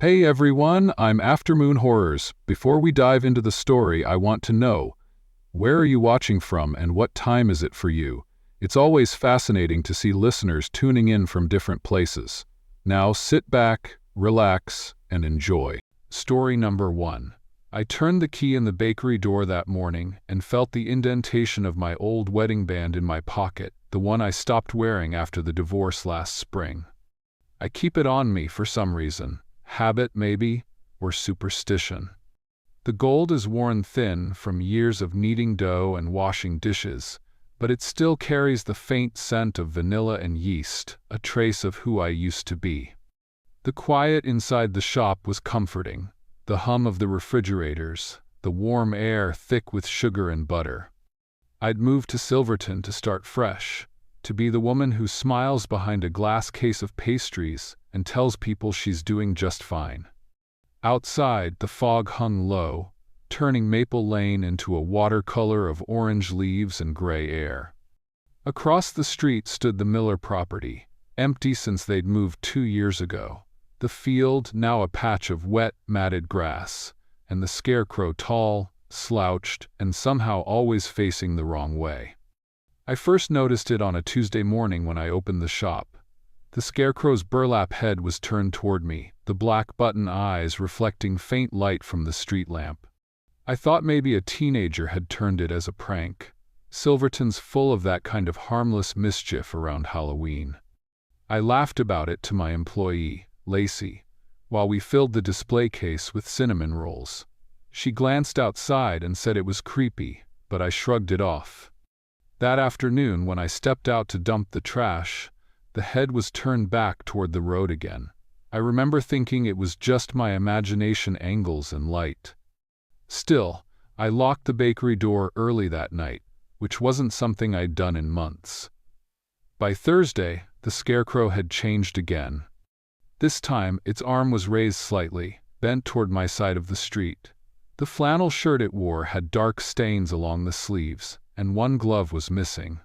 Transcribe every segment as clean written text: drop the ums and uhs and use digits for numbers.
Hey everyone, I'm AfterMOON Horrors. Before we dive into the story, I want to know, where are you watching from and what time is it for you? It's always fascinating to see listeners tuning in from different places. Now sit back, relax, and enjoy. Story number 1. I turned the key in the bakery door that morning and felt the indentation of my old wedding band in my pocket, the one I stopped wearing after the divorce last spring. I keep it on me for some reason. Habit, maybe, or superstition. The gold is worn thin from years of kneading dough and washing dishes, but it still carries the faint scent of vanilla and yeast, a trace of who I used to be. The quiet inside the shop was comforting, the hum of the refrigerators, the warm air thick with sugar and butter. I'd moved to Silverton to start fresh, to be the woman who smiles behind a glass case of pastries and tells people she's doing just fine. Outside, the fog hung low, turning Maple Lane into a watercolor of orange leaves and gray air. Across the street stood the Miller property, empty since they'd moved 2 years ago. The field, now a patch of wet, matted grass, and the scarecrow tall, slouched, and somehow always facing the wrong way. I first noticed it on a Tuesday morning when I opened the shop. The scarecrow's burlap head was turned toward me, the black button eyes reflecting faint light from the street lamp. I thought maybe a teenager had turned it as a prank. Silverton's full of that kind of harmless mischief around Halloween. I laughed about it to my employee, Lacey, while we filled the display case with cinnamon rolls. She glanced outside and said it was creepy, but I shrugged it off. That afternoon, when I stepped out to dump the trash, the head was turned back toward the road again. I remember thinking it was just my imagination, angles and light. Still, I locked the bakery door early that night, which wasn't something I'd done in months. By Thursday, the scarecrow had changed again. This time, its arm was raised slightly, bent toward my side of the street. The flannel shirt it wore had dark stains along the sleeves, and one glove was missing.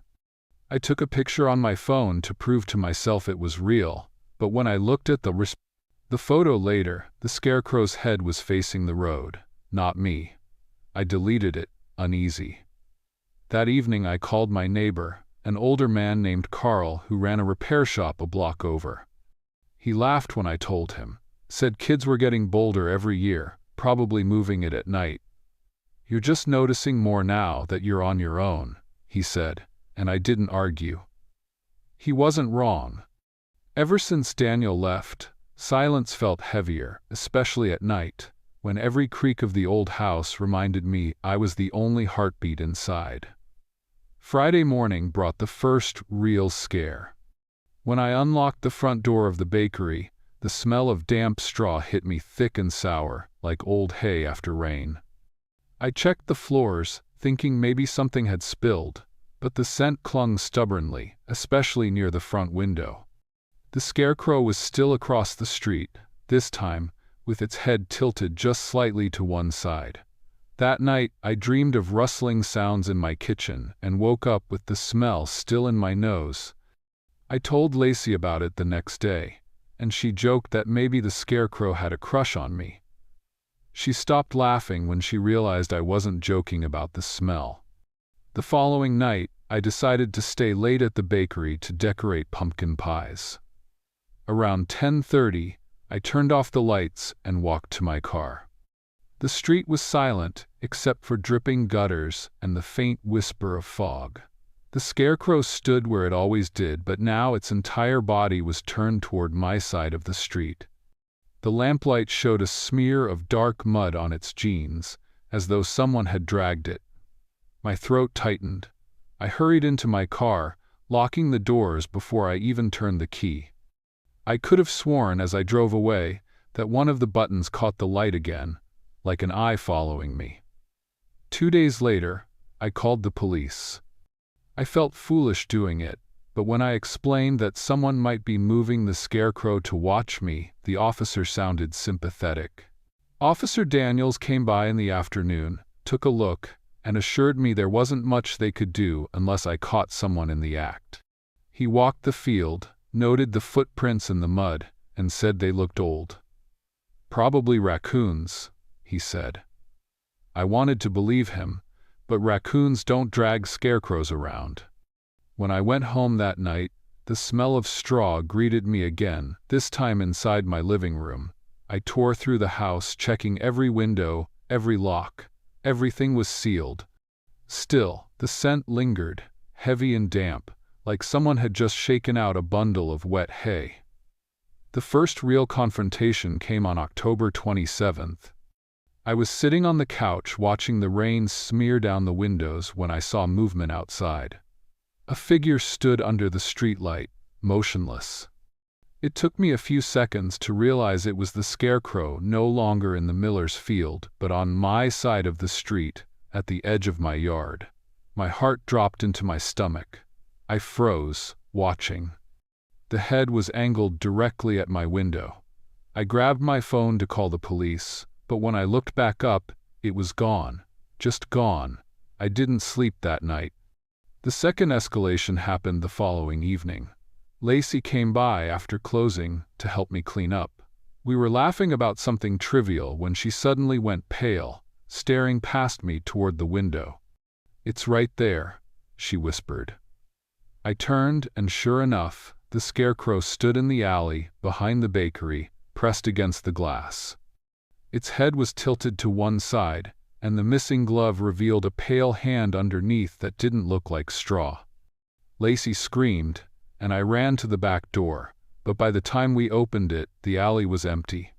I took a picture on my phone to prove to myself it was real, but when I looked at the photo later, the scarecrow's head was facing the road, not me. I deleted it, uneasy. That evening I called my neighbor, an older man named Carl who ran a repair shop a block over. He laughed when I told him, said kids were getting bolder every year, probably moving it at night. "You're just noticing more now that you're on your own," he said, and I didn't argue. He wasn't wrong. Ever since Daniel left, silence felt heavier, especially at night, when every creak of the old house reminded me I was the only heartbeat inside. Friday morning brought the first real scare. When I unlocked the front door of the bakery, the smell of damp straw hit me thick and sour, like old hay after rain. I checked the floors, thinking maybe something had spilled, but the scent clung stubbornly, especially near the front window. The scarecrow was still across the street, this time, with its head tilted just slightly to one side. That night, I dreamed of rustling sounds in my kitchen and woke up with the smell still in my nose. I told Lacey about it the next day, and she joked that maybe the scarecrow had a crush on me. She stopped laughing when she realized I wasn't joking about the smell. The following night, I decided to stay late at the bakery to decorate pumpkin pies. Around 10:30, I turned off the lights and walked to my car. The street was silent, except for dripping gutters and the faint whisper of fog. The scarecrow stood where it always did, but now its entire body was turned toward my side of the street. The lamplight showed a smear of dark mud on its jeans, as though someone had dragged it. My throat tightened. I hurried into my car, locking the doors before I even turned the key. I could have sworn as I drove away that one of the buttons caught the light again, like an eye following me. 2 days later, I called the police. I felt foolish doing it, but when I explained that someone might be moving the scarecrow to watch me, the officer sounded sympathetic. Officer Daniels came by in the afternoon, took a look, and assured me there wasn't much they could do unless I caught someone in the act. He walked the field, noted the footprints in the mud, and said they looked old. Probably raccoons, he said. I wanted to believe him, but raccoons don't drag scarecrows around. When I went home that night, the smell of straw greeted me again, this time inside my living room. I tore through the house, checking every window, every lock. Everything was sealed. Still, the scent lingered, heavy and damp, like someone had just shaken out a bundle of wet hay. The first real confrontation came on October 27th. I was sitting on the couch watching the rain smear down the windows when I saw movement outside. A figure stood under the streetlight, motionless. It took me a few seconds to realize it was the scarecrow, no longer in the miller's field, but on my side of the street, at the edge of my yard. My heart dropped into my stomach. I froze, watching. The head was angled directly at my window. I grabbed my phone to call the police, but when I looked back up, it was gone. Just gone. I didn't sleep that night. The second escalation happened the following evening. Lacey came by after closing to help me clean up. We were laughing about something trivial when she suddenly went pale, staring past me toward the window. "It's right there," she whispered. I turned, and sure enough, the scarecrow stood in the alley behind the bakery, pressed against the glass. Its head was tilted to one side, and the missing glove revealed a pale hand underneath that didn't look like straw. Lacey screamed, and I ran to the back door, but by the time we opened it, the alley was empty.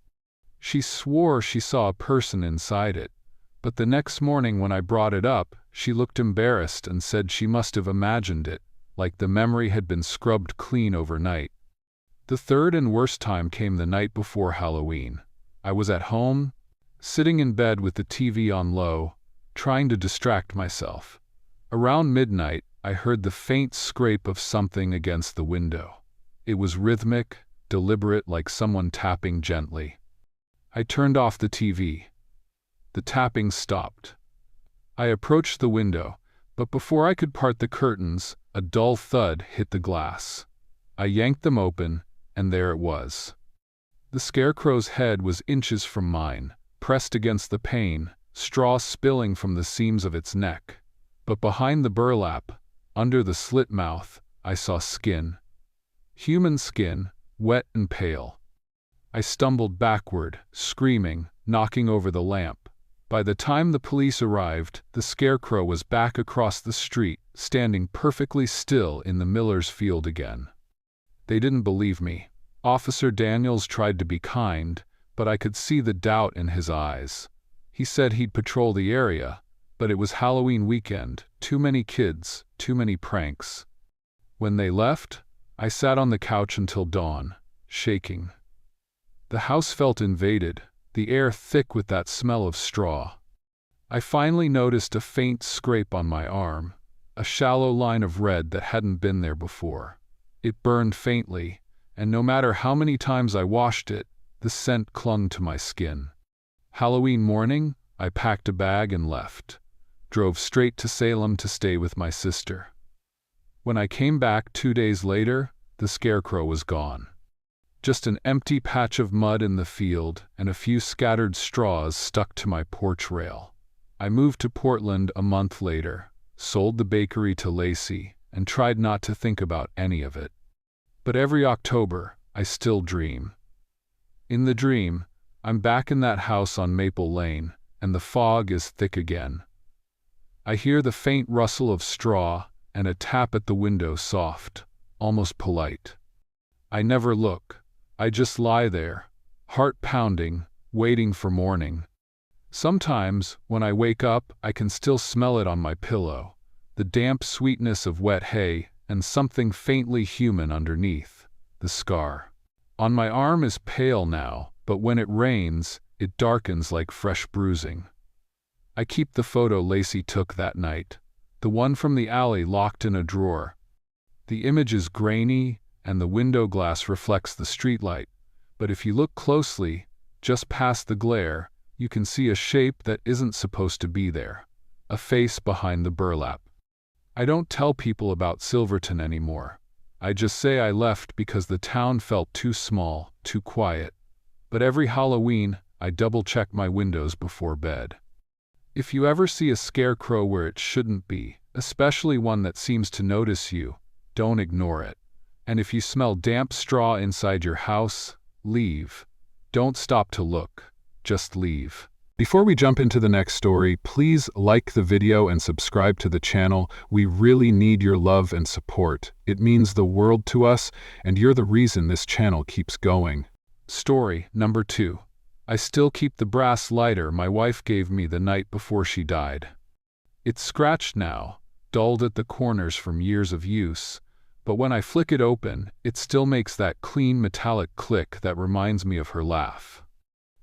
She swore she saw a person inside it, but the next morning when I brought it up, she looked embarrassed and said she must have imagined it, like the memory had been scrubbed clean overnight. The third and worst time came the night before Halloween. I was at home, sitting in bed with the TV on low, trying to distract myself. Around midnight, I heard the faint scrape of something against the window. It was rhythmic, deliberate, like someone tapping gently. I turned off the TV. The tapping stopped. I approached the window, but before I could part the curtains, a dull thud hit the glass. I yanked them open, and there it was. The scarecrow's head was inches from mine, pressed against the pane, straw spilling from the seams of its neck. But behind the burlap, under the slit mouth, I saw skin. Human skin, wet and pale. I stumbled backward, screaming, knocking over the lamp. By the time the police arrived, the scarecrow was back across the street, standing perfectly still in the miller's field again. They didn't believe me. Officer Daniels tried to be kind, but I could see the doubt in his eyes. He said he'd patrol the area, but it was Halloween weekend, too many kids, too many pranks. When they left, I sat on the couch until dawn, shaking. The house felt invaded, the air thick with that smell of straw. I finally noticed a faint scrape on my arm, a shallow line of red that hadn't been there before. It burned faintly, and no matter how many times I washed it, the scent clung to my skin. Halloween morning, I packed a bag and left. Drove straight to Salem to stay with my sister. When I came back 2 days later, the scarecrow was gone. Just an empty patch of mud in the field and a few scattered straws stuck to my porch rail. I moved to Portland a month later, sold the bakery to Lacey, and tried not to think about any of it. But every October, I still dream. In the dream, I'm back in that house on Maple Lane, and the fog is thick again. I hear the faint rustle of straw and a tap at the window, soft, almost polite. I never look. I just lie there, heart pounding, waiting for morning. Sometimes, when I wake up, I can still smell it on my pillow, the damp sweetness of wet hay and something faintly human underneath, the scar. On my arm is pale now, but when it rains, it darkens like fresh bruising. I keep the photo Lacey took that night, the one from the alley locked in a drawer. The image is grainy, and the window glass reflects the streetlight, but if you look closely, just past the glare, you can see a shape that isn't supposed to be there, a face behind the burlap. I don't tell people about Silverton anymore. I just say I left because the town felt too small, too quiet. But every Halloween, I double-check my windows before bed. If you ever see a scarecrow where it shouldn't be, especially one that seems to notice you, don't ignore it. And if you smell damp straw inside your house, leave. Don't stop to look, just leave. Before we jump into the next story, please like the video and subscribe to the channel. We really need your love and support. It means the world to us, and you're the reason this channel keeps going. Story number 2. I still keep the brass lighter my wife gave me the night before she died. It's scratched now, dulled at the corners from years of use, but when I flick it open, it still makes that clean metallic click that reminds me of her laugh.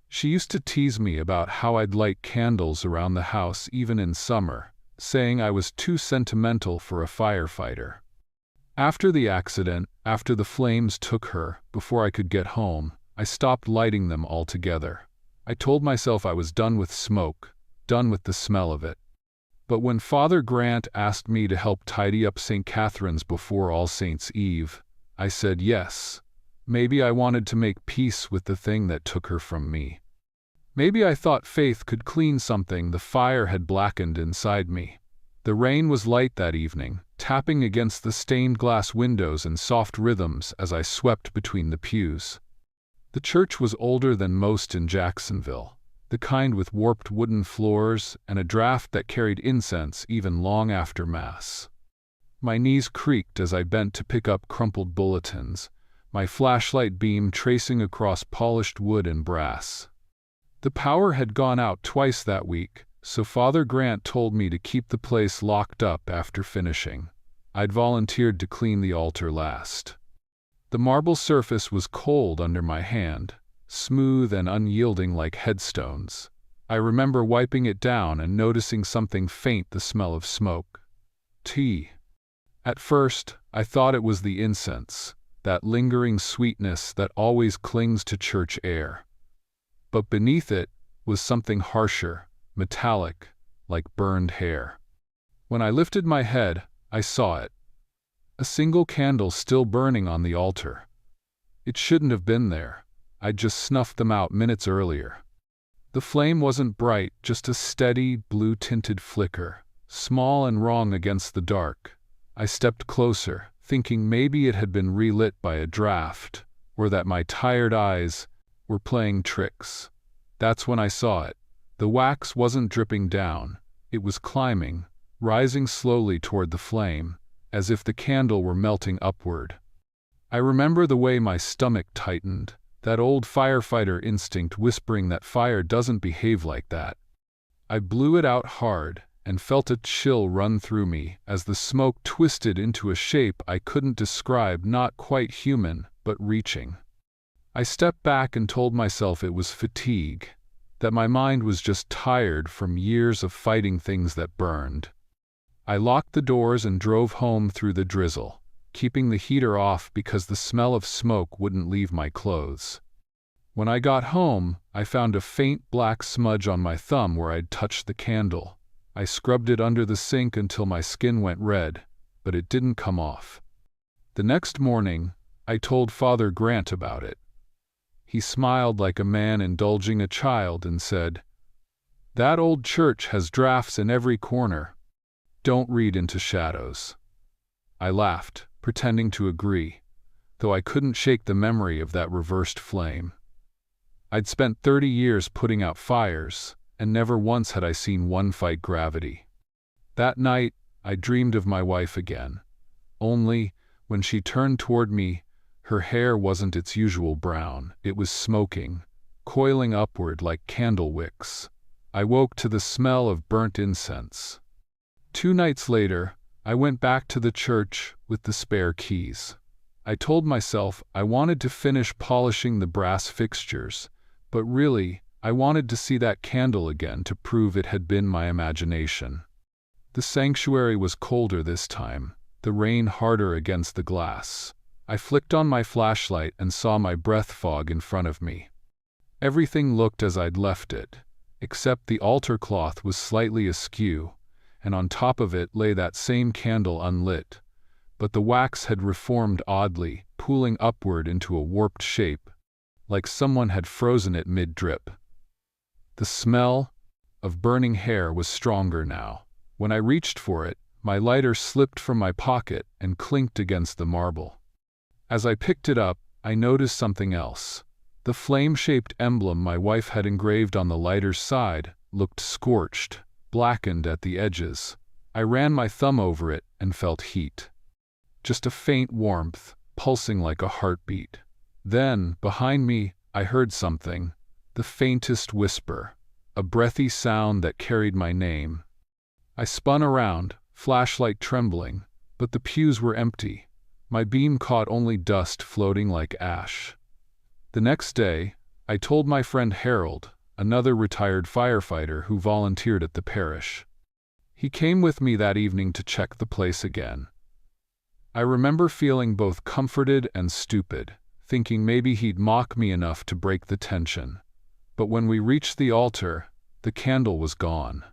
She used to tease me about how I'd light candles around the house even in summer, saying I was too sentimental for a firefighter. After the accident, after the flames took her, before I could get home, I stopped lighting them altogether. I told myself I was done with smoke, done with the smell of it. But when Father Grant asked me to help tidy up St. Catherine's before All Saints' Eve, I said yes. Maybe I wanted to make peace with the thing that took her from me. Maybe I thought faith could clean something the fire had blackened inside me. The rain was light that evening, tapping against the stained glass windows in soft rhythms as I swept between the pews. The church was older than most in Jacksonville, the kind with warped wooden floors and a draft that carried incense even long after Mass. My knees creaked as I bent to pick up crumpled bulletins, my flashlight beam tracing across polished wood and brass. The power had gone out twice that week, so Father Grant told me to keep the place locked up after finishing. I'd volunteered to clean the altar last. The marble surface was cold under my hand, smooth and unyielding like headstones. I remember wiping it down and noticing something faint, the smell of smoke. Tea. At first, I thought it was the incense, that lingering sweetness that always clings to church air. But beneath it was something harsher, metallic, like burned hair. When I lifted my head, I saw it. A single candle still burning on the altar. It shouldn't have been there. I'd just snuffed them out minutes earlier. The flame wasn't bright, just a steady, blue-tinted flicker, small and wrong against the dark. I stepped closer, thinking maybe it had been relit by a draft, or that my tired eyes were playing tricks. That's when I saw it. The wax wasn't dripping down. It was climbing, rising slowly toward the flame, as if the candle were melting upward. I remember the way my stomach tightened, that old firefighter instinct whispering that fire doesn't behave like that. I blew it out hard and felt a chill run through me as the smoke twisted into a shape I couldn't describe, not quite human, but reaching. I stepped back and told myself it was fatigue, that my mind was just tired from years of fighting things that burned. I locked the doors and drove home through the drizzle, keeping the heater off because the smell of smoke wouldn't leave my clothes. When I got home, I found a faint black smudge on my thumb where I'd touched the candle. I scrubbed it under the sink until my skin went red, but it didn't come off. The next morning, I told Father Grant about it. He smiled like a man indulging a child and said, "That old church has drafts in every corner. Don't read into shadows." I laughed, pretending to agree, though I couldn't shake the memory of that reversed flame. I'd spent 30 years putting out fires, and never once had I seen one fight gravity. That night, I dreamed of my wife again. Only, when she turned toward me, her hair wasn't its usual brown. It was smoking, coiling upward like candle wicks. I woke to the smell of burnt incense. 2 nights later, I went back to the church with the spare keys. I told myself I wanted to finish polishing the brass fixtures, but really, I wanted to see that candle again to prove it had been my imagination. The sanctuary was colder this time, the rain harder against the glass. I flicked on my flashlight and saw my breath fog in front of me. Everything looked as I'd left it, except the altar cloth was slightly askew, and on top of it lay that same candle unlit, but the wax had reformed oddly, pooling upward into a warped shape, like someone had frozen it mid-drip. The smell of burning hair was stronger now. When I reached for it, my lighter slipped from my pocket and clinked against the marble. As I picked it up, I noticed something else. The flame-shaped emblem my wife had engraved on the lighter's side looked scorched, blackened at the edges. I ran my thumb over it and felt heat. Just a faint warmth, pulsing like a heartbeat. Then, behind me, I heard something, the faintest whisper, a breathy sound that carried my name. I spun around, flashlight trembling, but the pews were empty. My beam caught only dust floating like ash. The next day, I told my friend Harold, another retired firefighter who volunteered at the parish. He came with me that evening to check the place again. I remember feeling both comforted and stupid, thinking maybe he'd mock me enough to break the tension. But when we reached the altar, the candle was gone.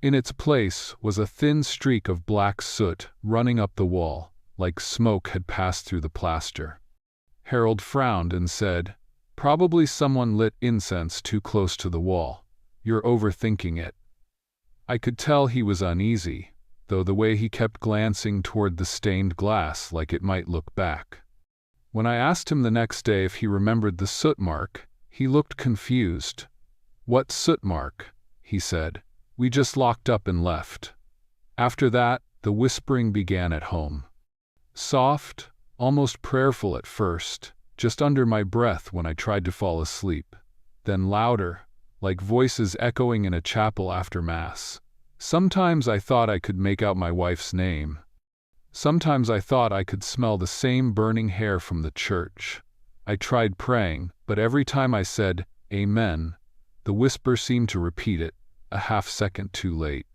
In its place was a thin streak of black soot running up the wall, like smoke had passed through the plaster. Harold frowned and said, "Probably someone lit incense too close to the wall. You're overthinking it." I could tell he was uneasy, though the way he kept glancing toward the stained glass like it might look back. When I asked him the next day if he remembered the soot mark, he looked confused. "What soot mark?" he said. "We just locked up and left." After that, the whispering began at home. Soft, almost prayerful at first, just under my breath when I tried to fall asleep. Then louder, like voices echoing in a chapel after Mass. Sometimes I thought I could make out my wife's name. Sometimes I thought I could smell the same burning hair from the church. I tried praying, but every time I said, "Amen," the whisper seemed to repeat it, a half-second too late.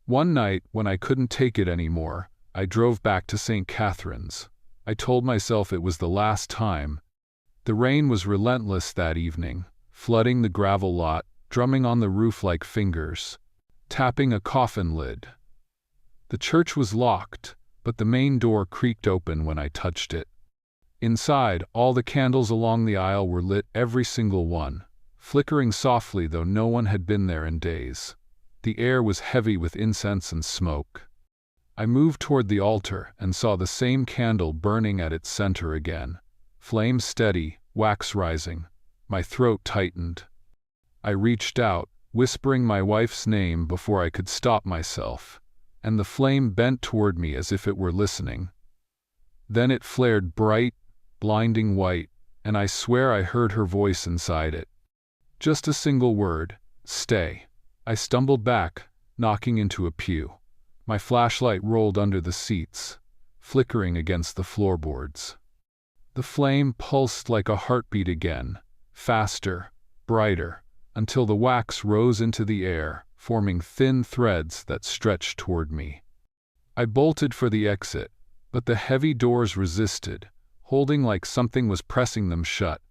One night, when I couldn't take it anymore, I drove back to St. Catherine's. I told myself it was the last time. The rain was relentless that evening, flooding the gravel lot, drumming on the roof like fingers, tapping a coffin lid. The church was locked, but the main door creaked open when I touched it. Inside, all the candles along the aisle were lit, every single one, flickering softly though no one had been there in days. The air was heavy with incense and smoke. I moved toward the altar and saw the same candle burning at its center again. Flame steady, wax rising. My throat tightened. I reached out, whispering my wife's name before I could stop myself, and the flame bent toward me as if it were listening. Then it flared bright, blinding white, and I swear I heard her voice inside it. Just a single word, "Stay." I stumbled back, knocking into a pew. My flashlight rolled under the seats, flickering against the floorboards. The flame pulsed like a heartbeat again, faster, brighter, until the wax rose into the air, forming thin threads that stretched toward me. I bolted for the exit, but the heavy doors resisted, holding like something was pressing them shut.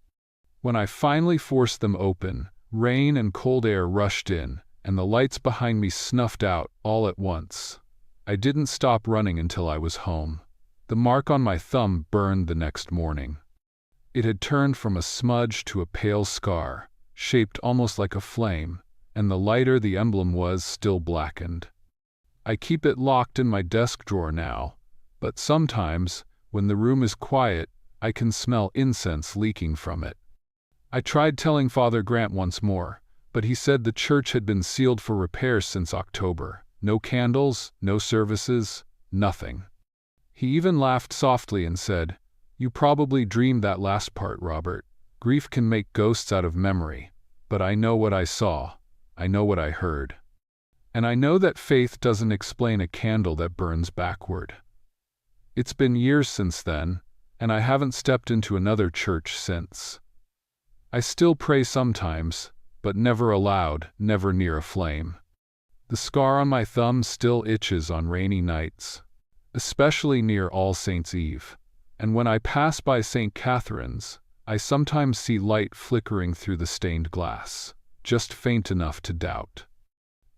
When I finally forced them open, rain and cold air rushed in, and the lights behind me snuffed out all at once. I didn't stop running until I was home. The mark on my thumb burned the next morning. It had turned from a smudge to a pale scar, shaped almost like a flame, and the lighter the emblem was, still blackened. I keep it locked in my desk drawer now, but sometimes, when the room is quiet, I can smell incense leaking from it. I tried telling Father Grant once more, but he said the church had been sealed for repairs since October. No candles, no services, nothing. He even laughed softly and said, "You probably dreamed that last part, Robert. Grief can make ghosts out of memory. But I know what I saw. I know what I heard. And I know that faith doesn't explain a candle that burns backward." It's been years since then, and I haven't stepped into another church since. I still pray sometimes, but never aloud, never near a flame. The scar on my thumb still itches on rainy nights, especially near All Saints' Eve, and when I pass by St. Catherine's, I sometimes see light flickering through the stained glass, just faint enough to doubt.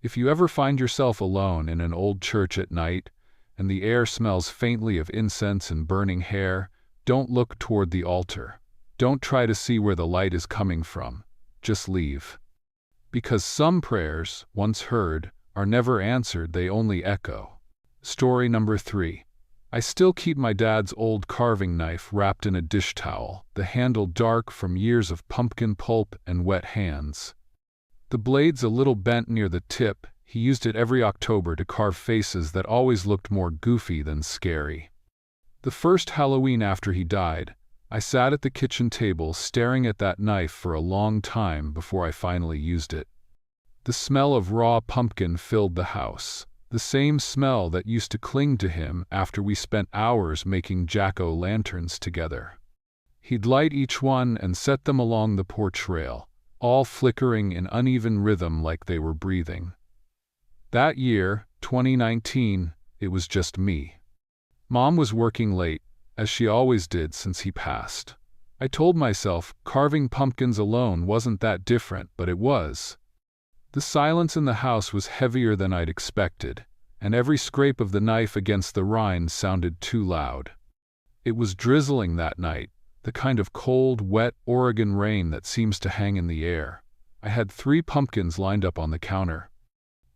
If you ever find yourself alone in an old church at night, and the air smells faintly of incense and burning hair, don't look toward the altar. Don't try to see where the light is coming from. Just leave. Because some prayers, once heard, are never answered, they only echo. Story number 3. I still keep my dad's old carving knife wrapped in a dish towel, the handle dark from years of pumpkin pulp and wet hands. The blade's a little bent near the tip. He used it every October to carve faces that always looked more goofy than scary. The first Halloween after he died, I sat at the kitchen table staring at that knife for a long time before I finally used it. The smell of raw pumpkin filled the house, the same smell that used to cling to him after we spent hours making jack-o'-lanterns together. He'd light each one and set them along the porch rail, all flickering in uneven rhythm like they were breathing. That year, 2019, it was just me. Mom was working late, as she always did since he passed. I told myself carving pumpkins alone wasn't that different, but it was. The silence in the house was heavier than I'd expected, and every scrape of the knife against the rind sounded too loud. It was drizzling that night, the kind of cold, wet Oregon rain that seems to hang in the air. I had 3 pumpkins lined up on the counter.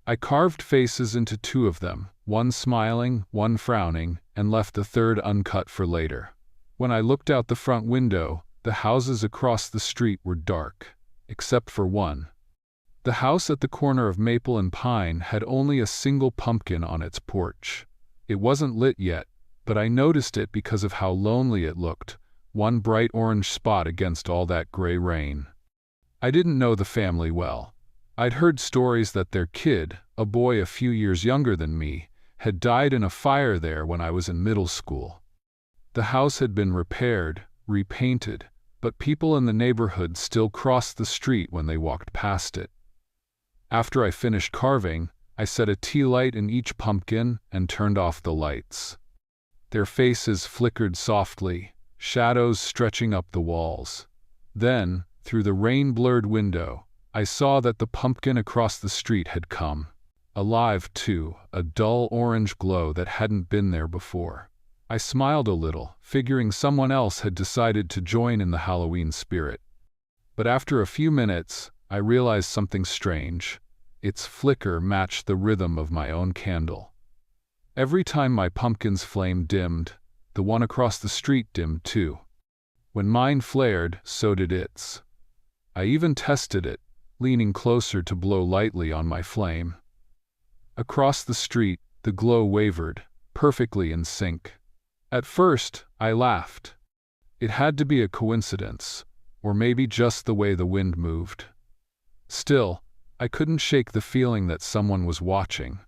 I carved faces into 2 of them, one smiling, one frowning, and left the third uncut for later. When I looked out the front window, the houses across the street were dark, except for one. The house at the corner of Maple and Pine had only a single pumpkin on its porch. It wasn't lit yet, but I noticed it because of how lonely it looked, one bright orange spot against all that gray rain. I didn't know the family well. I'd heard stories that their kid, a boy a few years younger than me, had died in a fire there when I was in middle school. The house had been repaired, repainted, but people in the neighborhood still crossed the street when they walked past it. After I finished carving, I set a tea light in each pumpkin and turned off the lights. Their faces flickered softly, shadows stretching up the walls. Then, through the rain-blurred window, I saw that the pumpkin across the street had come. Alive, too, a dull orange glow that hadn't been there before. I smiled a little, figuring someone else had decided to join in the Halloween spirit. But after a few minutes, I realized something strange. Its flicker matched the rhythm of my own candle. Every time my pumpkin's flame dimmed, the one across the street dimmed too. When mine flared, so did its. I even tested it, leaning closer to blow lightly on my flame. Across the street, the glow wavered, perfectly in sync. At first, I laughed. It had to be a coincidence, or maybe just the way the wind moved. Still, I couldn't shake the feeling that someone was watching.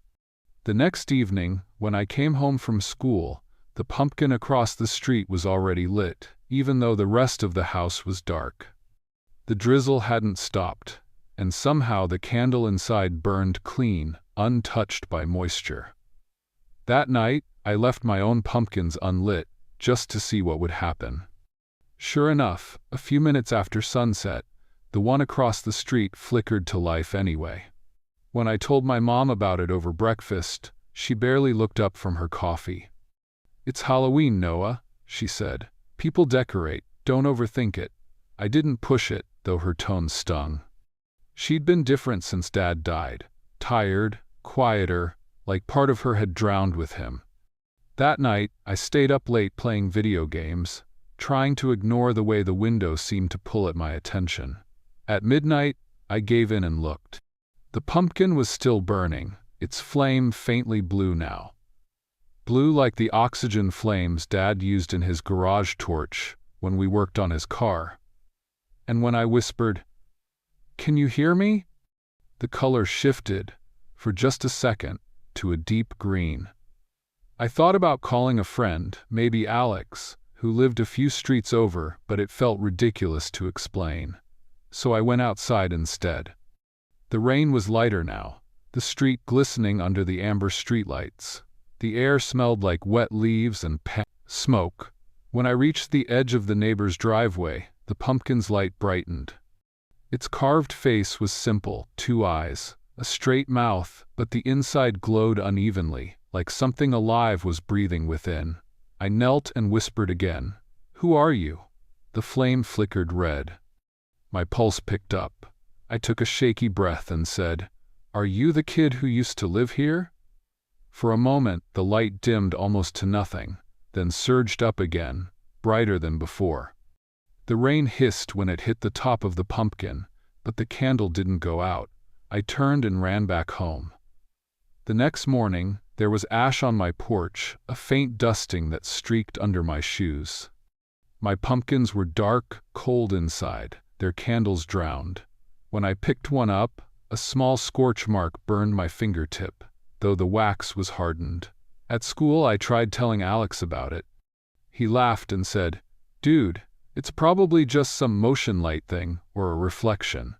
The next evening, when I came home from school, the pumpkin across the street was already lit, even though the rest of the house was dark. The drizzle hadn't stopped, and somehow the candle inside burned clean, untouched by moisture. That night, I left my own pumpkins unlit, just to see what would happen. Sure enough, a few minutes after sunset, the one across the street flickered to life anyway. When I told my mom about it over breakfast, she barely looked up from her coffee. "It's Halloween, Noah," she said. "People decorate, don't overthink it." I didn't push it, though her tone stung. She'd been different since Dad died. Tired, quieter, like part of her had drowned with him. That night, I stayed up late playing video games, trying to ignore the way the window seemed to pull at my attention. At midnight, I gave in and looked. The pumpkin was still burning, its flame faintly blue now. Blue like the oxygen flames Dad used in his garage torch when we worked on his car. And when I whispered, "Can you hear me?" the color shifted, for just a second, to a deep green. I thought about calling a friend, maybe Alex, who lived a few streets over, but it felt ridiculous to explain. So I went outside instead. The rain was lighter now, the street glistening under the amber streetlights. The air smelled like wet leaves and smoke. When I reached the edge of the neighbor's driveway, the pumpkin's light brightened. Its carved face was simple, 2 eyes, a straight mouth, but the inside glowed unevenly, like something alive was breathing within. I knelt and whispered again, "Who are you?" The flame flickered red. My pulse picked up. I took a shaky breath and said, "Are you the kid who used to live here?" For a moment, the light dimmed almost to nothing, then surged up again, brighter than before. The rain hissed when it hit the top of the pumpkin, but the candle didn't go out. I turned and ran back home. The next morning, there was ash on my porch, a faint dusting that streaked under my shoes. My pumpkins were dark, cold inside, their candles drowned. When I picked one up, a small scorch mark burned my fingertip, though the wax was hardened. At school, I tried telling Alex about it. He laughed and said, "Dude, it's probably just some motion light thing or a reflection."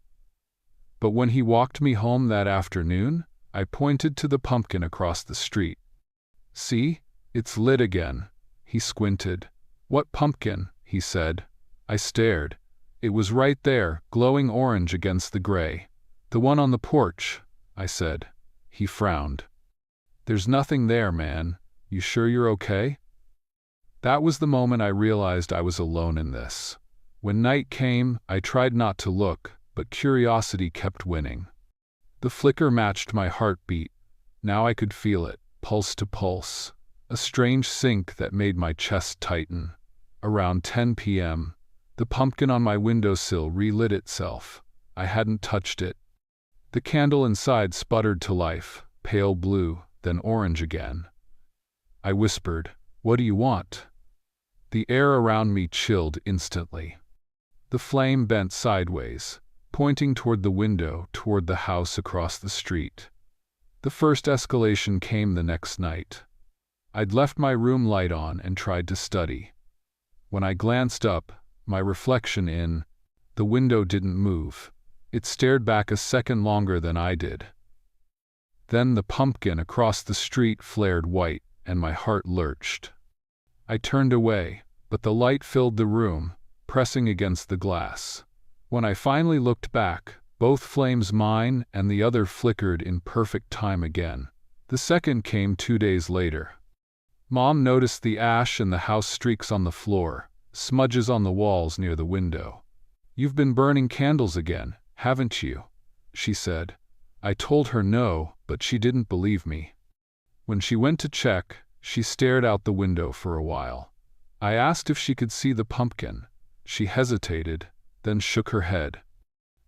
But when he walked me home that afternoon, I pointed to the pumpkin across the street. "See? It's lit again." He squinted. "What pumpkin?" he said. I stared. It was right there, glowing orange against the gray. "The one on the porch," I said. He frowned. "There's nothing there, man. You sure you're okay?" That was the moment I realized I was alone in this. When night came, I tried not to look, but curiosity kept winning. The flicker matched my heartbeat. Now I could feel it, pulse to pulse, a strange sync that made my chest tighten. Around 10 p.m., the pumpkin on my windowsill relit itself. I hadn't touched it. The candle inside sputtered to life, pale blue, then orange again. I whispered, "What do you want?" The air around me chilled instantly. The flame bent sideways, pointing toward the window, toward the house across the street. The first escalation came the next night. I'd left my room light on and tried to study. When I glanced up, my reflection in the window didn't move. It stared back a second longer than I did. Then the pumpkin across the street flared white, and my heart lurched. I turned away, but the light filled the room, pressing against the glass. When I finally looked back, both flames, mine and the other, flickered in perfect time again. The second came 2 days later. Mom noticed the ash and the house streaks on the floor, smudges on the walls near the window. "You've been burning candles again, haven't you?" she said. I told her no, but she didn't believe me. When she went to check, she stared out the window for a while. I asked if she could see the pumpkin. She hesitated, then shook her head.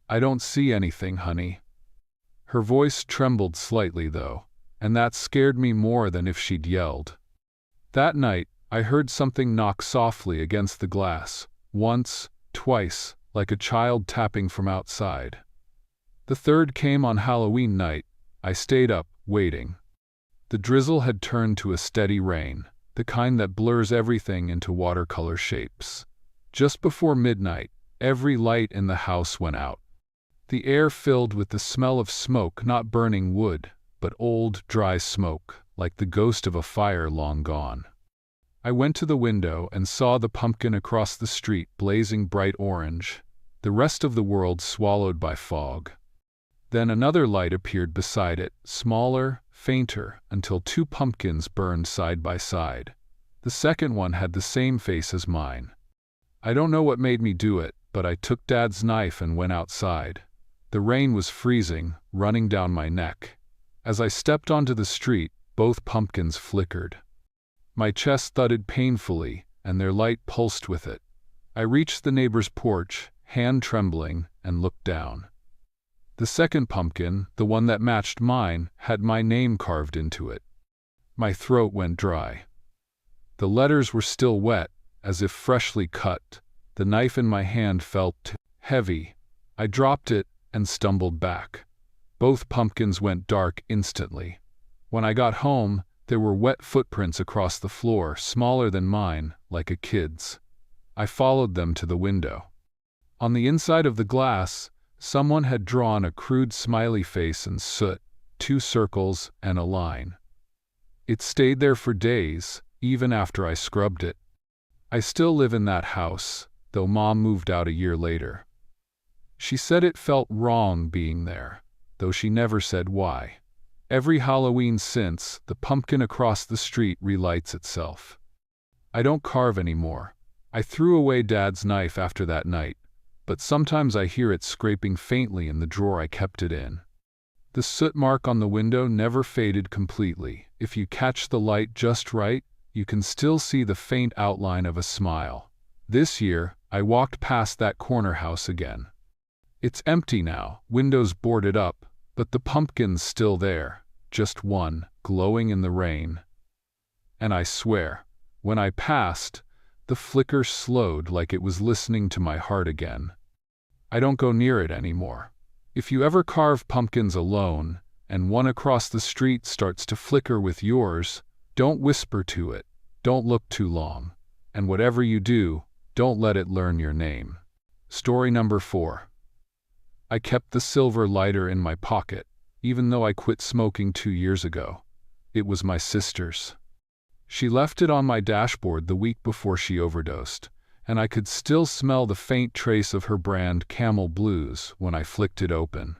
"I don't see anything, honey." Her voice trembled slightly, though, and that scared me more than if she'd yelled. That night, I heard something knock softly against the glass, once, twice, like a child tapping from outside. The third came on Halloween night. I stayed up, waiting. The drizzle had turned to a steady rain, the kind that blurs everything into watercolor shapes. Just before midnight, every light in the house went out. The air filled with the smell of smoke, not burning wood, but old, dry smoke, like the ghost of a fire long gone. I went to the window and saw the pumpkin across the street blazing bright orange, the rest of the world swallowed by fog. Then another light appeared beside it, smaller, fainter, until 2 pumpkins burned side by side. The second one had the same face as mine. I don't know what made me do it, but I took Dad's knife and went outside. The rain was freezing, running down my neck. As I stepped onto the street, both pumpkins flickered. My chest thudded painfully, and their light pulsed with it. I reached the neighbor's porch, hand trembling, and looked down. The second pumpkin, the one that matched mine, had my name carved into it. My throat went dry. The letters were still wet, as if freshly cut. The knife in my hand felt heavy. I dropped it and stumbled back. Both pumpkins went dark instantly. When I got home, there were wet footprints across the floor, smaller than mine, like a kid's. I followed them to the window. On the inside of the glass, someone had drawn a crude smiley face and soot, 2 circles and a line. It stayed there for days, even after I scrubbed it. I still live in that house, though Mom moved out a year later. She said it felt wrong being there, though she never said why. Every Halloween since, the pumpkin across the street relights itself. I don't carve anymore. I threw away Dad's knife after that night. but sometimes I hear it scraping faintly in the drawer I kept it in. The soot mark on the window never faded completely. If you catch the light just right, you can still see the faint outline of a smile. This year, I walked past that corner house again. It's empty now, windows boarded up, but the pumpkin's still there, just one, glowing in the rain. And I swear, when I passed, the flicker slowed like it was listening to my heart again. I don't go near it anymore. If you ever carve pumpkins alone, and one across the street starts to flicker with yours, don't whisper to it, don't look too long, and whatever you do, don't let it learn your name. Story number 4. I kept the silver lighter in my pocket, even though I quit smoking 2 years ago. It was my sister's. She left it on my dashboard the week before she overdosed, and I could still smell the faint trace of her brand Camel Blues when I flicked it open.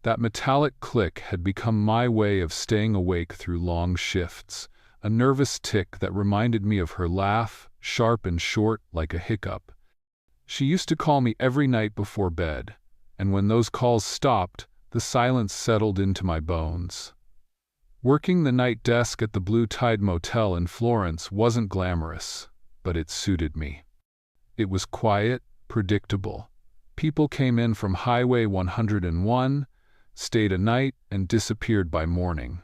That metallic click had become my way of staying awake through long shifts, a nervous tick that reminded me of her laugh, sharp and short like a hiccup. She used to call me every night before bed, and when those calls stopped, the silence settled into my bones. Working the night desk at the Blue Tide Motel in Florence wasn't glamorous, but it suited me. It was quiet, predictable. People came in from Highway 101, stayed a night, and disappeared by morning.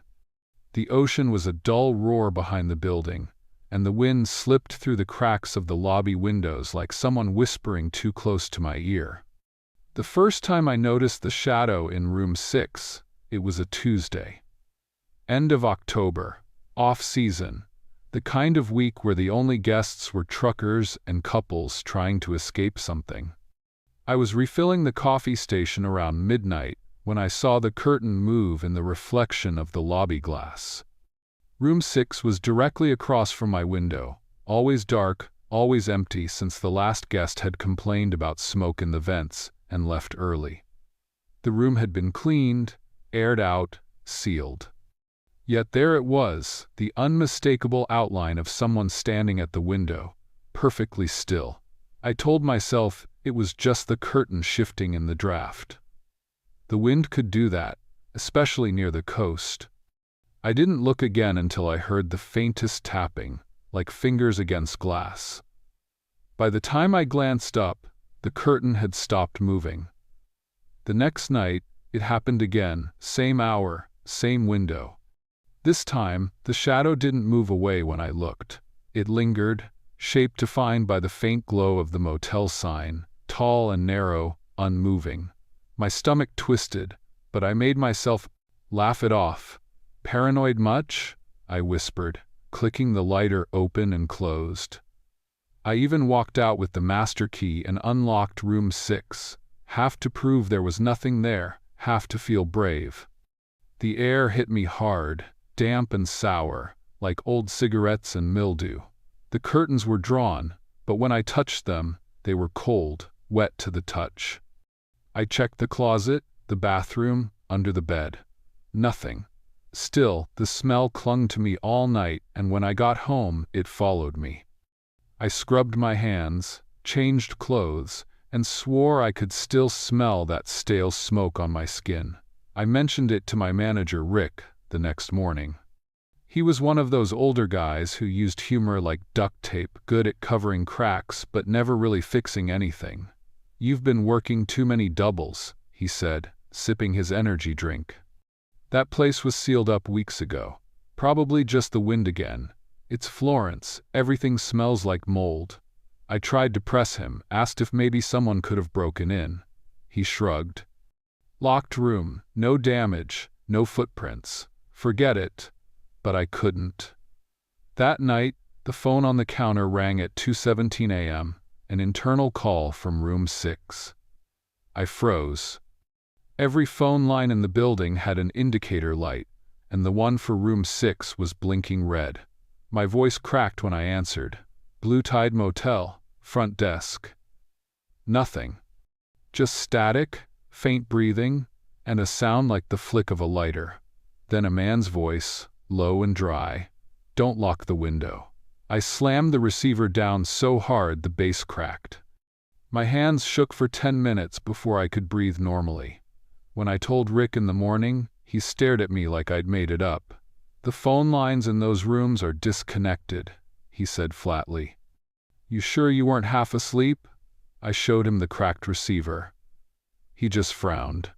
The ocean was a dull roar behind the building, and the wind slipped through the cracks of the lobby windows like someone whispering too close to my ear. The first time I noticed the shadow in room 6, it was a Tuesday. End of October, off-season, the kind of week where the only guests were truckers and couples trying to escape something. I was refilling the coffee station around midnight when I saw the curtain move in the reflection of the lobby glass. Room 6 was directly across from my window, always dark, always empty since the last guest had complained about smoke in the vents and left early. The room had been cleaned, aired out, sealed. Yet there it was, the unmistakable outline of someone standing at the window, perfectly still. I told myself it was just the curtain shifting in the draft. The wind could do that, especially near the coast. I didn't look again until I heard the faintest tapping, like fingers against glass. By the time I glanced up, the curtain had stopped moving. The next night, it happened again, same hour, same window. This time, the shadow didn't move away when I looked. It lingered, shaped defined by the faint glow of the motel sign, tall and narrow, unmoving. My stomach twisted, but I made myself laugh it off. "Paranoid much?" I whispered, clicking the lighter open and closed. I even walked out with the master key and unlocked room 6, half to prove there was nothing there, half to feel brave. The air hit me hard, damp and sour, like old cigarettes and mildew. The curtains were drawn, but when I touched them, they were cold, wet to the touch. I checked the closet, the bathroom, under the bed. Nothing. Still, the smell clung to me all night, and when I got home, it followed me. I scrubbed my hands, changed clothes, and swore I could still smell that stale smoke on my skin. I mentioned it to my manager, Rick, the next morning. He was one of those older guys who used humor like duct tape, good at covering cracks but never really fixing anything. "You've been working too many doubles," he said, sipping his energy drink. "That place was sealed up weeks ago. Probably just the wind again. It's Florence, everything smells like mold." I tried to press him, asked if maybe someone could have broken in. He shrugged. "Locked room, no damage, no footprints. Forget it." But I couldn't. That night, the phone on the counter rang at 2:17 a.m., an internal call from room 6. I froze. Every phone line in the building had an indicator light, and the one for room 6 was blinking red. My voice cracked when I answered. "Blue Tide Motel, front desk." Nothing. Just static, faint breathing, and a sound like the flick of a lighter. Then a man's voice, low and dry. "Don't lock the window." I slammed the receiver down so hard the base cracked. My hands shook for 10 minutes before I could breathe normally. When I told Rick in the morning, he stared at me like I'd made it up. "The phone lines in those rooms are disconnected," he said flatly. "You sure you weren't half asleep?" I showed him the cracked receiver. He just frowned.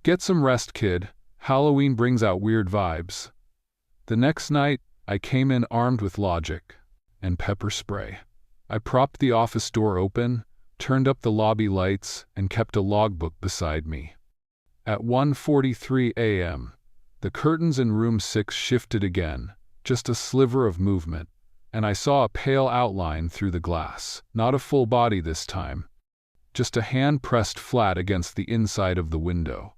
"Get some rest, kid. Halloween brings out weird vibes." The next night, I came in armed with logic and pepper spray. I propped the office door open, turned up the lobby lights, and kept a logbook beside me. At 1:43 a.m., the curtains in room 6 shifted again, just a sliver of movement, and I saw a pale outline through the glass. Not a full body this time, just a hand pressed flat against the inside of the window.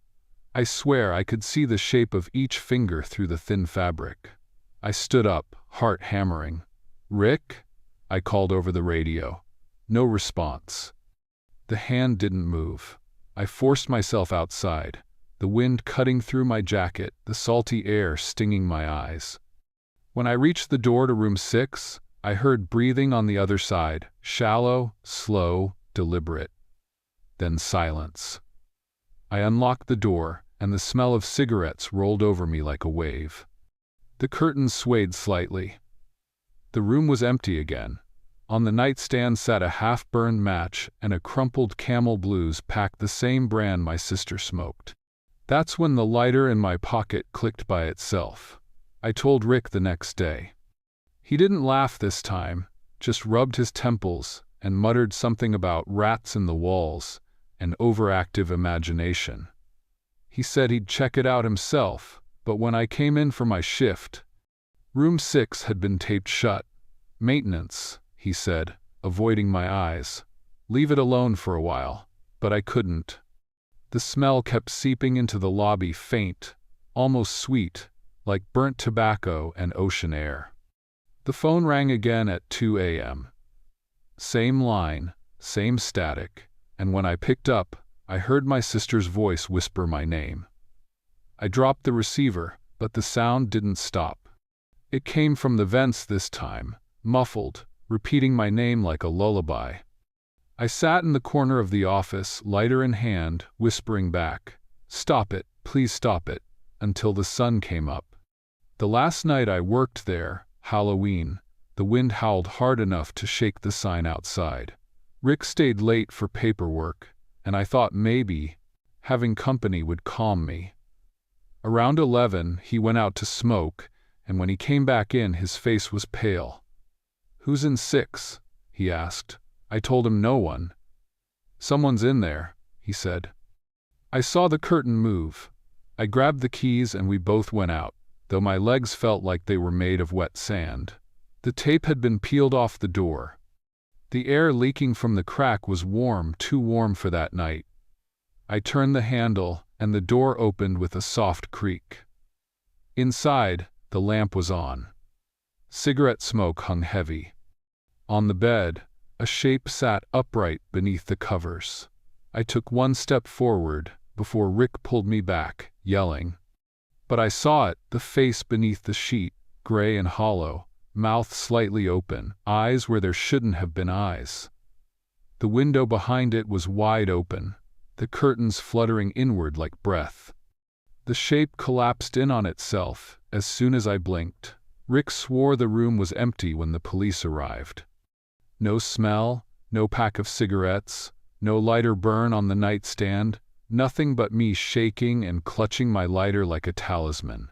I swear I could see the shape of each finger through the thin fabric. I stood up, heart hammering. "Rick?" I called over the radio. No response. The hand didn't move. I forced myself outside, the wind cutting through my jacket, the salty air stinging my eyes. When I reached the door to room 6, I heard breathing on the other side, shallow, slow, deliberate. Then silence. I unlocked the door, and the smell of cigarettes rolled over me like a wave. The curtains swayed slightly. The room was empty again. On the nightstand sat a half-burned match and a crumpled Camel Blues pack, the same brand my sister smoked. That's when the lighter in my pocket clicked by itself. I told Rick the next day. He didn't laugh this time, just rubbed his temples and muttered something about rats in the walls and overactive imagination. He said he'd check it out himself, but when I came in for my shift, room 6 had been taped shut. "Maintenance," he said, avoiding my eyes. "Leave it alone for a while." But I couldn't. The smell kept seeping into the lobby, faint, almost sweet, like burnt tobacco and ocean air. The phone rang again at 2 a.m. Same line, same static, and when I picked up, I heard my sister's voice whisper my name. I dropped the receiver, but the sound didn't stop. It came from the vents this time, muffled, repeating my name like a lullaby. I sat in the corner of the office, lighter in hand, whispering back, "Stop it, please stop it," until the sun came up. The last night I worked there, Halloween, the wind howled hard enough to shake the sign outside. Rick stayed late for paperwork, and I thought maybe having company would calm me. Around 11, he went out to smoke, and when he came back in, his face was pale. "Who's in 6? He asked. I told him no one. "Someone's in there," he said. I saw the curtain move. I grabbed the keys and we both went out, though my legs felt like they were made of wet sand. The tape had been peeled off the door. The air leaking from the crack was warm, too warm for that night. I turned the handle, and the door opened with a soft creak. Inside, the lamp was on. Cigarette smoke hung heavy. On the bed, a shape sat upright beneath the covers. I took one step forward before Rick pulled me back, yelling. But I saw it, the face beneath the sheet, gray and hollow, mouth slightly open, eyes where there shouldn't have been eyes. The window behind it was wide open, the curtains fluttering inward like breath. The shape collapsed in on itself as soon as I blinked. Rick swore the room was empty when the police arrived. No smell, no pack of cigarettes, no lighter burn on the nightstand, nothing but me shaking and clutching my lighter like a talisman.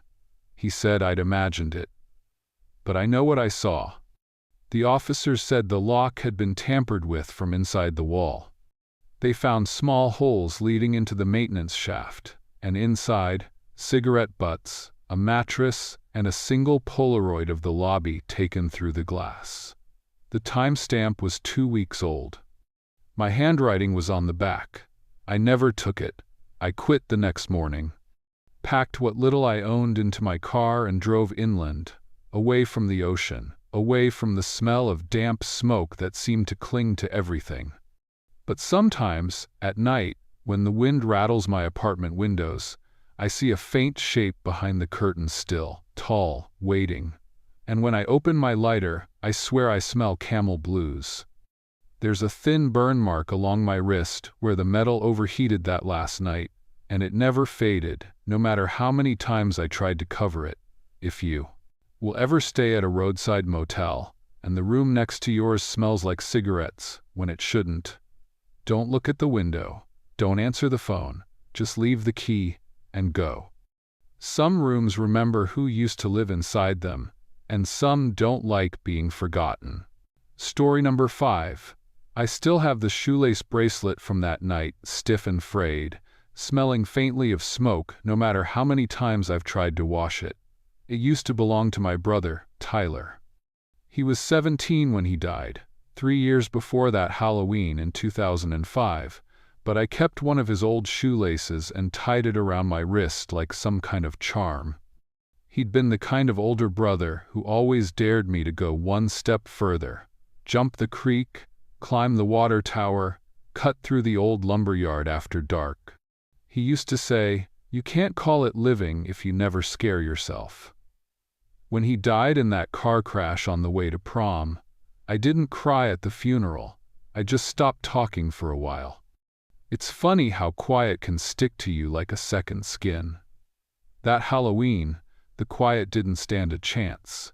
He said I'd imagined it. But I know what I saw. The officers said the lock had been tampered with from inside the wall. They found small holes leading into the maintenance shaft, and inside, cigarette butts, a mattress, and a single Polaroid of the lobby taken through the glass. The timestamp was 2 weeks old. My handwriting was on the back. I never took it. I quit the next morning, packed what little I owned into my car and drove inland, away from the ocean, away from the smell of damp smoke that seemed to cling to everything. But sometimes, at night, when the wind rattles my apartment windows, I see a faint shape behind the curtains still, tall, waiting. And when I open my lighter, I swear I smell Camel Blues. There's a thin burn mark along my wrist where the metal overheated that last night, and it never faded, no matter how many times I tried to cover it. If you will ever stay at a roadside motel, and the room next to yours smells like cigarettes when it shouldn't, don't look at the window, don't answer the phone, just leave the key and go. Some rooms remember who used to live inside them, and some don't like being forgotten. Story number 5. I still have the shoelace bracelet from that night, stiff and frayed, smelling faintly of smoke no matter how many times I've tried to wash it. It used to belong to my brother, Tyler. He was 17 when he died, 3 years before that Halloween in 2005, but I kept one of his old shoelaces and tied it around my wrist like some kind of charm. He'd been the kind of older brother who always dared me to go one step further, jump the creek, climb the water tower, cut through the old lumberyard after dark. He used to say, "You can't call it living if you never scare yourself." When he died in that car crash on the way to prom, I didn't cry at the funeral. I just stopped talking for a while. It's funny how quiet can stick to you like a second skin. That Halloween, the quiet didn't stand a chance.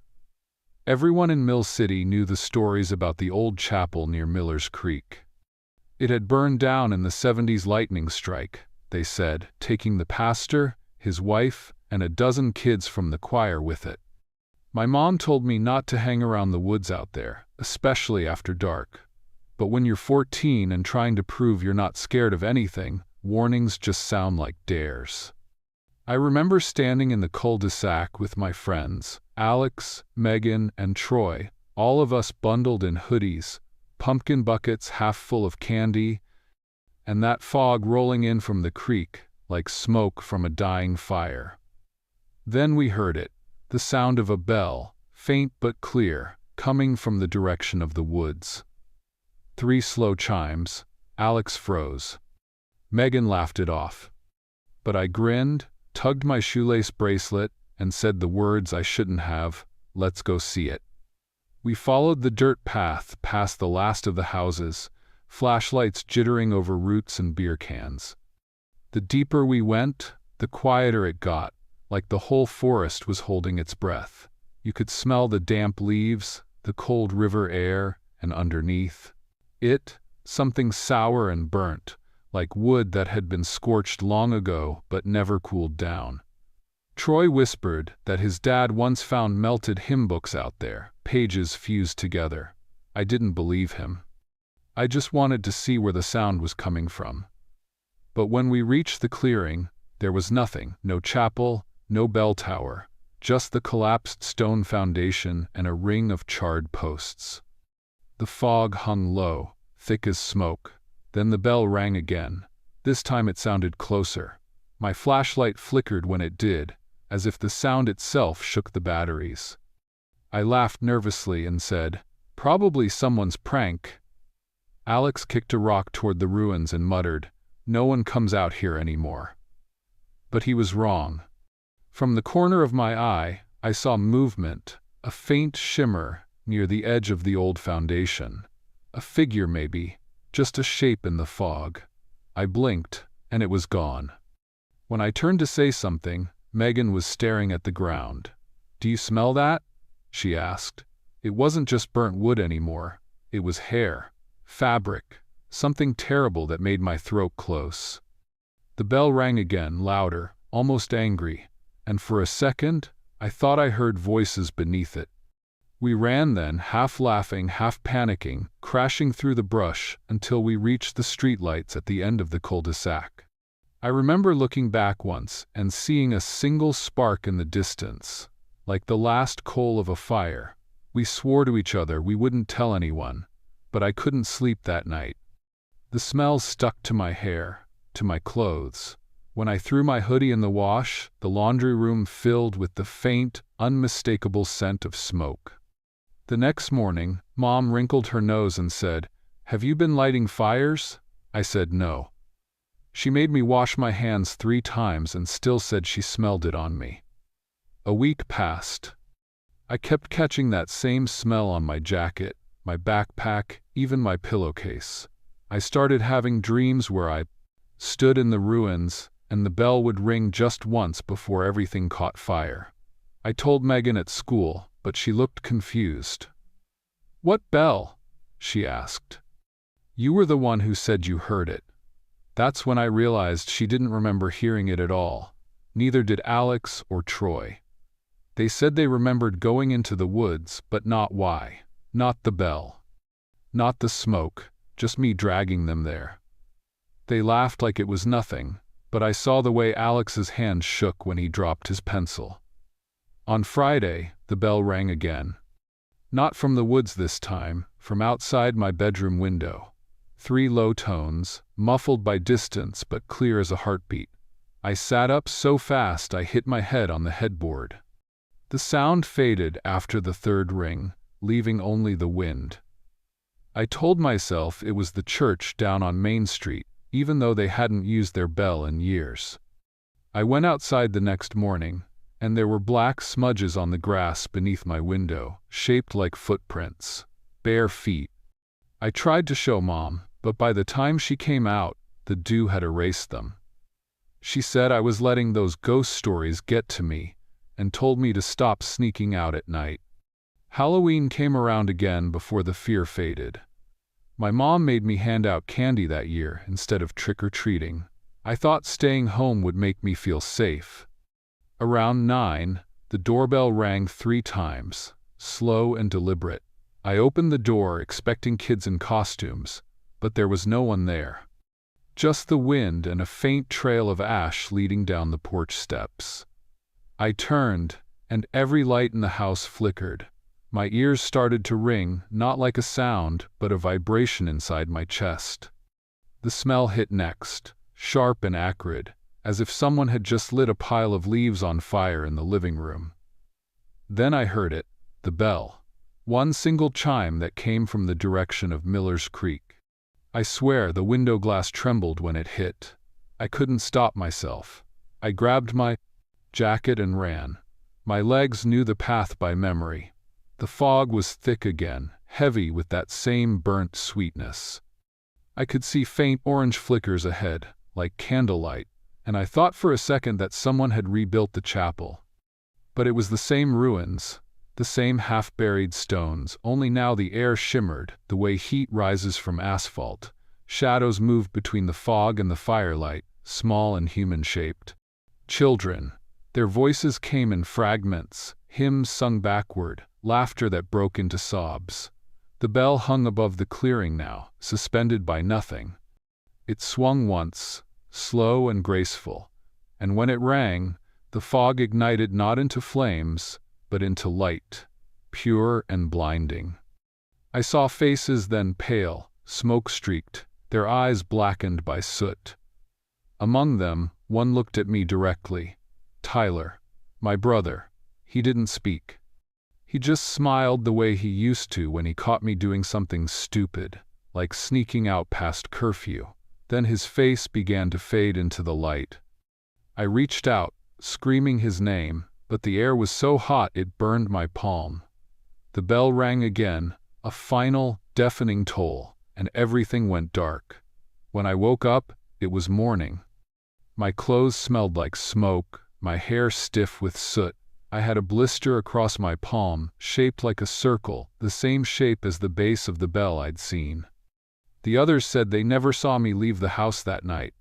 Everyone in Mill City knew the stories about the old chapel near Miller's Creek. It had burned down in the 70s lightning strike, they said, taking the pastor, his wife, and a dozen kids from the choir with it. My mom told me not to hang around the woods out there, especially after dark. But when you're 14 and trying to prove you're not scared of anything, warnings just sound like dares. I remember standing in the cul-de-sac with my friends, Alex, Megan, and Troy, all of us bundled in hoodies, pumpkin buckets half full of candy, and that fog rolling in from the creek like smoke from a dying fire. Then we heard it, the sound of a bell, faint but clear, coming from the direction of the woods. 3 slow chimes. Alex froze. Megan laughed it off. But I grinned, tugged my shoelace bracelet, and said the words I shouldn't have, "Let's go see it." We followed the dirt path past the last of the houses, flashlights jittering over roots and beer cans. The deeper we went, the quieter it got, like the whole forest was holding its breath. You could smell the damp leaves, the cold river air, and underneath it, something sour and burnt, like wood that had been scorched long ago but never cooled down. Troy whispered that his dad once found melted hymn books out there, pages fused together. I didn't believe him. I just wanted to see where the sound was coming from. But when we reached the clearing, there was nothing, no chapel, no bell tower, just the collapsed stone foundation and a ring of charred posts. The fog hung low, thick as smoke. Then the bell rang again. This time it sounded closer. My flashlight flickered when it did, as if the sound itself shook the batteries. I laughed nervously and said, "Probably someone's prank." Alex kicked a rock toward the ruins and muttered, "No one comes out here anymore." But he was wrong. From the corner of my eye, I saw movement, a faint shimmer near the edge of the old foundation. A figure maybe, just a shape in the fog. I blinked, and it was gone. When I turned to say something, Megan was staring at the ground. "Do you smell that?" she asked. It wasn't just burnt wood anymore. It was hair, fabric, something terrible that made my throat close. The bell rang again, louder, almost angry, and for a second, I thought I heard voices beneath it. We ran then, half laughing, half panicking, crashing through the brush until we reached the streetlights at the end of the cul-de-sac. I remember looking back once and seeing a single spark in the distance, like the last coal of a fire. We swore to each other we wouldn't tell anyone, but I couldn't sleep that night. The smell stuck to my hair, to my clothes. When I threw my hoodie in the wash, the laundry room filled with the faint, unmistakable scent of smoke. The next morning, Mom wrinkled her nose and said, "Have you been lighting fires?" I said no. She made me wash my hands 3 times and still said she smelled it on me. A week passed. I kept catching that same smell on my jacket, my backpack, even my pillowcase. I started having dreams where I stood in the ruins, and the bell would ring just once before everything caught fire. I told Megan at school, but she looked confused. "What bell?" she asked. "You were the one who said you heard it." That's when I realized she didn't remember hearing it at all. Neither did Alex or Troy. They said they remembered going into the woods, but not why. Not the bell. Not the smoke, just me dragging them there. They laughed like it was nothing, but I saw the way Alex's hand shook when he dropped his pencil. On Friday, the bell rang again. Not from the woods this time, from outside my bedroom window. 3 low tones, muffled by distance but clear as a heartbeat. I sat up so fast I hit my head on the headboard. The sound faded after the 3rd ring, leaving only the wind. I told myself it was the church down on Main Street, even though they hadn't used their bell in years. I went outside the next morning, and there were black smudges on the grass beneath my window, shaped like footprints. Bare feet. I tried to show Mom, but by the time she came out, the dew had erased them. She said I was letting those ghost stories get to me, and told me to stop sneaking out at night. Halloween came around again before the fear faded. My mom made me hand out candy that year instead of trick-or-treating. I thought staying home would make me feel safe. Around 9, the doorbell rang 3 times, slow and deliberate. I opened the door expecting kids in costumes, but there was no one there. Just the wind and a faint trail of ash leading down the porch steps. I turned, and every light in the house flickered. My ears started to ring, not like a sound, but a vibration inside my chest. The smell hit next, sharp and acrid, as if someone had just lit a pile of leaves on fire in the living room. Then I heard it, the bell. One single chime that came from the direction of Miller's Creek. I swear the window glass trembled when it hit. I couldn't stop myself. I grabbed my jacket and ran. My legs knew the path by memory. The fog was thick again, heavy with that same burnt sweetness. I could see faint orange flickers ahead, like candlelight, and I thought for a second that someone had rebuilt the chapel. But it was the same ruins, the same half-buried stones, only now the air shimmered, the way heat rises from asphalt. Shadows moved between the fog and the firelight, small and human-shaped. Children. Their voices came in fragments, hymns sung backward, laughter that broke into sobs. The bell hung above the clearing now, suspended by nothing. It swung once, slow and graceful, and when it rang, the fog ignited not into flames, but into light, pure and blinding. I saw faces then pale, smoke-streaked, their eyes blackened by soot. Among them, one looked at me directly. Tyler, my brother. He didn't speak. He just smiled the way he used to when he caught me doing something stupid, like sneaking out past curfew. Then his face began to fade into the light. I reached out, screaming his name, but the air was so hot it burned my palm. The bell rang again, a final, deafening toll, and everything went dark. When I woke up, it was morning. My clothes smelled like smoke, my hair stiff with soot. I had a blister across my palm, shaped like a circle, the same shape as the base of the bell I'd seen. The others said they never saw me leave the house that night.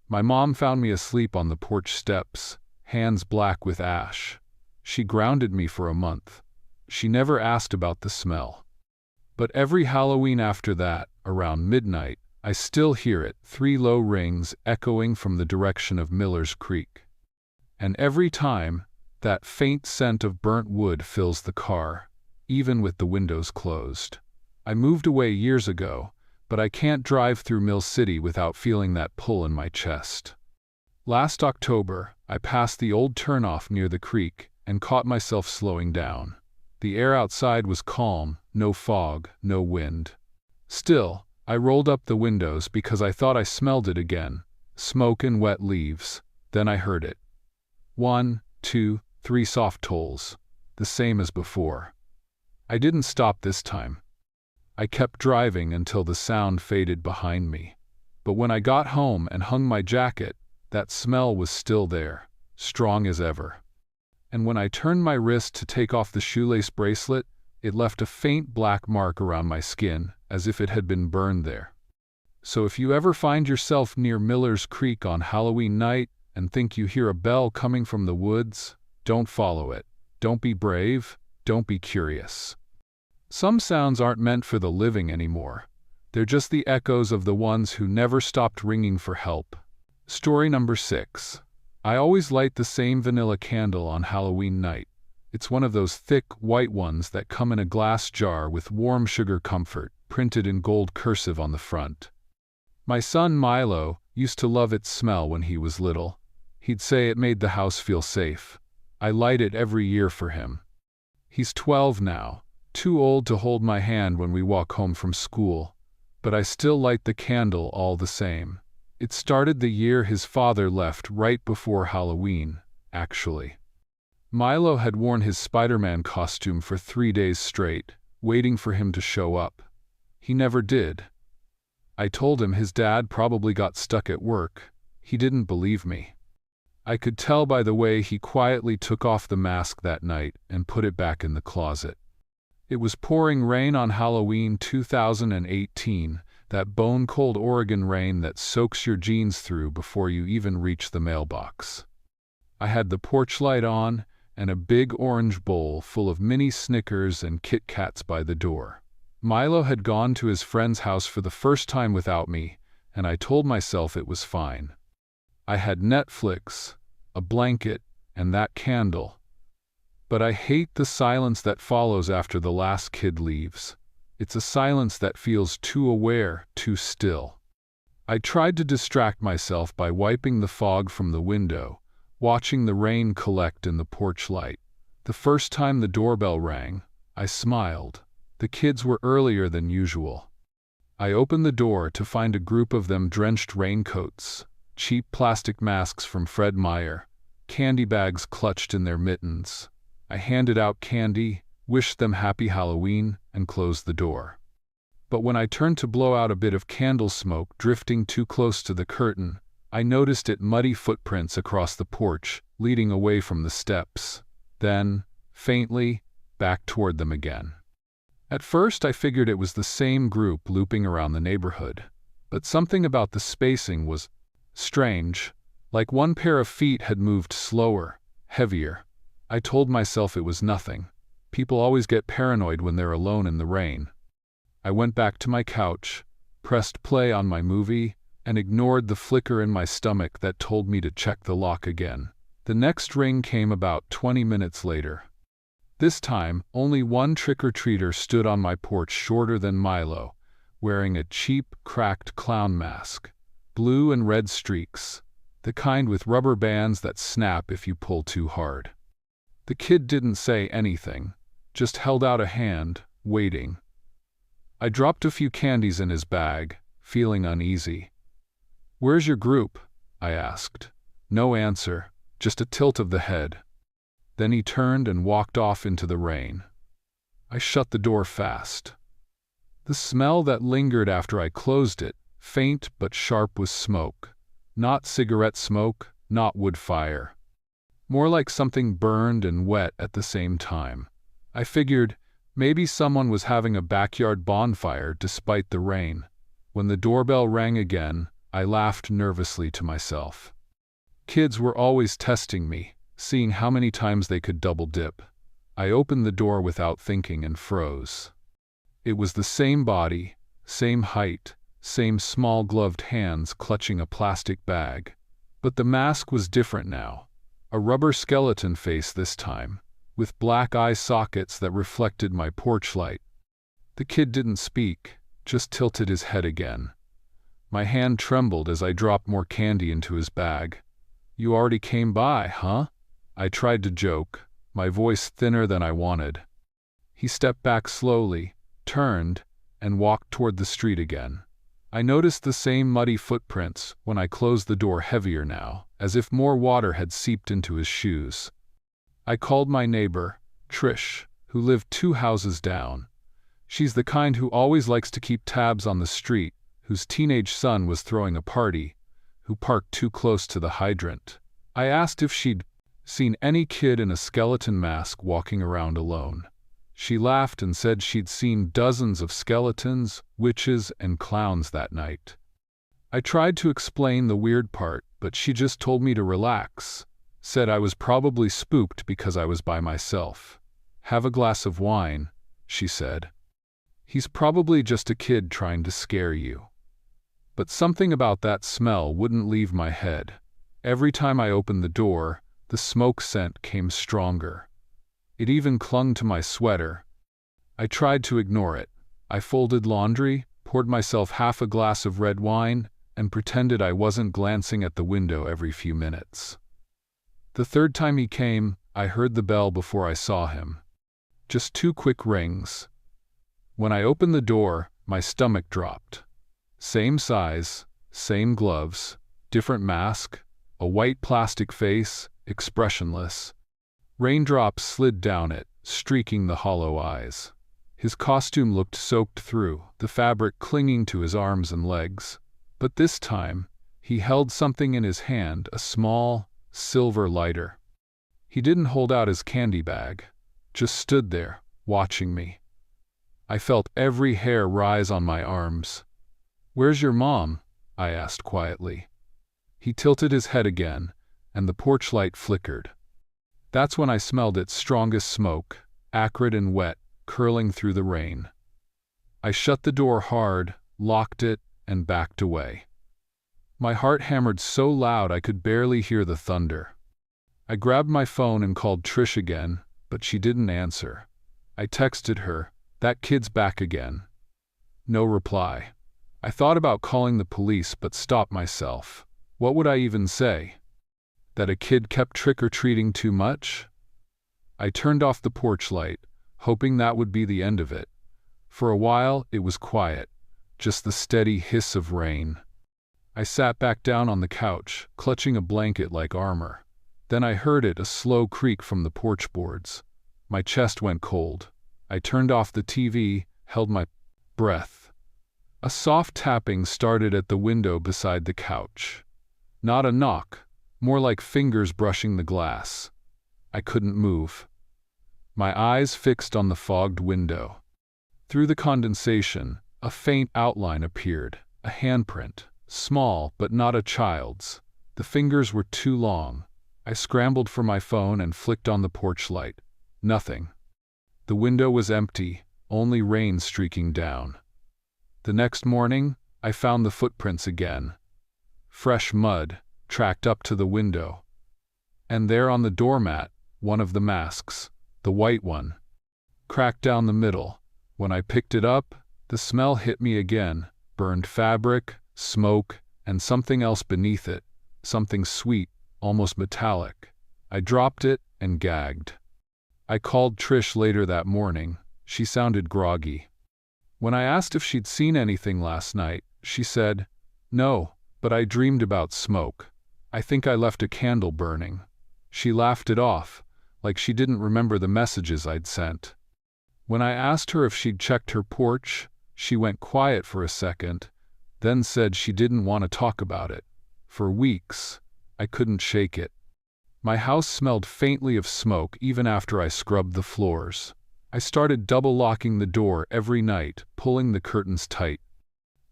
My mom found me asleep on the porch steps, hands black with ash. She grounded me for a month. She never asked about the smell. But every Halloween after that, around midnight, I still hear it, 3 low rings echoing from the direction of Miller's Creek. And every time, that faint scent of burnt wood fills the car, even with the windows closed. I moved away years ago, but I can't drive through Mill City without feeling that pull in my chest. Last October, I passed the old turnoff near the creek and caught myself slowing down. The air outside was calm, no fog, no wind. Still, I rolled up the windows because I thought I smelled it again, smoke and wet leaves. Then I heard it. 1, 2, 3 soft tolls, the same as before. I didn't stop this time. I kept driving until the sound faded behind me. But when I got home and hung my jacket, that smell was still there, strong as ever. And when I turned my wrist to take off the shoelace bracelet, it left a faint black mark around my skin, as if it had been burned there. So if you ever find yourself near Miller's Creek on Halloween night and think you hear a bell coming from the woods, don't follow it. Don't be brave. Don't be curious. Some sounds aren't meant for the living anymore. They're just the echoes of the ones who never stopped ringing for help. Story number 6. I always light the same vanilla candle on Halloween night. It's one of those thick, white ones that come in a glass jar with warm sugar comfort, printed in gold cursive on the front. My son Milo used to love its smell when he was little. He'd say it made the house feel safe. I light it every year for him. He's 12 now, too old to hold my hand when we walk home from school, but I still light the candle all the same. It started the year his father left right before Halloween, actually. Milo had worn his Spider-Man costume for 3 days straight, waiting for him to show up. He never did. I told him his dad probably got stuck at work. He didn't believe me. I could tell by the way he quietly took off the mask that night and put it back in the closet. It was pouring rain on Halloween 2018, that bone-cold Oregon rain that soaks your jeans through before you even reach the mailbox. I had the porch light on and a big orange bowl full of mini Snickers and Kit Kats by the door. Milo had gone to his friend's house for the first time without me, and I told myself it was fine. I had Netflix, a blanket, and that candle. But I hate the silence that follows after the last kid leaves. It's a silence that feels too aware, too still. I tried to distract myself by wiping the fog from the window, watching the rain collect in the porch light. The first time the doorbell rang, I smiled. The kids were earlier than usual. I opened the door to find a group of them drenched raincoats, cheap plastic masks from Fred Meyer, candy bags clutched in their mittens. I handed out candy, wished them happy Halloween, and closed the door. But when I turned to blow out a bit of candle smoke drifting too close to the curtain, I noticed it muddy footprints across the porch, leading away from the steps. Then, faintly, back toward them again. At first I figured it was the same group looping around the neighborhood, but something about the spacing was strange, like one pair of feet had moved slower, heavier. I told myself it was nothing. People always get paranoid when they're alone in the rain. I went back to my couch, pressed play on my movie, and ignored the flicker in my stomach that told me to check the lock again. The next ring came about 20 minutes later. This time, only one trick-or-treater stood on my porch shorter than Milo, wearing a cheap, cracked clown mask. Blue and red streaks, the kind with rubber bands that snap if you pull too hard. The kid didn't say anything, just held out a hand, waiting. I dropped a few candies in his bag, feeling uneasy. "Where's your group?" I asked. No answer, just a tilt of the head. Then he turned and walked off into the rain. I shut the door fast. The smell that lingered after I closed it, faint but sharp, was smoke. Not cigarette smoke, not wood fire. More like something burned and wet at the same time. I figured maybe someone was having a backyard bonfire despite the rain. When the doorbell rang again, I laughed nervously to myself. Kids were always testing me, seeing how many times they could double dip. I opened the door without thinking and froze. It was the same body, same height, same small gloved hands clutching a plastic bag. But the mask was different now. A rubber skeleton face this time, with black eye sockets that reflected my porch light. The kid didn't speak, just tilted his head again. My hand trembled as I dropped more candy into his bag. "You already came by, huh?" I tried to joke, my voice thinner than I wanted. He stepped back slowly, turned, and walked toward the street again. I noticed the same muddy footprints when I closed the door, heavier now, as if more water had seeped into his shoes. I called my neighbor, Trish, who lived 2 houses down. She's the kind who always likes to keep tabs on the street, whose teenage son was throwing a party, who parked too close to the hydrant. I asked if she'd seen any kid in a skeleton mask walking around alone. She laughed and said she'd seen dozens of skeletons, witches, and clowns that night. I tried to explain the weird part, but she just told me to relax, said I was probably spooked because I was by myself. "Have a glass of wine," she said. "He's probably just a kid trying to scare you." But something about that smell wouldn't leave my head. Every time I opened the door, the smoke scent came stronger. It even clung to my sweater. I tried to ignore it. I folded laundry, poured myself half a glass of red wine, and pretended I wasn't glancing at the window every few minutes. The third time he came, I heard the bell before I saw him. Just 2 quick rings. When I opened the door, my stomach dropped. Same size, same gloves, different mask, a white plastic face, expressionless. Raindrops slid down it, streaking the hollow eyes. His costume looked soaked through, the fabric clinging to his arms and legs. But this time, he held something in his hand, a small, silver lighter. He didn't hold out his candy bag, just stood there, watching me. I felt every hair rise on my arms. "Where's your mom?" I asked quietly. He tilted his head again, and the porch light flickered. That's when I smelled its strongest smoke, acrid and wet, curling through the rain. I shut the door hard, locked it, and backed away. My heart hammered so loud I could barely hear the thunder. I grabbed my phone and called Trish again, but she didn't answer. I texted her, "That kid's back again." No reply. I thought about calling the police but stopped myself. What would I even say? That a kid kept trick-or-treating too much? I turned off the porch light, hoping that would be the end of it. For a while, it was quiet, just the steady hiss of rain. I sat back down on the couch, clutching a blanket like armor. Then I heard it, a slow creak from the porch boards. My chest went cold. I turned off the TV, held my breath. A soft tapping started at the window beside the couch. Not a knock, more like fingers brushing the glass. I couldn't move. My eyes fixed on the fogged window. Through the condensation, a faint outline appeared, a handprint, small but not a child's. The fingers were too long. I scrambled for my phone and flicked on the porch light. Nothing. The window was empty, only rain streaking down. The next morning, I found the footprints again. Fresh mud, tracked up to the window. And there on the doormat, one of the masks, the white one, cracked down the middle. When I picked it up, the smell hit me again, burned fabric, smoke, and something else beneath it, something sweet, almost metallic. I dropped it and gagged. I called Trish later that morning. She sounded groggy. When I asked if she'd seen anything last night, she said, "No, but I dreamed about smoke. I think I left a candle burning." She laughed it off, like she didn't remember the messages I'd sent. When I asked her if she'd checked her porch, she went quiet for a second, then said she didn't want to talk about it. For weeks, I couldn't shake it. My house smelled faintly of smoke even after I scrubbed the floors. I started double-locking the door every night, pulling the curtains tight.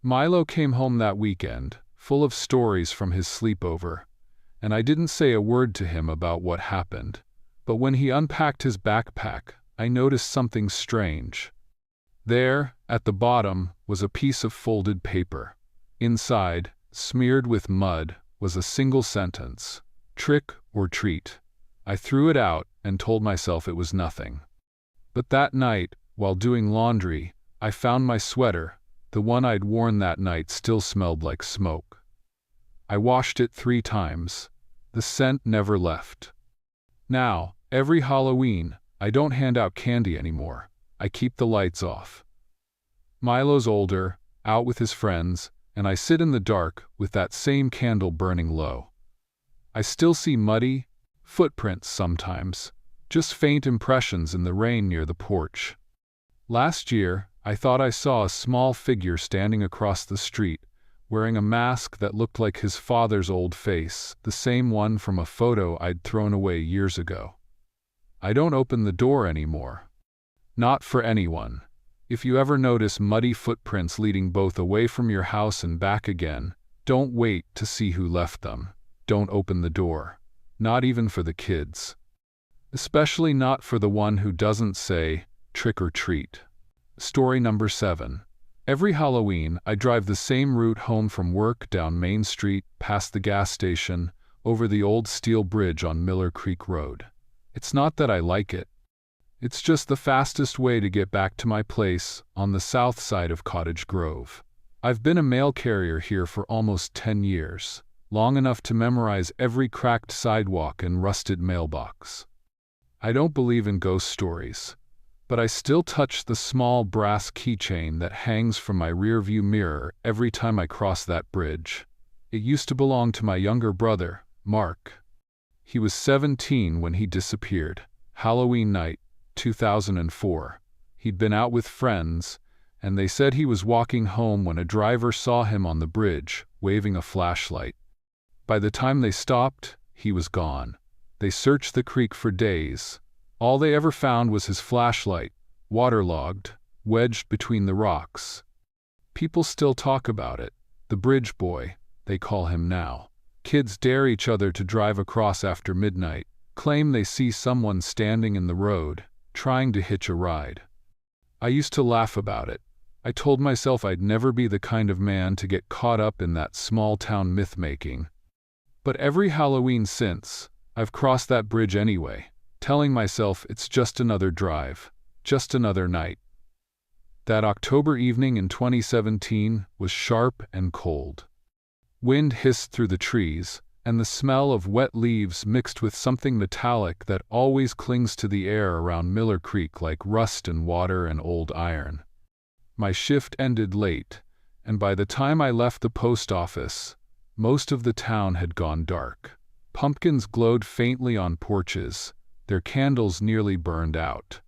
Milo came home that weekend, full of stories from his sleepover, and I didn't say a word to him about what happened. But when he unpacked his backpack, I noticed something strange. There, at the bottom, was a piece of folded paper. Inside, smeared with mud, was a single sentence: "Trick or treat." I threw it out and told myself it was nothing. But that night, while doing laundry, I found my sweater. The one I'd worn that night still smelled like smoke. I washed it 3 times. The scent never left. Now, every Halloween, I don't hand out candy anymore. I keep the lights off. Milo's older, out with his friends, and I sit in the dark with that same candle burning low. I still see muddy footprints sometimes, just faint impressions in the rain near the porch. Last year, I thought I saw a small figure standing across the street, wearing a mask that looked like his father's old face, the same one from a photo I'd thrown away years ago. I don't open the door anymore. Not for anyone. If you ever notice muddy footprints leading both away from your house and back again, don't wait to see who left them. Don't open the door. Not even for the kids. Especially not for the one who doesn't say, trick or treat. Story number 7. Every Halloween, I drive the same route home from work down Main Street, past the gas station, over the old steel bridge on Miller Creek Road. It's not that I like it. It's just the fastest way to get back to my place on the south side of Cottage Grove. I've been a mail carrier here for almost 10 years, long enough to memorize every cracked sidewalk and rusted mailbox. I don't believe in ghost stories, but I still touch the small brass keychain that hangs from my rearview mirror every time I cross that bridge. It used to belong to my younger brother, Mark. He was 17 when he disappeared. Halloween night, 2004. He'd been out with friends, and they said he was walking home when a driver saw him on the bridge, waving a flashlight. By the time they stopped, he was gone. They searched the creek for days. All they ever found was his flashlight, waterlogged, wedged between the rocks. People still talk about it. The Bridge Boy, they call him now. Kids dare each other to drive across after midnight, claim they see someone standing in the road, trying to hitch a ride. I used to laugh about it. I told myself I'd never be the kind of man to get caught up in that small-town myth-making. But every Halloween since, I've crossed that bridge anyway, telling myself it's just another drive, just another night. That October evening in 2017 was sharp and cold. Wind hissed through the trees, and the smell of wet leaves mixed with something metallic that always clings to the air around Miller Creek like rust and water and old iron. My shift ended late, and by the time I left the post office, most of the town had gone dark. Pumpkins glowed faintly on porches, their candles nearly burned out.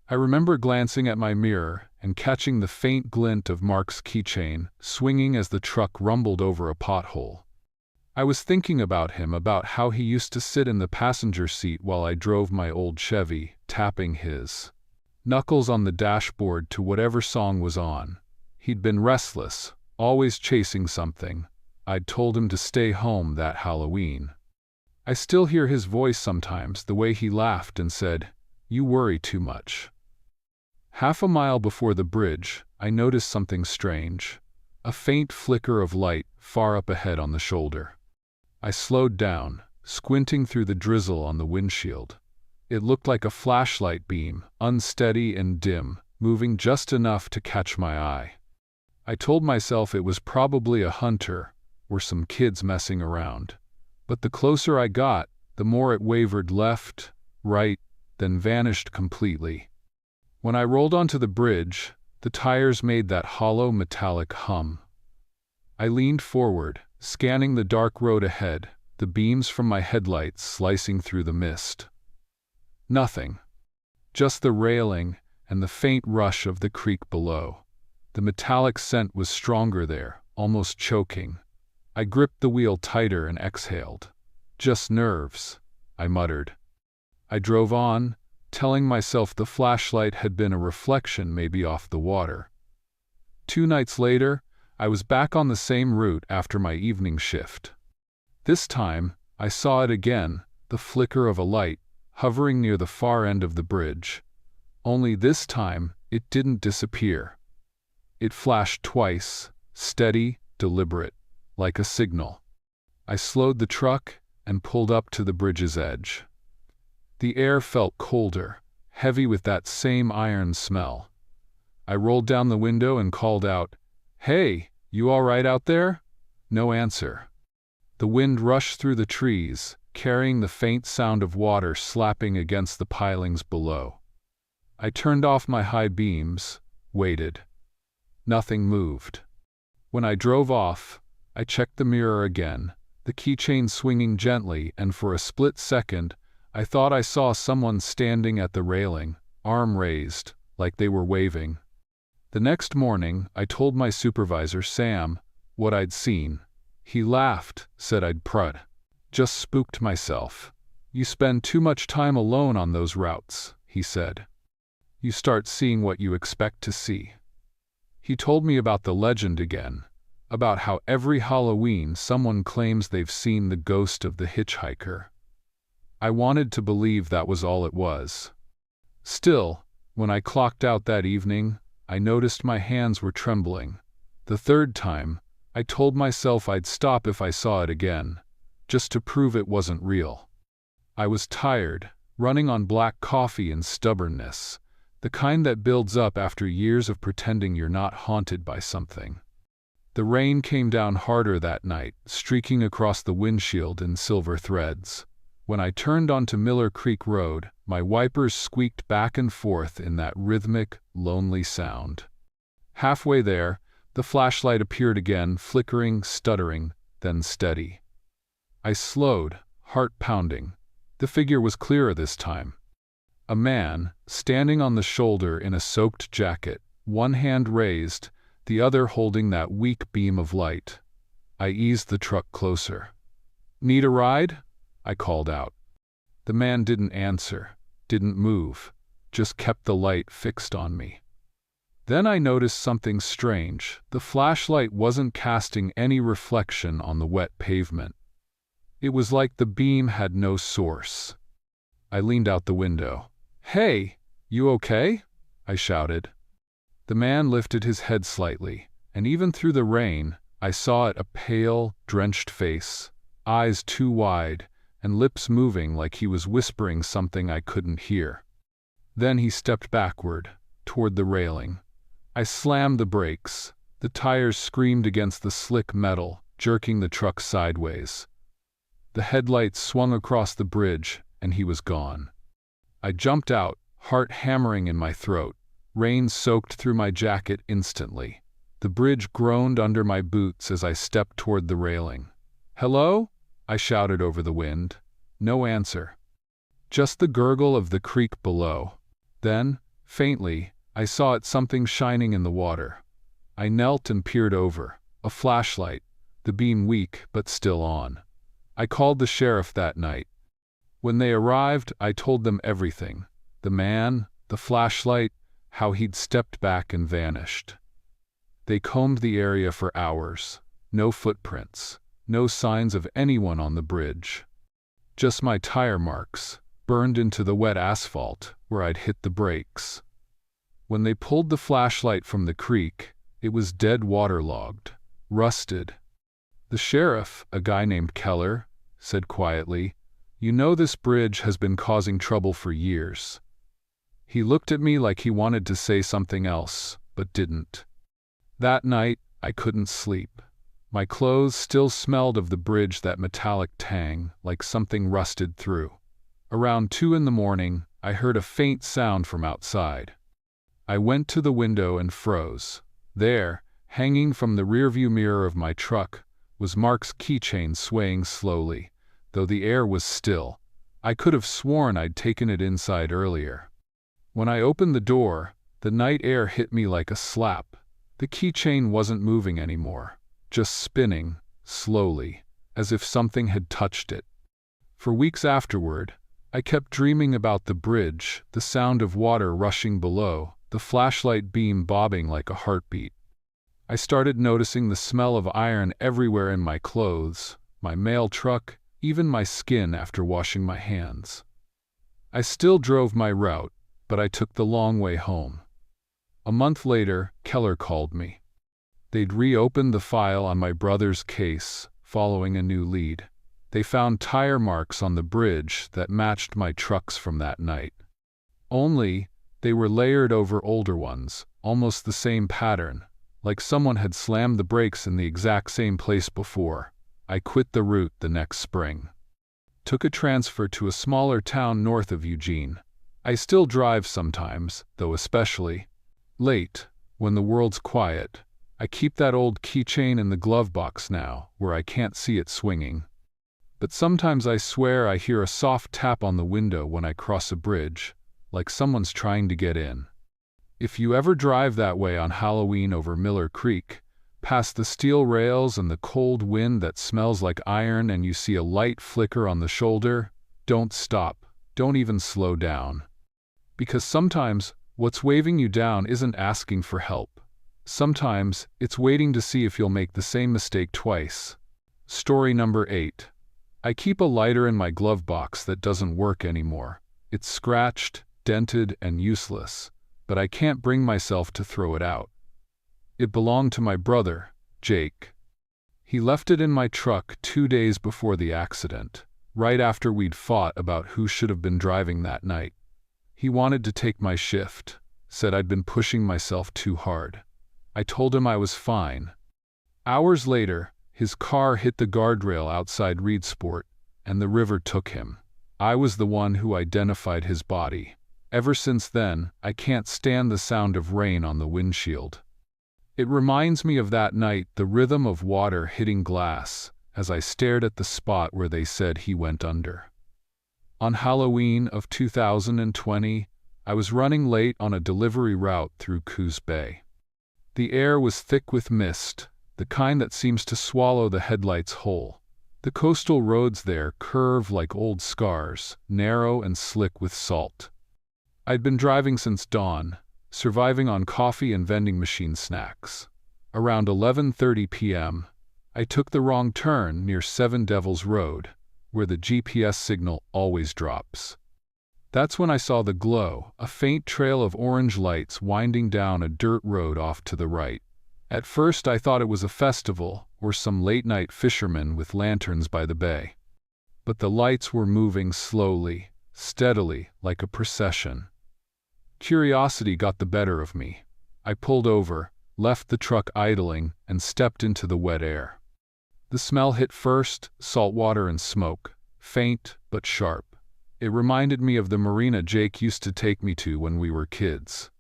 I remember glancing at my mirror and catching the faint glint of Mark's keychain swinging as the truck rumbled over a pothole. I was thinking about him, about how he used to sit in the passenger seat while I drove my old Chevy, tapping his knuckles on the dashboard to whatever song was on. He'd been restless, always chasing something. I'd told him to stay home that Halloween. I still hear his voice sometimes, the way he laughed and said, "You worry too much." Half a mile before the bridge, I noticed something strange. A faint flicker of light far up ahead on the shoulder. I slowed down, squinting through the drizzle on the windshield. It looked like a flashlight beam, unsteady and dim, moving just enough to catch my eye. I told myself it was probably a hunter or some kids messing around. But the closer I got, the more it wavered left, right, then vanished completely. When I rolled onto the bridge, the tires made that hollow metallic hum. I leaned forward, scanning the dark road ahead, the beams from my headlights slicing through the mist. Nothing. Just the railing and the faint rush of the creek below. The metallic scent was stronger there, almost choking. I gripped the wheel tighter and exhaled. "Just nerves," I muttered. I drove on, telling myself the flashlight had been a reflection maybe off the water. 2 nights later, I was back on the same route after my evening shift. This time, I saw it again, the flicker of a light, hovering near the far end of the bridge. Only this time, it didn't disappear. It flashed twice, steady, deliberate, like a signal. I slowed the truck and pulled up to the bridge's edge. The air felt colder, heavy with that same iron smell. I rolled down the window and called out, "Hey, you all right out there?" No answer. The wind rushed through the trees, carrying the faint sound of water slapping against the pilings below. I turned off my high beams, waited. Nothing moved. When I drove off, I checked the mirror again, the keychain swinging gently, and for a split second, I thought I saw someone standing at the railing, arm raised, like they were waving. The next morning, I told my supervisor, Sam, what I'd seen. He laughed, said I'd just spooked myself. You spend too much time alone on those routes, he said. You start seeing what you expect to see. He told me about the legend again, about how every Halloween someone claims they've seen the ghost of the hitchhiker. I wanted to believe that was all it was. Still, when I clocked out that evening, I noticed my hands were trembling. The third time, I told myself I'd stop if I saw it again, just to prove it wasn't real. I was tired, running on black coffee and stubbornness, the kind that builds up after years of pretending you're not haunted by something. The rain came down harder that night, streaking across the windshield in silver threads. When I turned onto Miller Creek Road, my wipers squeaked back and forth in that rhythmic, lonely sound. Halfway there, the flashlight appeared again, flickering, stuttering, then steady. I slowed, heart pounding. The figure was clearer this time. A man, standing on the shoulder in a soaked jacket, one hand raised, the other holding that weak beam of light. I eased the truck closer. "Need a ride?" I called out. The man didn't answer, didn't move, just kept the light fixed on me. Then I noticed something strange. The flashlight wasn't casting any reflection on the wet pavement. It was like the beam had no source. I leaned out the window. "Hey, you okay?" I shouted. The man lifted his head slightly, and even through the rain, I saw it, a pale, drenched face, eyes too wide, and lips moving like he was whispering something I couldn't hear. Then he stepped backward, toward the railing. I slammed the brakes. The tires screamed against the slick metal, jerking the truck sideways. The headlights swung across the bridge, and he was gone. I jumped out, heart hammering in my throat. Rain soaked through my jacket instantly. The bridge groaned under my boots as I stepped toward the railing. "Hello?" I shouted over the wind. No answer. Just the gurgle of the creek below. Then, faintly, I saw something shining in the water. I knelt and peered over. A flashlight, the beam weak but still on. I called the sheriff that night. When they arrived, I told them everything. The man, the flashlight, how he'd stepped back and vanished. They combed the area for hours. No footprints, no signs of anyone on the bridge. Just my tire marks, burned into the wet asphalt where I'd hit the brakes. When they pulled the flashlight from the creek, it was dead, waterlogged, rusted. The sheriff, a guy named Keller, said quietly, "You know this bridge has been causing trouble for years." He looked at me like he wanted to say something else, but didn't. That night, I couldn't sleep. My clothes still smelled of the bridge, that metallic tang, like something rusted through. Around 2 a.m, I heard a faint sound from outside. I went to the window and froze. There, hanging from the rearview mirror of my truck, was Mark's keychain, swaying slowly, though the air was still. I could have sworn I'd taken it inside earlier. When I opened the door, the night air hit me like a slap. The keychain wasn't moving anymore, just spinning, slowly, as if something had touched it. For weeks afterward, I kept dreaming about the bridge, the sound of water rushing below, the flashlight beam bobbing like a heartbeat. I started noticing the smell of iron everywhere, in my clothes, my mail truck, even my skin after washing my hands. I still drove my route, but I took the long way home. A month later, Keller called me. They'd reopened the file on my brother's case, following a new lead. They found tire marks on the bridge that matched my truck's from that night. Only, they were layered over older ones, almost the same pattern, like someone had slammed the brakes in the exact same place before. I quit the route the next spring. Took a transfer to a smaller town north of Eugene. I still drive sometimes, though especially late, when the world's quiet. I keep that old keychain in the glove box now, where I can't see it swinging. But sometimes I swear I hear a soft tap on the window when I cross a bridge, like someone's trying to get in. If you ever drive that way on Halloween over Miller Creek, past the steel rails and the cold wind that smells like iron, and you see a light flicker on the shoulder, don't stop, don't even slow down. Because sometimes what's waving you down isn't asking for help. Sometimes it's waiting to see if you'll make the same mistake twice. Story number 8. I keep a lighter in my glove box that doesn't work anymore. It's scratched, dented, and useless, but I can't bring myself to throw it out. It belonged to my brother, Jake. He left it in my truck 2 days before the accident, right after we'd fought about who should have been driving that night. He wanted to take my shift, said I'd been pushing myself too hard. I told him I was fine. Hours later, his car hit the guardrail outside Reedsport, and the river took him. I was the one who identified his body. Ever since then, I can't stand the sound of rain on the windshield. It reminds me of that night, the rhythm of water hitting glass, as I stared at the spot where they said he went under. On Halloween of 2020, I was running late on a delivery route through Coos Bay. The air was thick with mist, the kind that seems to swallow the headlights whole. The coastal roads there curve like old scars, narrow and slick with salt. I'd been driving since dawn, surviving on coffee and vending machine snacks. Around 11:30 p.m., I took the wrong turn near Seven Devils Road, where the GPS signal always drops. That's when I saw the glow, a faint trail of orange lights winding down a dirt road off to the right. At first I thought it was a festival or some late-night fishermen with lanterns by the bay. But the lights were moving slowly, steadily, like a procession. Curiosity got the better of me. I pulled over, left the truck idling, and stepped into the wet air. The smell hit first, salt water and smoke, faint but sharp. It reminded me of the marina Jake used to take me to when we were kids.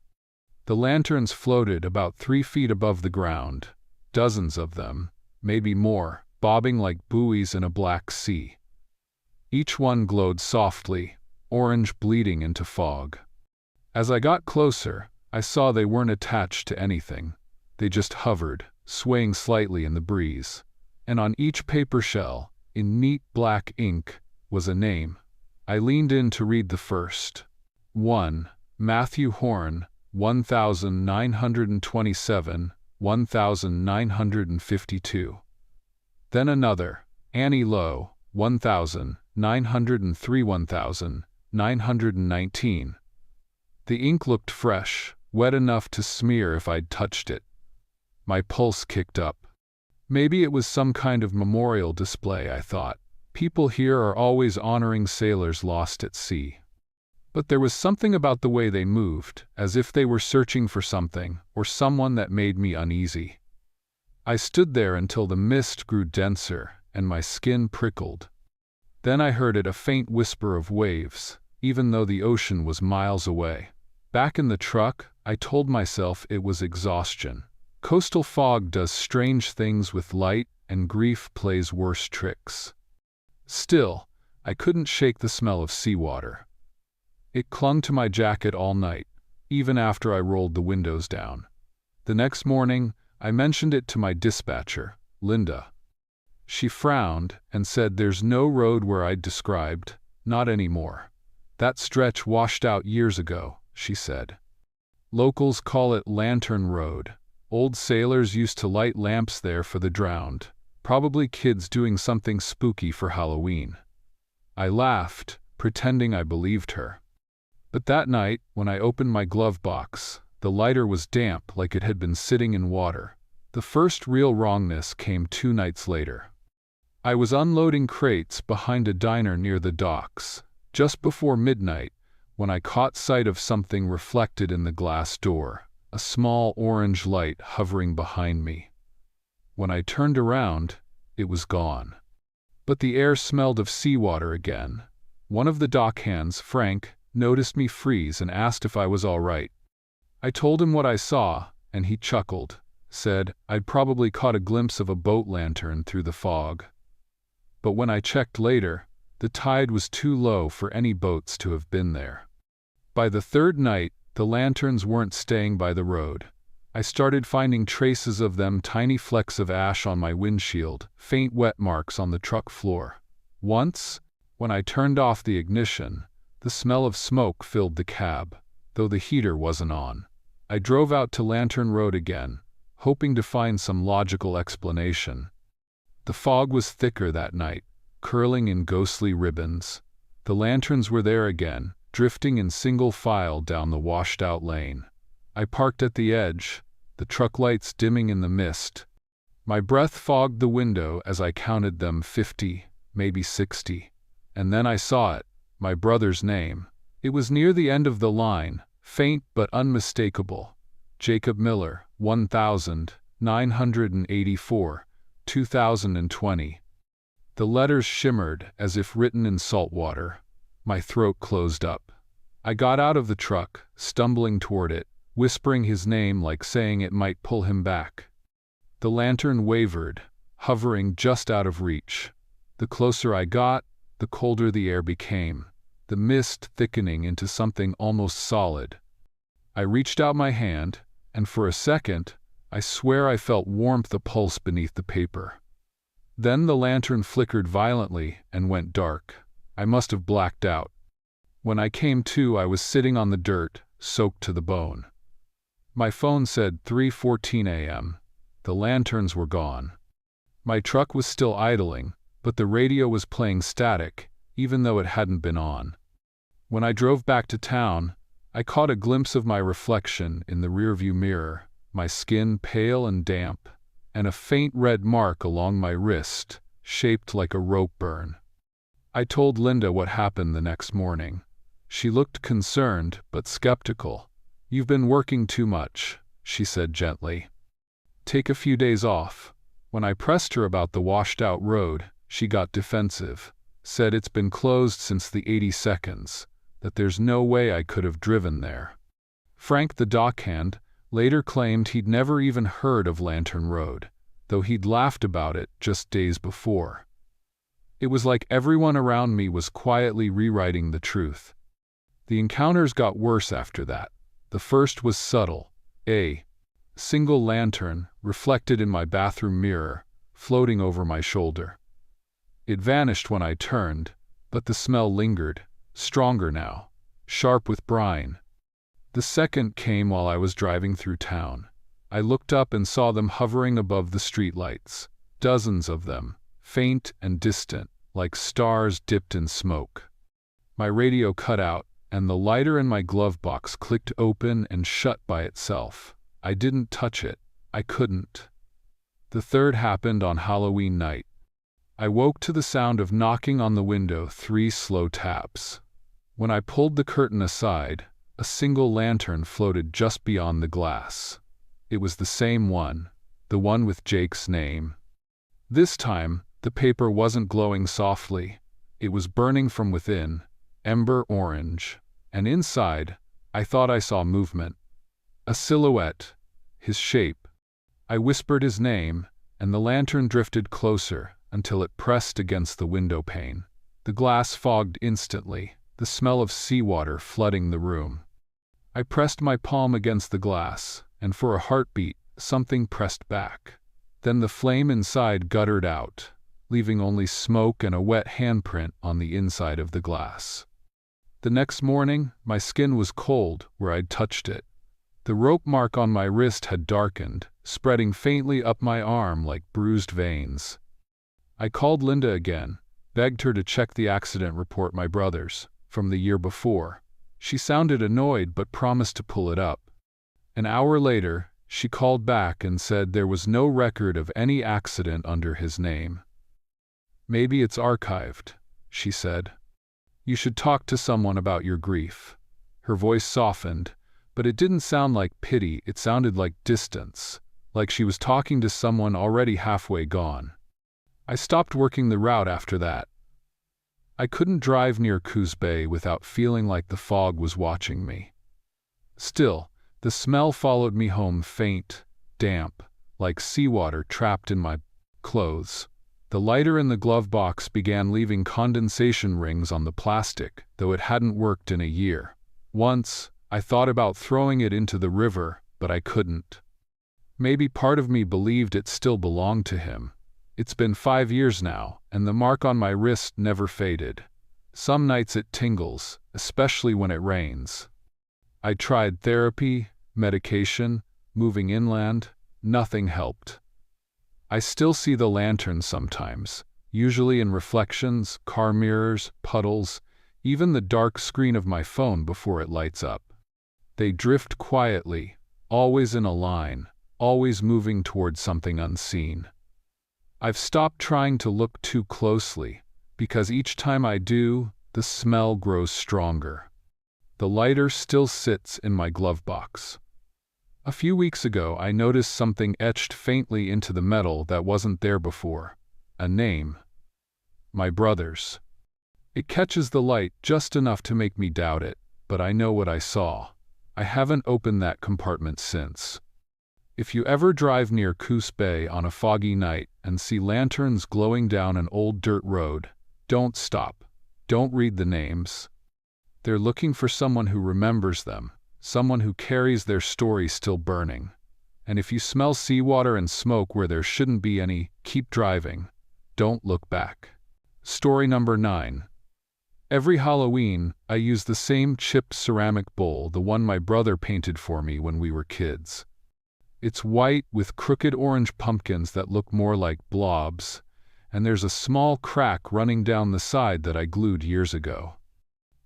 The lanterns floated about 3 feet above the ground, dozens of them, maybe more, bobbing like buoys in a black sea. Each one glowed softly, orange bleeding into fog. As I got closer, I saw they weren't attached to anything. They just hovered, swaying slightly in the breeze. And on each paper shell, in neat black ink, was a name. I leaned in to read the first. 1. Matthew Horn, 1927, 1952. Then another, Annie Lowe, 1903, 1919. The ink looked fresh, wet enough to smear if I'd touched it. My pulse kicked up. Maybe it was some kind of memorial display, I thought. People here are always honoring sailors lost at sea. But there was something about the way they moved, as if they were searching for something or someone, that made me uneasy. I stood there until the mist grew denser and my skin prickled. Then I heard it, a faint whisper of waves, even though the ocean was miles away. Back in the truck, I told myself it was exhaustion. Coastal fog does strange things with light, and grief plays worse tricks. Still, I couldn't shake the smell of seawater. It clung to my jacket all night, even after I rolled the windows down. The next morning, I mentioned it to my dispatcher, Linda. She frowned and said there's no road where I'd described, not anymore. That stretch washed out years ago, she said. Locals call it Lantern Road. Old sailors used to light lamps there for the drowned, probably kids doing something spooky for Halloween. I laughed, pretending I believed her. But that night, when I opened my glove box, the lighter was damp like it had been sitting in water. The first real wrongness came 2 nights later. I was unloading crates behind a diner near the docks, just before midnight, when I caught sight of something reflected in the glass door, a small orange light hovering behind me. When I turned around, it was gone. But the air smelled of seawater again. One of the dockhands, Frank, noticed me freeze and asked if I was all right. I told him what I saw, and he chuckled, said I'd probably caught a glimpse of a boat lantern through the fog. But when I checked later, the tide was too low for any boats to have been there. By the third night, The lanterns weren't staying by the road. I started finding traces of them, tiny flecks of ash on my windshield, faint wet marks on the truck floor. Once, when I turned off the ignition, the smell of smoke filled the cab, though the heater wasn't on. I drove out to Lantern Road again, hoping to find some logical explanation. The fog was thicker that night, curling in ghostly ribbons. The lanterns were there again, drifting in single file down the washed-out lane. I parked at the edge, the truck lights dimming in the mist. My breath fogged the window as I counted them, 50, maybe 60. And then I saw it, my brother's name. It was near the end of the line, faint but unmistakable. Jacob Miller, 1984, 2020. The letters shimmered as if written in salt water. My throat closed up. I got out of the truck, stumbling toward it, whispering his name like saying it might pull him back. The lantern wavered, hovering just out of reach. The closer I got, the colder the air became, the mist thickening into something almost solid. I reached out my hand, and for a second, I swear I felt warmth, a pulse beneath the paper. Then the lantern flickered violently and went dark. I must have blacked out. When I came to, I was sitting on the dirt, soaked to the bone. My phone said 3:14 a.m. The lanterns were gone. My truck was still idling, but the radio was playing static, even though it hadn't been on. When I drove back to town, I caught a glimpse of my reflection in the rearview mirror, my skin pale and damp, and a faint red mark along my wrist, shaped like a rope burn. I told Linda what happened the next morning. She looked concerned but skeptical. "You've been working too much," she said gently. "Take a few days off." When I pressed her about the washed-out road, she got defensive, said it's been closed since the 80 seconds, that there's no way I could have driven there. Frank, the dockhand, later claimed he'd never even heard of Lantern Road, though he'd laughed about it just days before. It was like everyone around me was quietly rewriting the truth. The encounters got worse after that. The first was subtle. A single lantern, reflected in my bathroom mirror, floating over my shoulder. It vanished when I turned, but the smell lingered, stronger now, sharp with brine. The second came while I was driving through town. I looked up and saw them hovering above the streetlights, dozens of them, faint and distant, like stars dipped in smoke. My radio cut out, and the lighter in my glove box clicked open and shut by itself. I didn't touch it. I couldn't. The third happened on Halloween night. I woke to the sound of knocking on the window, 3 slow taps. When I pulled the curtain aside, a single lantern floated just beyond the glass. It was the same one, the one with Jake's name. This time, the paper wasn't glowing softly. It was burning from within, ember orange, and inside, I thought I saw movement. A silhouette, his shape. I whispered his name, and the lantern drifted closer until it pressed against the window pane. The glass fogged instantly, the smell of seawater flooding the room. I pressed my palm against the glass, and for a heartbeat, something pressed back. Then the flame inside guttered out, leaving only smoke and a wet handprint on the inside of the glass. The next morning, my skin was cold where I'd touched it. The rope mark on my wrist had darkened, spreading faintly up my arm like bruised veins. I called Linda again, begged her to check the accident report, my brother's, from the year before. She sounded annoyed but promised to pull it up. An hour later, she called back and said there was no record of any accident under his name. "Maybe it's archived," she said. "You should talk to someone about your grief." Her voice softened, but it didn't sound like pity, it sounded like distance, like she was talking to someone already halfway gone. I stopped working the route after that. I couldn't drive near Coos Bay without feeling like the fog was watching me. Still, the smell followed me home, faint, damp, like seawater trapped in my clothes. The lighter in the glove box began leaving condensation rings on the plastic, though it hadn't worked in a year. Once, I thought about throwing it into the river, but I couldn't. Maybe part of me believed it still belonged to him. It's been 5 years now, and the mark on my wrist never faded. Some nights it tingles, especially when it rains. I tried therapy, medication, moving inland. Nothing helped. I still see the lantern sometimes, usually in reflections, car mirrors, puddles, even the dark screen of my phone before it lights up. They drift quietly, always in a line, always moving toward something unseen. I've stopped trying to look too closely, because each time I do, the smell grows stronger. The lighter still sits in my glove box. A few weeks ago, I noticed something etched faintly into the metal that wasn't there before. A name. My brother's. It catches the light just enough to make me doubt it, but I know what I saw. I haven't opened that compartment since. If you ever drive near Coos Bay on a foggy night and see lanterns glowing down an old dirt road, don't stop. Don't read the names. They're looking for someone who remembers them, someone who carries their story still burning. And if you smell seawater and smoke where there shouldn't be any, keep driving. Don't look back. Story number 9. Every Halloween, I use the same chipped ceramic bowl, the one my brother painted for me when we were kids. It's white with crooked orange pumpkins that look more like blobs, and there's a small crack running down the side that I glued years ago.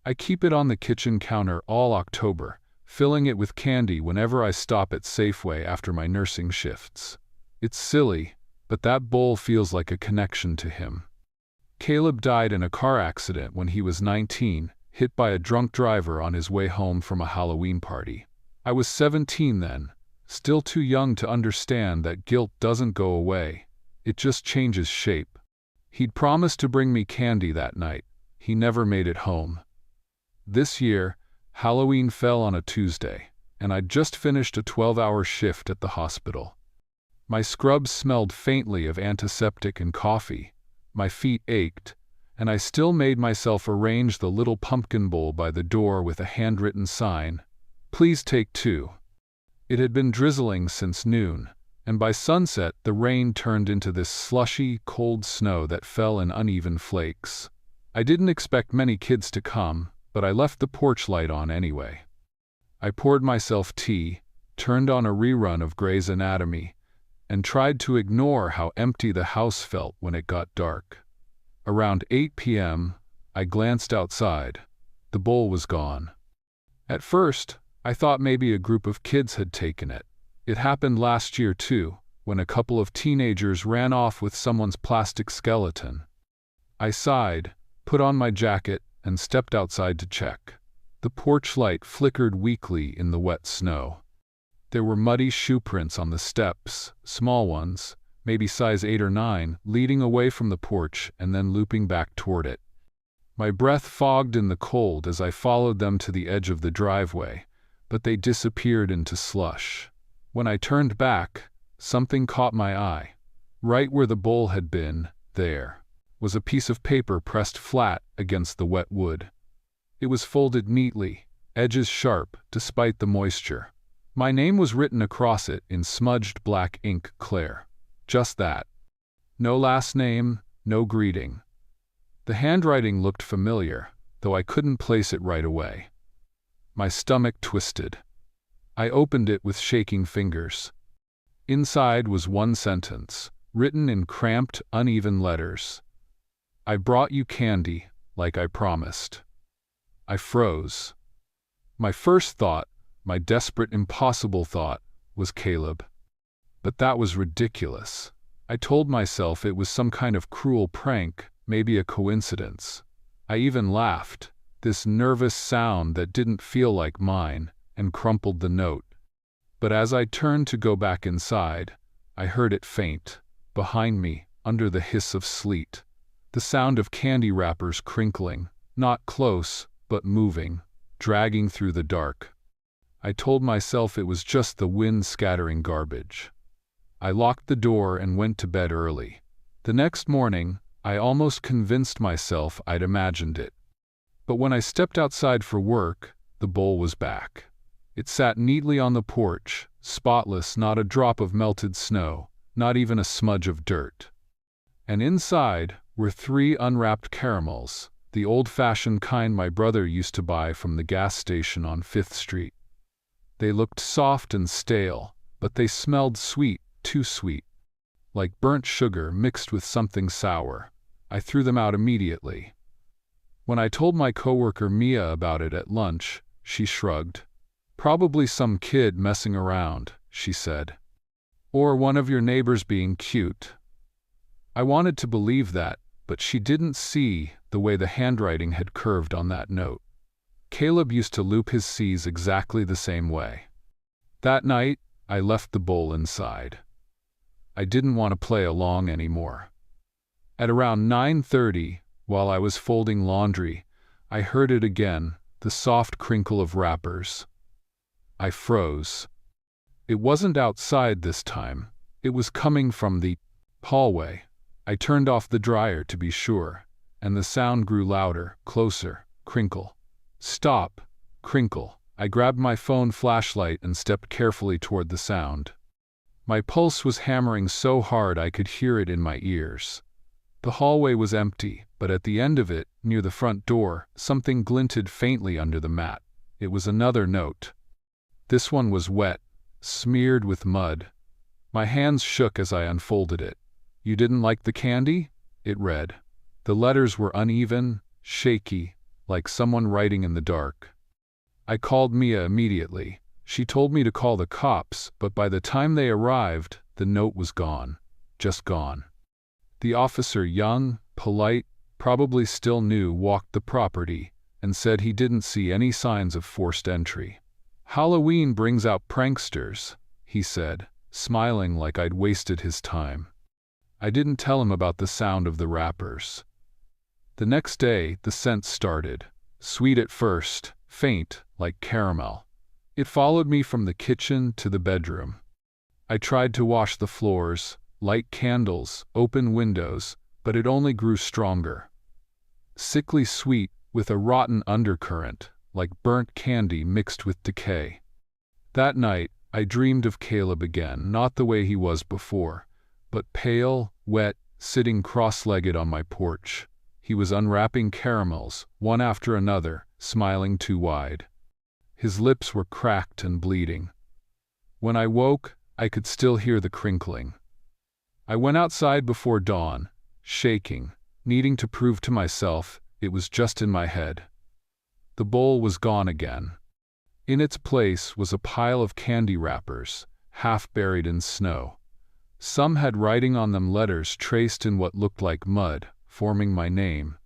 I keep it on the kitchen counter all October, filling it with candy whenever I stop at Safeway after my nursing shifts. It's silly, but that bowl feels like a connection to him. Caleb died in a car accident when he was 19, hit by a drunk driver on his way home from a Halloween party. I was 17 then, still too young to understand that guilt doesn't go away. It just changes shape. He'd promised to bring me candy that night. He never made it home. This year, Halloween fell on a Tuesday, and I'd just finished a 12-hour shift at the hospital. My scrubs smelled faintly of antiseptic and coffee. My feet ached, and I still made myself arrange the little pumpkin bowl by the door with a handwritten sign, "Please take 2." It had been drizzling since noon, and by sunset the rain turned into this slushy, cold snow that fell in uneven flakes. I didn't expect many kids to come, but I left the porch light on anyway. I poured myself tea, turned on a rerun of Grey's Anatomy, and tried to ignore how empty the house felt when it got dark. Around 8 p.m., I glanced outside. The bowl was gone. At first, I thought maybe a group of kids had taken it. It happened last year too, when a couple of teenagers ran off with someone's plastic skeleton. I sighed, put on my jacket, and stepped outside to check. The porch light flickered weakly in the wet snow. There were muddy shoe prints on the steps, small ones, maybe size 8 or 9, leading away from the porch and then looping back toward it. My breath fogged in the cold as I followed them to the edge of the driveway, but they disappeared into slush. When I turned back, something caught my eye. Right where the bowl had been, there was a piece of paper pressed flat against the wet wood. It was folded neatly, edges sharp despite the moisture. My name was written across it in smudged black ink Claire. Just that. No last name, no greeting. The handwriting looked familiar, though I couldn't place it right away. My stomach twisted. I opened it with shaking fingers. Inside was one sentence, written in cramped, uneven letters. "I brought you candy, like I promised." I froze. My first thought, my desperate, impossible thought, was Caleb. But that was ridiculous. I told myself it was some kind of cruel prank, maybe a coincidence. I even laughed, this nervous sound that didn't feel like mine, and crumpled the note. But as I turned to go back inside, I heard it faint, behind me, under the hiss of sleet. The sound of candy wrappers crinkling, not close, but moving, dragging through the dark. I told myself it was just the wind scattering garbage. I locked the door and went to bed early. The next morning, I almost convinced myself I'd imagined it. But when I stepped outside for work, the bowl was back. It sat neatly on the porch, spotless, not a drop of melted snow, not even a smudge of dirt. And inside were 3 unwrapped caramels, the old-fashioned kind my brother used to buy from the gas station on 5th Street. They looked soft and stale, but they smelled sweet, too sweet. Like burnt sugar mixed with something sour. I threw them out immediately. When I told my coworker Mia about it at lunch, she shrugged. "Probably some kid messing around," she said. "Or one of your neighbors being cute." I wanted to believe that, but she didn't see the way the handwriting had curved on that note. Caleb used to loop his C's exactly the same way. That night, I left the bowl inside. I didn't want to play along anymore. At around 9:30, while I was folding laundry, I heard it again, the soft crinkle of wrappers. I froze. It wasn't outside this time. It was coming from the hallway. I turned off the dryer to be sure, and the sound grew louder, closer, crinkle. Stop, crinkle. I grabbed my phone flashlight and stepped carefully toward the sound. My pulse was hammering so hard I could hear it in my ears. The hallway was empty, but at the end of it, near the front door, something glinted faintly under the mat. It was another note. This one was wet, smeared with mud. My hands shook as I unfolded it. "You didn't like the candy?" it read. The letters were uneven, shaky, like someone writing in the dark. I called Mia immediately. She told me to call the cops, but by the time they arrived, the note was gone. Just gone. The officer, young, polite, probably still new, walked the property and said he didn't see any signs of forced entry. "Halloween brings out pranksters," he said, smiling like I'd wasted his time. I didn't tell him about the sound of the wrappers. The next day, the scent started. Sweet at first, faint, like caramel. It followed me from the kitchen to the bedroom. I tried to wash the floors, light candles, open windows, but it only grew stronger. Sickly sweet, with a rotten undercurrent, like burnt candy mixed with decay. That night, I dreamed of Caleb again, not the way he was before, but pale, wet, sitting cross-legged on my porch. He was unwrapping caramels, one after another, smiling too wide. His lips were cracked and bleeding. When I woke, I could still hear the crinkling. I went outside before dawn, shaking, needing to prove to myself it was just in my head. The bowl was gone again. In its place was a pile of candy wrappers, half buried in snow. Some had writing on them, letters traced in what looked like mud, forming my name.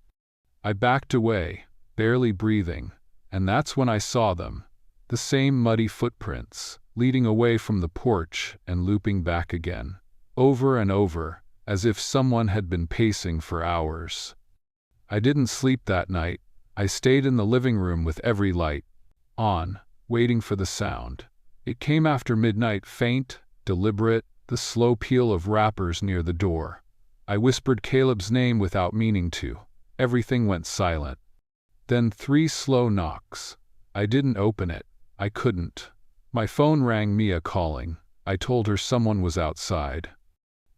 I backed away, barely breathing, and that's when I saw them, the same muddy footprints, leading away from the porch and looping back again, over and over, as if someone had been pacing for hours. I didn't sleep that night. I stayed in the living room with every light on, waiting for the sound. It came after midnight, faint, deliberate, the slow peel of wrappers near the door. I whispered Caleb's name without meaning to. Everything went silent. Then 3 slow knocks. I didn't open it. I couldn't. My phone rang, Mia calling. I told her someone was outside.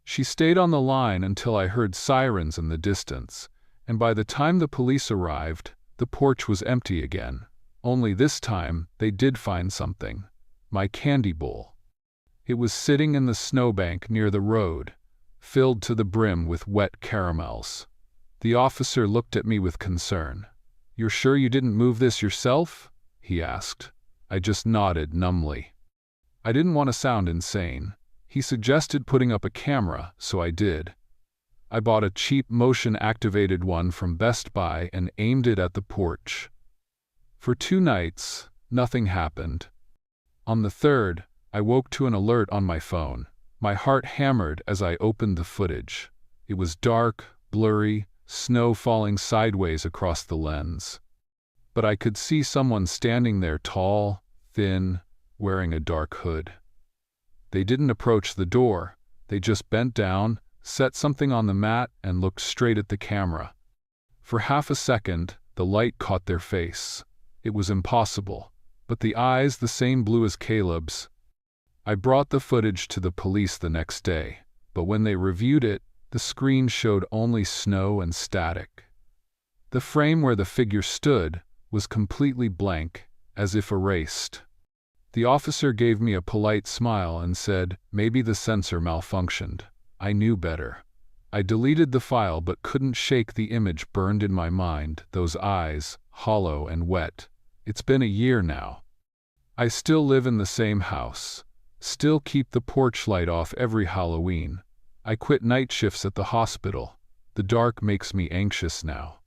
She stayed on the line until I heard sirens in the distance, and by the time the police arrived, the porch was empty again. Only this time, they did find something. My candy bowl. It was sitting in the snowbank near the road, filled to the brim with wet caramels. The officer looked at me with concern. "You're sure you didn't move this yourself?" he asked. I just nodded numbly. I didn't want to sound insane. He suggested putting up a camera, so I did. I bought a cheap motion-activated one from Best Buy and aimed it at the porch. For 2 nights, nothing happened. On the 3rd, I woke to an alert on my phone. My heart hammered as I opened the footage. It was dark, blurry, snow falling sideways across the lens. But I could see someone standing there, tall, thin, wearing a dark hood. They didn't approach the door. They just bent down, set something on the mat, and looked straight at the camera. For half a second, the light caught their face. It was impossible, but the eyes the same blue as Caleb's. I brought the footage to the police the next day, but when they reviewed it, the screen showed only snow and static. The frame where the figure stood was completely blank, as if erased. The officer gave me a polite smile and said, "Maybe the sensor malfunctioned." I knew better. I deleted the file but couldn't shake the image burned in my mind, those eyes, hollow and wet. It's been a year now. I still live in the same house, still keep the porch light off every Halloween. I quit night shifts at the hospital. The dark makes me anxious now.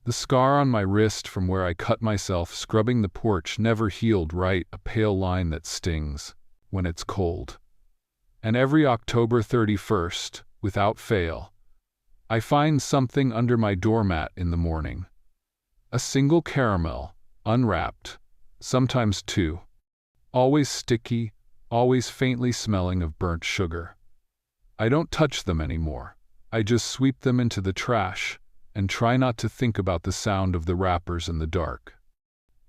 The scar on my wrist from where I cut myself scrubbing the porch never healed right, a pale line that stings when it's cold. And every October 31st, without fail, I find something under my doormat in the morning. A single caramel, unwrapped, sometimes two. Always sticky, always faintly smelling of burnt sugar. I don't touch them anymore. I just sweep them into the trash and try not to think about the sound of the wrappers in the dark.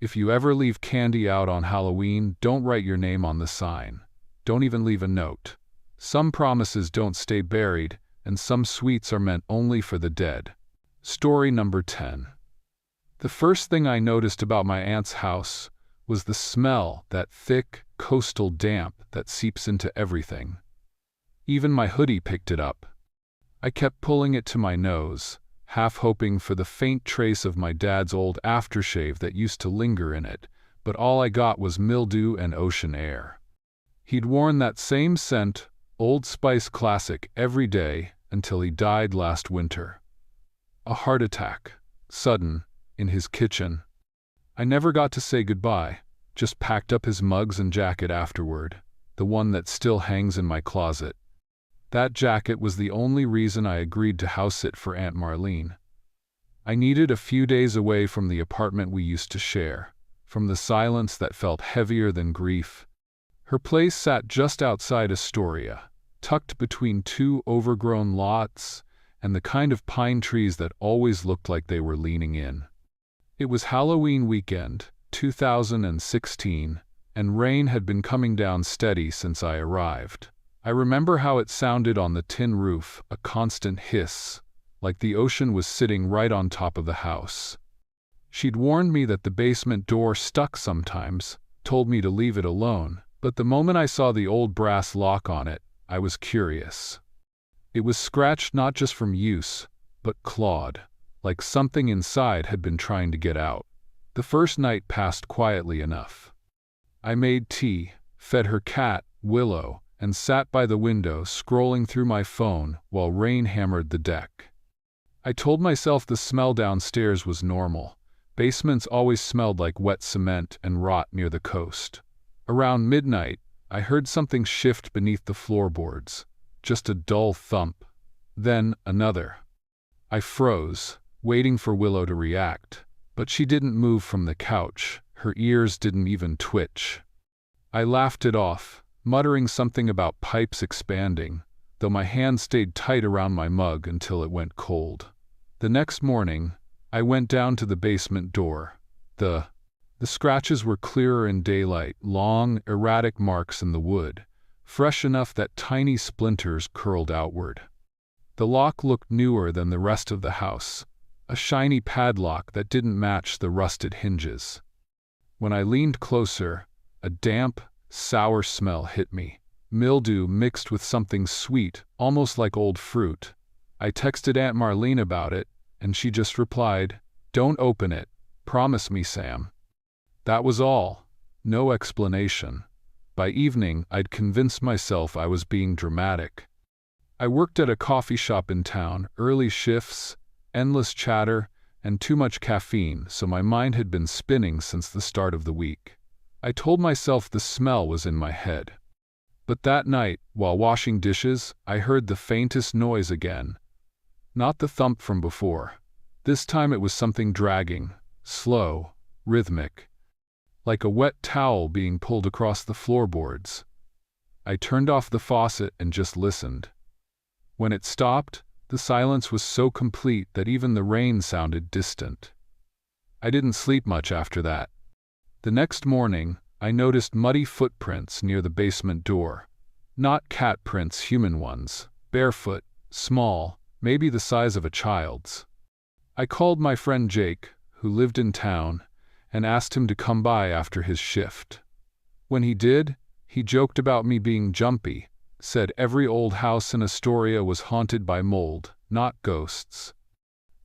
If you ever leave candy out on Halloween, don't write your name on the sign. Don't even leave a note. Some promises don't stay buried, and some sweets are meant only for the dead. Story number 10. The first thing I noticed about my aunt's house was the smell, that thick, coastal damp that seeps into everything. Even my hoodie picked it up. I kept pulling it to my nose, half hoping for the faint trace of my dad's old aftershave that used to linger in it, but all I got was mildew and ocean air. He'd worn that same scent, Old Spice classic, every day until he died last winter. A heart attack, sudden, in his kitchen. I never got to say goodbye, just packed up his mugs and jacket afterward, the one that still hangs in my closet. That jacket was the only reason I agreed to house sit for Aunt Marlene. I needed a few days away from the apartment we used to share, from the silence that felt heavier than grief. Her place sat just outside Astoria, tucked between two overgrown lots and the kind of pine trees that always looked like they were leaning in. It was Halloween weekend, 2016, and rain had been coming down steady since I arrived. I remember how it sounded on the tin roof, a constant hiss, like the ocean was sitting right on top of the house. She'd warned me that the basement door stuck sometimes, told me to leave it alone, but the moment I saw the old brass lock on it, I was curious. It was scratched not just from use, but clawed, like something inside had been trying to get out. The first night passed quietly enough. I made tea, fed her cat, Willow, and sat by the window scrolling through my phone while rain hammered the deck. I told myself the smell downstairs was normal. Basements always smelled like wet cement and rot near the coast. Around midnight, I heard something shift beneath the floorboards, just a dull thump. Then another. I froze, waiting for Willow to react, but she didn't move from the couch. Her ears didn't even twitch. I laughed it off, muttering something about pipes expanding, though my hand stayed tight around my mug until it went cold. The next morning, I went down to the basement door. The scratches were clearer in daylight, long, erratic marks in the wood, fresh enough that tiny splinters curled outward. The lock looked newer than the rest of the house, a shiny padlock that didn't match the rusted hinges. When I leaned closer, a damp, sour smell hit me, mildew mixed with something sweet, almost like old fruit. I texted Aunt Marlene about it, and she just replied, "Don't open it. Promise me, Sam." That was all. No explanation. By evening, I'd convinced myself I was being dramatic. I worked at a coffee shop in town, early shifts, endless chatter, and too much caffeine, so my mind had been spinning since the start of the week. I told myself the smell was in my head. But that night, while washing dishes, I heard the faintest noise again. Not the thump from before. This time it was something dragging, slow, rhythmic, like a wet towel being pulled across the floorboards. I turned off the faucet and just listened. When it stopped, the silence was so complete that even the rain sounded distant. I didn't sleep much after that. The next morning, I noticed muddy footprints near the basement door. Not cat prints, human ones, barefoot, small, maybe the size of a child's. I called my friend Jake, who lived in town, and asked him to come by after his shift. When he did, he joked about me being jumpy, said every old house in Astoria was haunted by mold, not ghosts.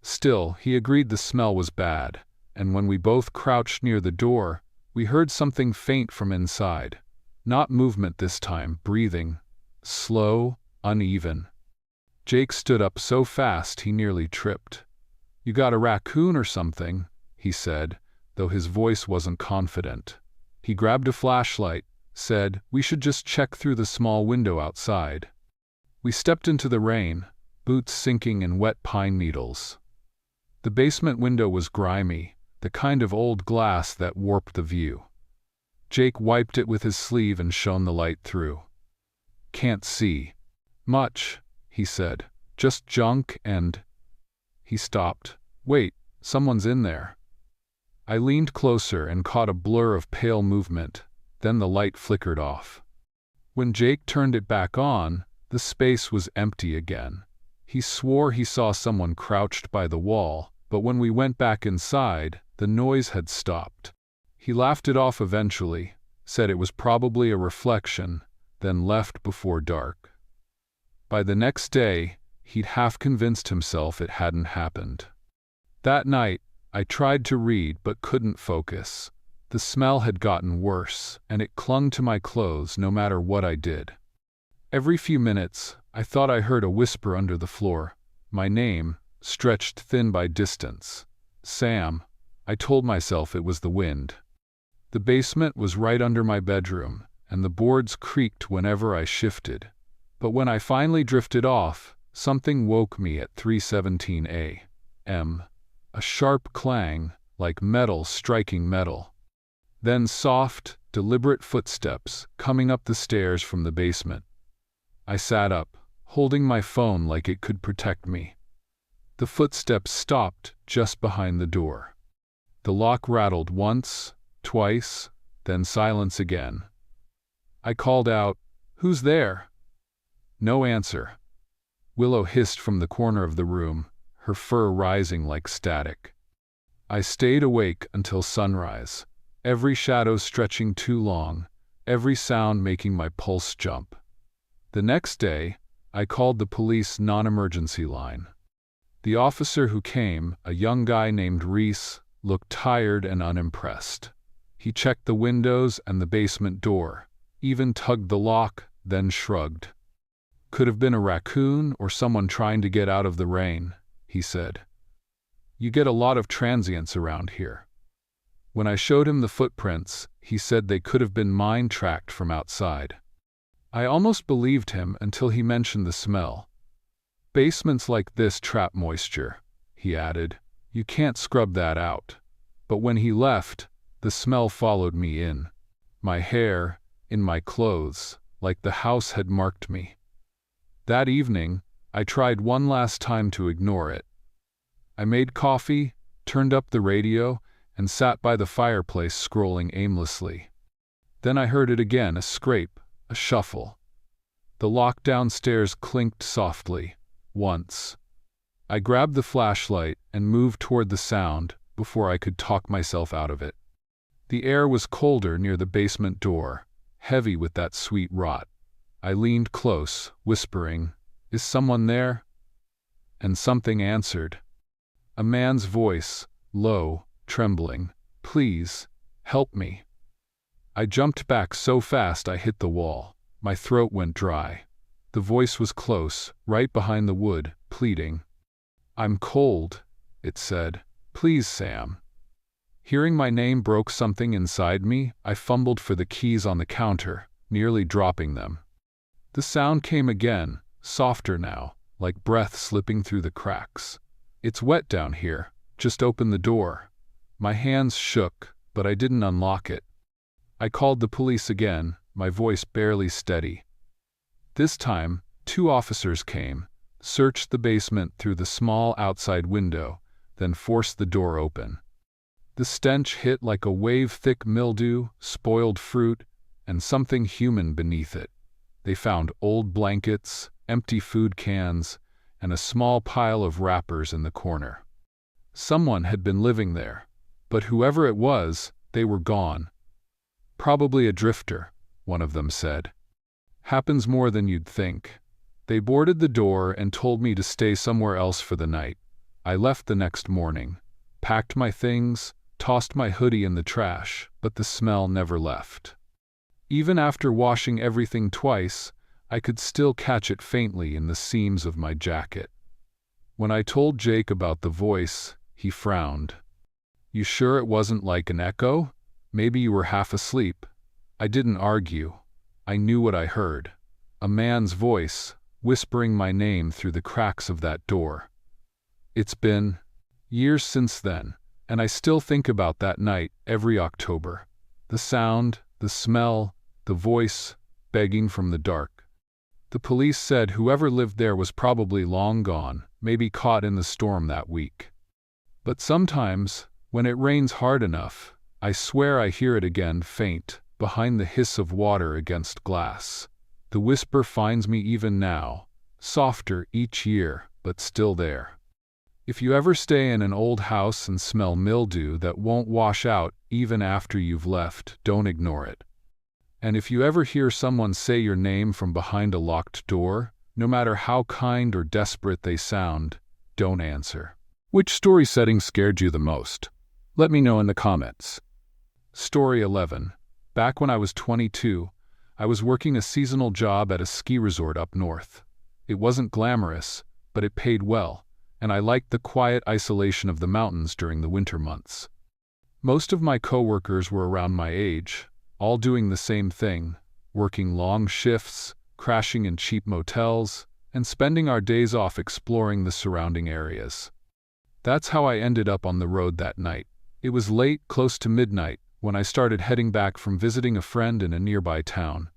Still, he agreed the smell was bad, and when we both crouched near the door, we heard something faint from inside. Not movement this time, breathing. Slow, uneven. Jake stood up so fast he nearly tripped. "You got a raccoon or something," he said, though his voice wasn't confident. He grabbed a flashlight, said, "We should just check through the small window outside." We stepped into the rain, boots sinking in wet pine needles. The basement window was grimy, the kind of old glass that warped the view. Jake wiped it with his sleeve and shone the light through. "Can't see much," he said. "Just junk and—" He stopped. "Wait, someone's in there." I leaned closer and caught a blur of pale movement, then the light flickered off. When Jake turned it back on, the space was empty again. He swore he saw someone crouched by the wall, but when we went back inside, the noise had stopped. He laughed it off eventually, said it was probably a reflection, then left before dark. By the next day, he'd half convinced himself it hadn't happened. That night, I tried to read but couldn't focus. The smell had gotten worse, and it clung to my clothes no matter what I did. Every few minutes, I thought I heard a whisper under the floor. My name, stretched thin by distance. Sam. I told myself it was the wind. The basement was right under my bedroom, and the boards creaked whenever I shifted. But when I finally drifted off, something woke me at 3:17 a.m. A sharp clang, like metal striking metal. Then soft, deliberate footsteps coming up the stairs from the basement. I sat up, holding my phone like it could protect me. The footsteps stopped just behind the door. The lock rattled once, twice, then silence again. I called out, "Who's there?" No answer. Willow hissed from the corner of the room, her fur rising like static. I stayed awake until sunrise, every shadow stretching too long, every sound making my pulse jump. The next day, I called the police non-emergency line. The officer who came, a young guy named Reese, looked tired and unimpressed. He checked the windows and the basement door, even tugged the lock, then shrugged. "Could have been a raccoon or someone trying to get out of the rain," he said. "You get a lot of transients around here." When I showed him the footprints, he said they could have been mine-tracked from outside. I almost believed him until he mentioned the smell. "Basements like this trap moisture," he added. "You can't scrub that out." But when he left, the smell followed me in. My hair, in my clothes, like the house had marked me. That evening, I tried one last time to ignore it. I made coffee, turned up the radio, and sat by the fireplace scrolling aimlessly. Then I heard it again, a scrape, a shuffle. The lock downstairs clinked softly, once. I grabbed the flashlight and moved toward the sound before I could talk myself out of it. The air was colder near the basement door, heavy with that sweet rot. I leaned close, whispering, "Is someone there?" And something answered. A man's voice, low, trembling. "Please, help me." I jumped back so fast I hit the wall. My throat went dry. The voice was close, right behind the wood, pleading. "I'm cold," it said. "Please, Sam." Hearing my name broke something inside me. I fumbled for the keys on the counter, nearly dropping them. The sound came again, softer now, like breath slipping through the cracks. "It's wet down here. Just open the door." My hands shook, but I didn't unlock it. I called the police again, my voice barely steady. This time, 2 officers came, searched the basement through the small outside window, then forced the door open. The stench hit like a wave-thick mildew, spoiled fruit, and something human beneath it. They found old blankets, empty food cans, and a small pile of wrappers in the corner. Someone had been living there, but whoever it was, they were gone. "Probably a drifter," one of them said. "Happens more than you'd think." They boarded the door and told me to stay somewhere else for the night. I left the next morning, packed my things, tossed my hoodie in the trash, but the smell never left. Even after washing everything twice, I could still catch it faintly in the seams of my jacket. When I told Jake about the voice, he frowned. "You sure it wasn't like an echo? Maybe you were half asleep." I didn't argue. I knew what I heard. A man's voice, whispering my name through the cracks of that door. It's been years since then, and I still think about that night every October. The sound, the smell, the voice, begging from the dark. The police said whoever lived there was probably long gone, maybe caught in the storm that week. But sometimes, when it rains hard enough, I swear I hear it again, faint, behind the hiss of water against glass. The whisper finds me even now, softer each year, but still there. If you ever stay in an old house and smell mildew that won't wash out even after you've left, don't ignore it. And if you ever hear someone say your name from behind a locked door, no matter how kind or desperate they sound, don't answer. Which story setting scared you the most? Let me know in the comments. Story 11. Back when I was 22, I was working a seasonal job at a ski resort up north. It wasn't glamorous, but it paid well, and I liked the quiet isolation of the mountains during the winter months. Most of my coworkers were around my age, all doing the same thing, working long shifts, crashing in cheap motels, and spending our days off exploring the surrounding areas. That's how I ended up on the road that night. It was late, close to midnight, when I started heading back from visiting a friend in a nearby town.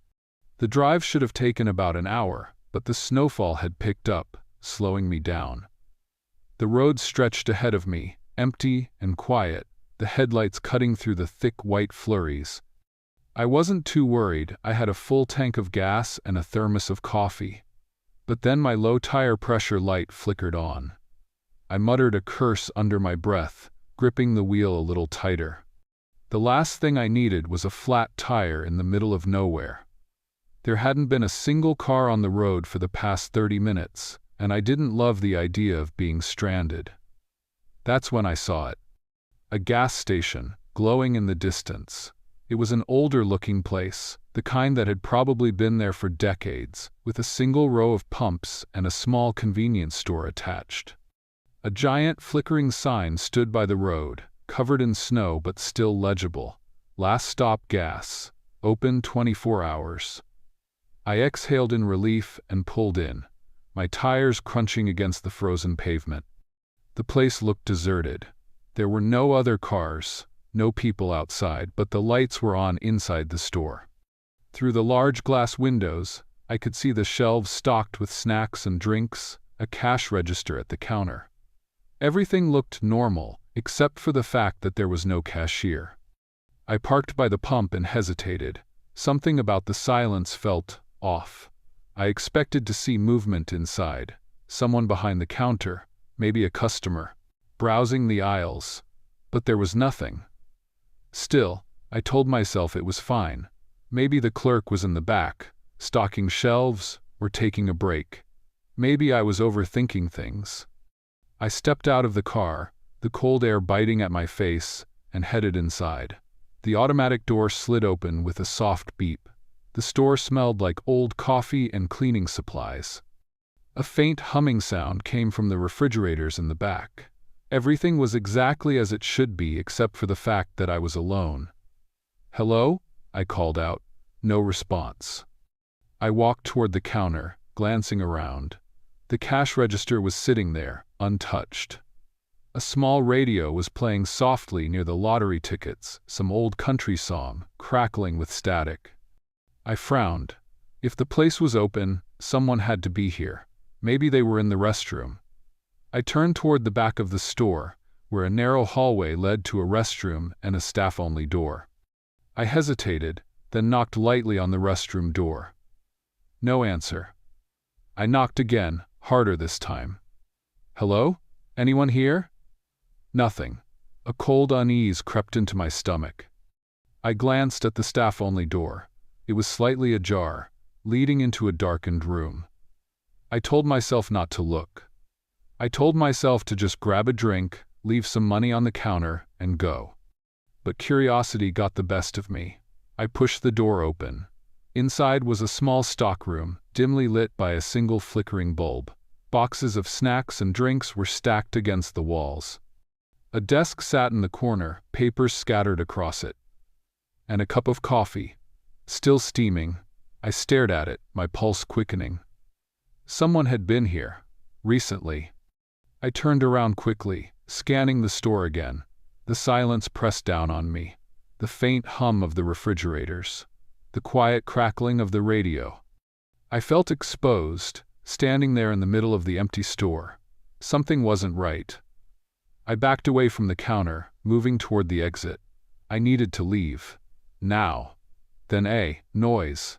The drive should have taken about an hour, but the snowfall had picked up, slowing me down. The road stretched ahead of me, empty and quiet, the headlights cutting through the thick white flurries. I wasn't too worried. I had a full tank of gas and a thermos of coffee. But then my low tire pressure light flickered on. I muttered a curse under my breath, gripping the wheel a little tighter. The last thing I needed was a flat tire in the middle of nowhere. There hadn't been a single car on the road for the past 30 minutes, and I didn't love the idea of being stranded. That's when I saw it. A gas station, glowing in the distance. It was an older-looking place, the kind that had probably been there for decades, with a single row of pumps and a small convenience store attached. A giant flickering sign stood by the road, covered in snow but still legible. Last stop gas, open 24 hours. I exhaled in relief and pulled in, my tires crunching against the frozen pavement. The place looked deserted. There were no other cars, no people outside, but the lights were on inside the store. Through the large glass windows, I could see the shelves stocked with snacks and drinks, a cash register at the counter. Everything looked normal, except for the fact that there was no cashier. I parked by the pump and hesitated. Something about the silence felt off. I expected to see movement inside, someone behind the counter, maybe a customer, browsing the aisles, but there was nothing. Still, I told myself it was fine. Maybe the clerk was in the back, stocking shelves or taking a break. Maybe I was overthinking things. I stepped out of the car, the cold air biting at my face, and headed inside. The automatic door slid open with a soft beep. The store smelled like old coffee and cleaning supplies. A faint humming sound came from the refrigerators in the back. Everything was exactly as it should be except for the fact that I was alone. "Hello?" I called out. No response. I walked toward the counter, glancing around. The cash register was sitting there, untouched. A small radio was playing softly near the lottery tickets, some old country song, crackling with static. I frowned. If the place was open, someone had to be here. Maybe they were in the restroom. I turned toward the back of the store, where a narrow hallway led to a restroom and a staff-only door. I hesitated, then knocked lightly on the restroom door. No answer. I knocked again, harder this time. Hello? Anyone here? Nothing. A cold unease crept into my stomach. I glanced at the staff-only door. It was slightly ajar, leading into a darkened room. I told myself not to look. I told myself to just grab a drink, leave some money on the counter, and go. But curiosity got the best of me. I pushed the door open. Inside was a small stockroom, dimly lit by a single flickering bulb. Boxes of snacks and drinks were stacked against the walls. A desk sat in the corner, papers scattered across it. And a cup of coffee, still steaming. I stared at it, my pulse quickening. Someone had been here, recently. I turned around quickly, scanning the store again. The silence pressed down on me. The faint hum of the refrigerators. The quiet crackling of the radio. I felt exposed, standing there in the middle of the empty store. Something wasn't right. I backed away from the counter, moving toward the exit. I needed to leave. Now. Then a noise.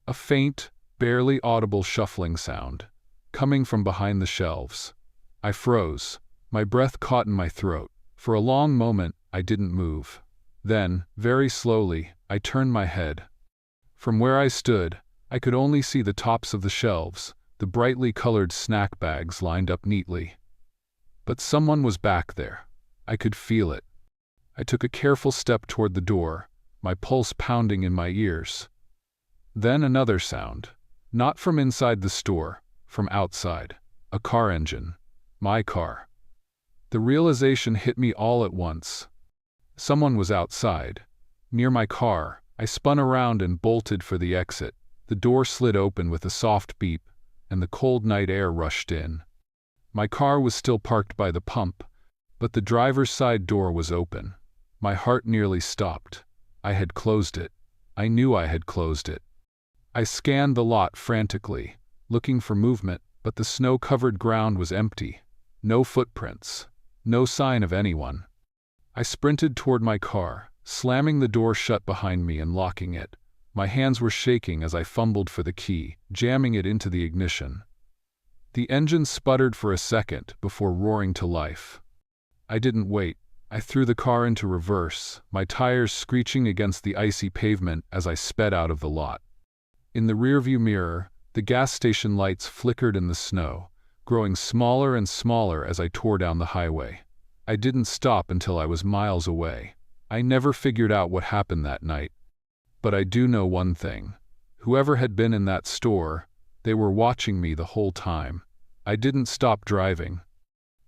A faint, barely audible shuffling sound, coming from behind the shelves. I froze. My breath caught in my throat. For a long moment, I didn't move. Then, very slowly, I turned my head. From where I stood, I could only see the tops of the shelves, the brightly colored snack bags lined up neatly. But someone was back there. I could feel it. I took a careful step toward the door, my pulse pounding in my ears. Then another sound. Not from inside the store, from outside. A car engine. My car. The realization hit me all at once. Someone was outside. Near my car, I spun around and bolted for the exit. The door slid open with a soft beep, and the cold night air rushed in. My car was still parked by the pump, but the driver's side door was open. My heart nearly stopped. I had closed it. I knew I had closed it. I scanned the lot frantically, looking for movement, but the snow-covered ground was empty. No footprints. No sign of anyone. I sprinted toward my car, slamming the door shut behind me and locking it. My hands were shaking as I fumbled for the key, jamming it into the ignition. The engine sputtered for a second before roaring to life. I didn't wait. I threw the car into reverse, my tires screeching against the icy pavement as I sped out of the lot. In the rearview mirror, the gas station lights flickered in the snow, growing smaller and smaller as I tore down the highway. I didn't stop until I was miles away. I never figured out what happened that night. But I do know one thing. Whoever had been in that store, they were watching me the whole time. I didn't stop driving.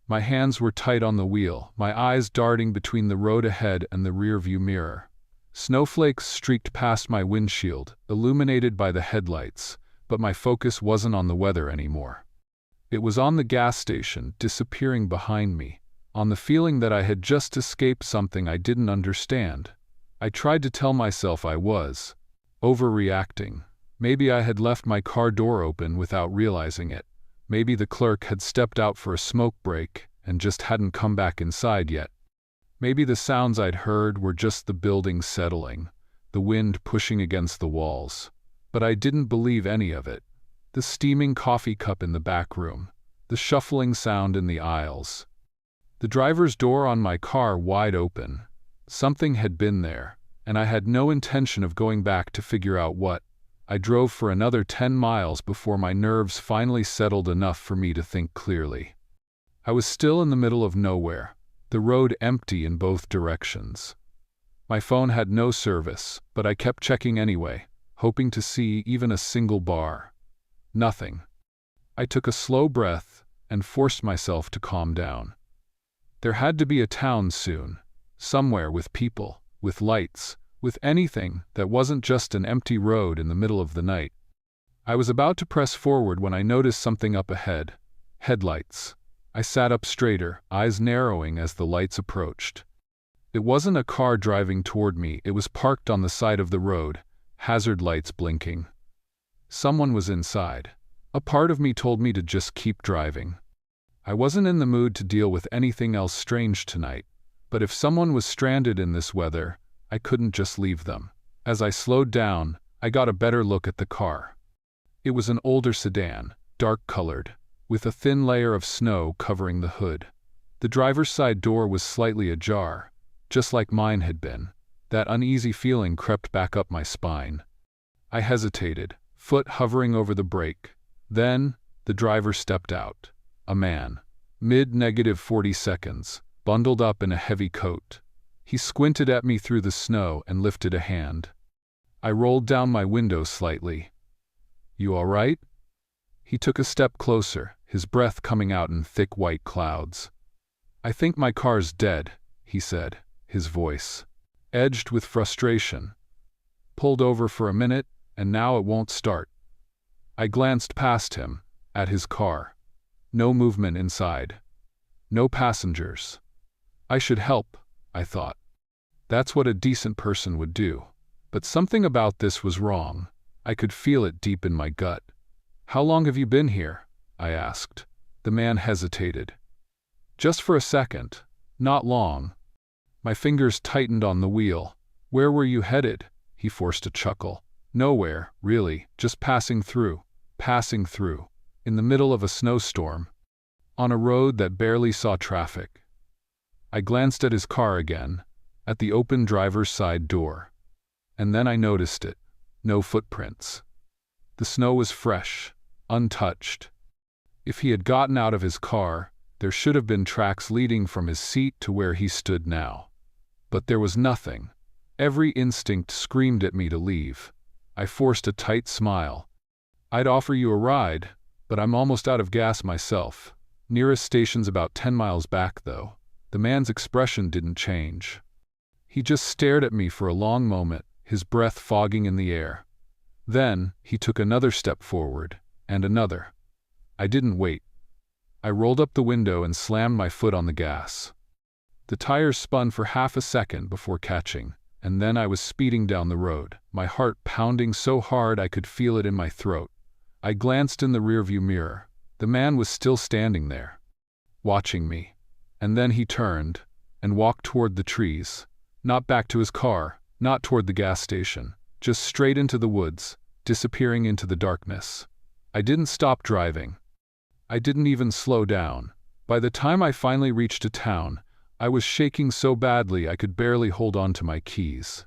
My hands were tight on the wheel, my eyes darting between the road ahead and the rearview mirror. Snowflakes streaked past my windshield, illuminated by the headlights, but my focus wasn't on the weather anymore. It was on the gas station, disappearing behind me, on the feeling that I had just escaped something I didn't understand. I tried to tell myself I was overreacting. Maybe I had left my car door open without realizing it. Maybe the clerk had stepped out for a smoke break and just hadn't come back inside yet. Maybe the sounds I'd heard were just the building settling, the wind pushing against the walls. But I didn't believe any of it. The steaming coffee cup in the back room, the shuffling sound in the aisles, the driver's door on my car wide open. Something had been there, and I had no intention of going back to figure out what. I drove for another 10 miles before my nerves finally settled enough for me to think clearly. I was still in the middle of nowhere, the road empty in both directions. My phone had no service, but I kept checking anyway, hoping to see even a single bar. Nothing. I took a slow breath and forced myself to calm down. There had to be a town soon, somewhere with people, with lights, with anything that wasn't just an empty road in the middle of the night. I was about to press forward when I noticed something up ahead. Headlights. I sat up straighter, eyes narrowing as the lights approached. It wasn't a car driving toward me, it was parked on the side of the road, hazard lights blinking. Someone was inside. A part of me told me to just keep driving. I wasn't in the mood to deal with anything else strange tonight, but if someone was stranded in this weather, I couldn't just leave them. As I slowed down, I got a better look at the car. It was an older sedan, dark-colored, with a thin layer of snow covering the hood. The driver's side door was slightly ajar, just like mine had been. That uneasy feeling crept back up my spine. I hesitated, foot hovering over the brake. Then, the driver stepped out. A man, mid-40 seconds, bundled up in a heavy coat. He squinted at me through the snow and lifted a hand. I rolled down my window slightly. "You all right?" He took a step closer, his breath coming out in thick white clouds. "I think my car's dead," he said, his voice edged with frustration. "Pulled over for a minute, and now it won't start." I glanced past him, at his car. No movement inside. No passengers. I should help, I thought. That's what a decent person would do. But something about this was wrong. I could feel it deep in my gut. "How long have you been here?" I asked. The man hesitated. "Just for a second. Not long." My fingers tightened on the wheel. "Where were you headed?" He forced a chuckle. "Nowhere, really, just passing through. In the middle of a snowstorm. On a road that barely saw traffic." I glanced at his car again, at the open driver's side door. And then I noticed it. No footprints. The snow was fresh, untouched. If he had gotten out of his car, there should have been tracks leading from his seat to where he stood now. But there was nothing. Every instinct screamed at me to leave. I forced a tight smile. "I'd offer you a ride, but I'm almost out of gas myself. Nearest station's about 10 miles back, though." The man's expression didn't change. He just stared at me for a long moment, his breath fogging in the air. Then, he took another step forward, and another. I didn't wait. I rolled up the window and slammed my foot on the gas. The tires spun for half a second before catching, and then I was speeding down the road, my heart pounding so hard I could feel it in my throat. I glanced in the rearview mirror. The man was still standing there, watching me. And then he turned and walked toward the trees, not back to his car, not toward the gas station, just straight into the woods, disappearing into the darkness. I didn't stop driving. I didn't even slow down. By the time I finally reached a town, I was shaking so badly I could barely hold on to my keys.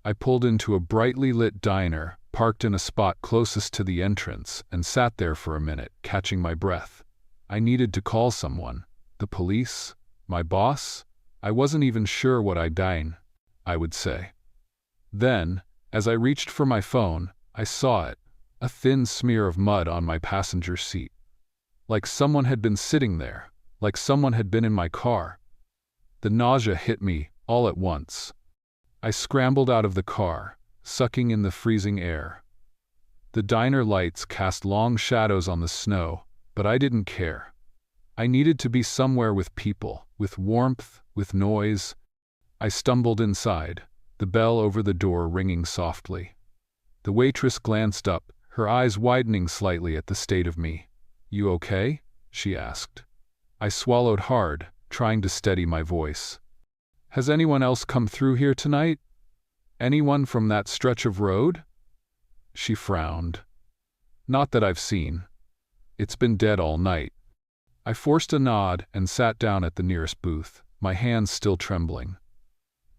I pulled into a brightly lit diner, parked in a spot closest to the entrance, and sat there for a minute, catching my breath. I needed to call someone. The police? My boss? I wasn't even sure what I'd done, I would say. Then, as I reached for my phone, I saw it, a thin smear of mud on my passenger seat. Like someone had been sitting there, like someone had been in my car. The nausea hit me, all at once. I scrambled out of the car, sucking in the freezing air. The diner lights cast long shadows on the snow, but I didn't care. I needed to be somewhere with people, with warmth, with noise. I stumbled inside, the bell over the door ringing softly. The waitress glanced up, her eyes widening slightly at the state of me. "You okay?" she asked. I swallowed hard, trying to steady my voice. "Has anyone else come through here tonight? Anyone from that stretch of road?" She frowned. "Not that I've seen. It's been dead all night." I forced a nod and sat down at the nearest booth, my hands still trembling.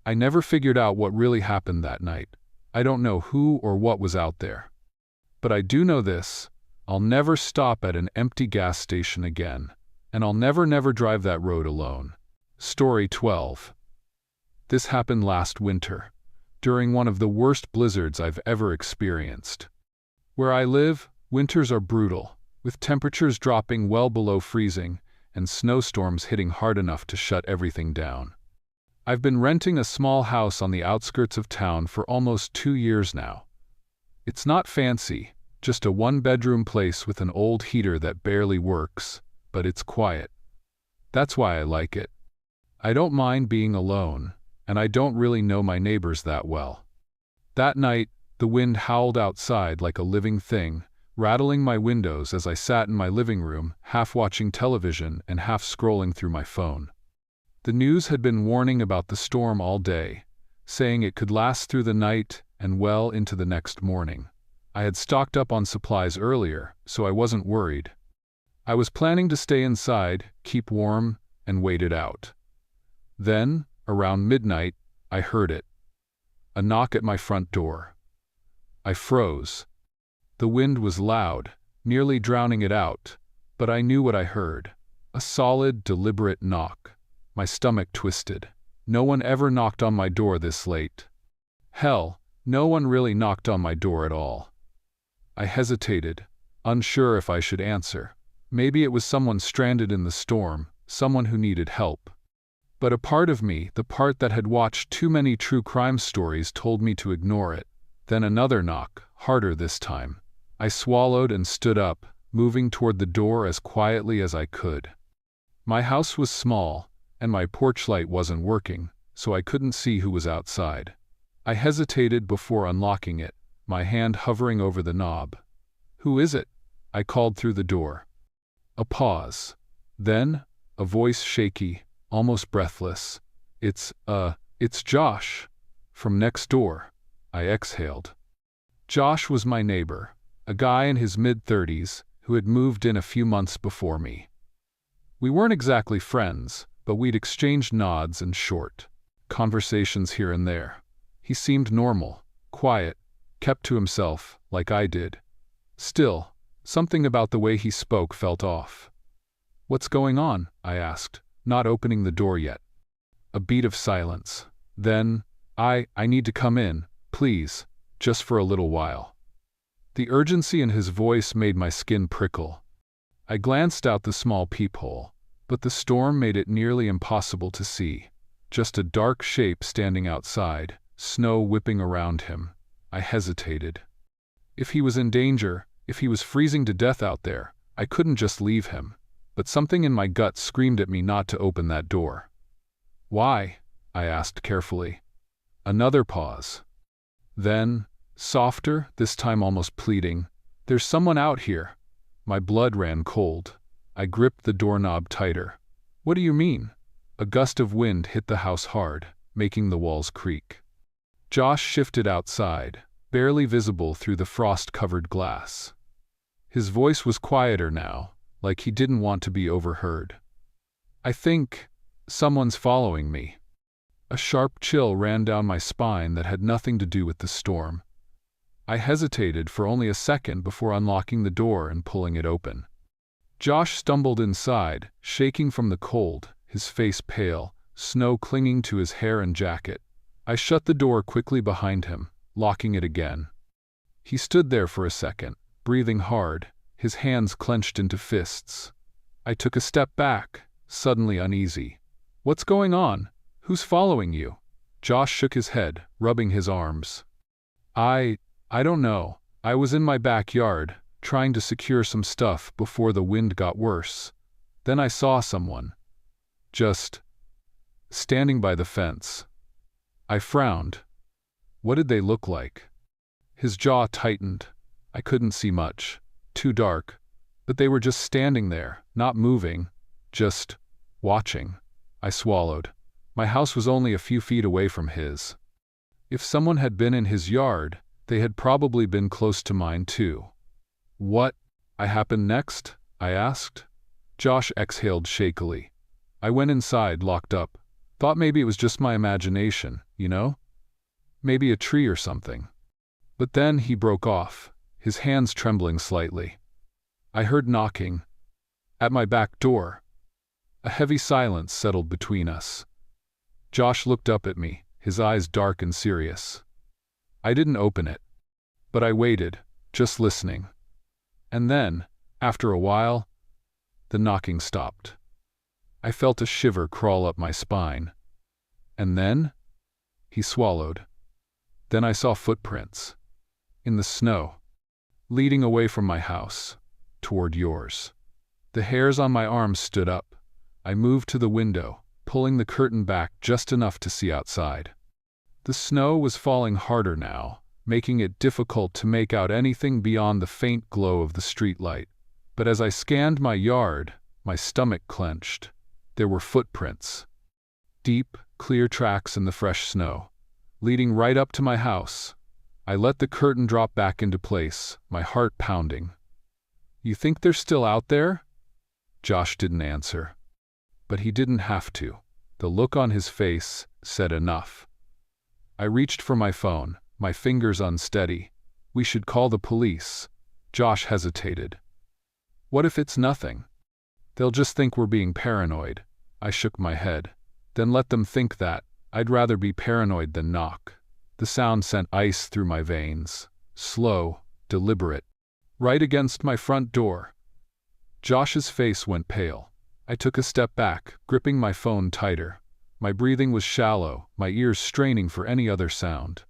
I never figured out what really happened that night. I don't know who or what was out there. But I do know this: I'll never stop at an empty gas station again, and I'll never drive that road alone. Story 12. This happened last winter, during one of the worst blizzards I've ever experienced. Where I live, winters are brutal, with temperatures dropping well below freezing and snowstorms hitting hard enough to shut everything down. I've been renting a small house on the outskirts of town for almost 2 years now. It's not fancy, just a one-bedroom place with an old heater that barely works, but it's quiet. That's why I like it. I don't mind being alone, and I don't really know my neighbors that well. That night, the wind howled outside like a living thing, rattling my windows as I sat in my living room, half watching television and half scrolling through my phone. The news had been warning about the storm all day, saying it could last through the night and well into the next morning. I had stocked up on supplies earlier, so I wasn't worried. I was planning to stay inside, keep warm, and wait it out. Then, around midnight, I heard it. A knock at my front door. I froze. The wind was loud, nearly drowning it out, but I knew what I heard. A solid, deliberate knock. My stomach twisted. No one ever knocked on my door this late. Hell, no one really knocked on my door at all. I hesitated, unsure if I should answer. Maybe it was someone stranded in the storm, someone who needed help. But a part of me, the part that had watched too many true crime stories, told me to ignore it. Then another knock, harder this time. I swallowed and stood up, moving toward the door as quietly as I could. My house was small, and my porch light wasn't working, so I couldn't see who was outside. I hesitated before unlocking it, my hand hovering over the knob. "Who is it?" I called through the door. A pause. Then, a voice shaky, almost breathless. It's Josh. From next door." I exhaled. Josh was my neighbor, a guy in his mid-30s who had moved in a few months before me. We weren't exactly friends, but we'd exchanged nods and short conversations here and there. He seemed normal, quiet, kept to himself, like I did. Still, something about the way he spoke felt off. "What's going on?" I asked, not opening the door yet. A beat of silence. Then, I need to come in, please, just for a little while." The urgency in his voice made my skin prickle. I glanced out the small peephole, but the storm made it nearly impossible to see. Just a dark shape standing outside, snow whipping around him. I hesitated. If he was in danger, if he was freezing to death out there, I couldn't just leave him. But something in my gut screamed at me not to open that door. "Why?" I asked carefully. Another pause. Then, softer, this time almost pleading, "There's someone out here." My blood ran cold. I gripped the doorknob tighter. "What do you mean?" A gust of wind hit the house hard, making the walls creak. Josh shifted outside, barely visible through the frost-covered glass. His voice was quieter now, like he didn't want to be overheard. "I think someone's following me." A sharp chill ran down my spine that had nothing to do with the storm. I hesitated for only a second before unlocking the door and pulling it open. Josh stumbled inside, shaking from the cold, his face pale, snow clinging to his hair and jacket. I shut the door quickly behind him, locking it again. He stood there for a second, breathing hard, his hands clenched into fists. I took a step back, suddenly uneasy. "What's going on? Who's following you?" Josh shook his head, rubbing his arms. I don't know. I was in my backyard, trying to secure some stuff before the wind got worse. Then I saw someone. Just standing by the fence." I frowned. What did they look like? His jaw tightened. I couldn't see much. Too dark. But they were just standing there, not moving, just watching. I swallowed. My house was only a few feet away from his. If someone had been in his yard, they had probably been close to mine too. "What happened next?" I asked. Josh exhaled shakily. "I went inside, locked up. Thought maybe it was just my imagination, you know? Maybe a tree or something." But then he broke off, his hands trembling slightly. I heard knocking. At my back door. A heavy silence settled between us. Josh looked up at me, his eyes dark and serious. I didn't open it. But I waited, just listening. And then, after a while, the knocking stopped. I felt a shiver crawl up my spine. And then? He swallowed. Then I saw footprints. In the snow. Leading away from my house. Toward yours. The hairs on my arms stood up. I moved to the window, pulling the curtain back just enough to see outside. The snow was falling harder now, making it difficult to make out anything beyond the faint glow of the streetlight. But as I scanned my yard, my stomach clenched. There were footprints. Deep, clear tracks in the fresh snow, leading right up to my house. I let the curtain drop back into place, my heart pounding. "You think they're still out there?" Josh didn't answer. But he didn't have to. The look on his face said enough. I reached for my phone, my fingers unsteady. "We should call the police." Josh hesitated. "What if it's nothing? They'll just think we're being paranoid." I shook my head. "Then let them think that. I'd rather be paranoid than knock." The sound sent ice through my veins. Slow, deliberate. Right against my front door. Josh's face went pale. I took a step back, gripping my phone tighter. My breathing was shallow, my ears straining for any other sound.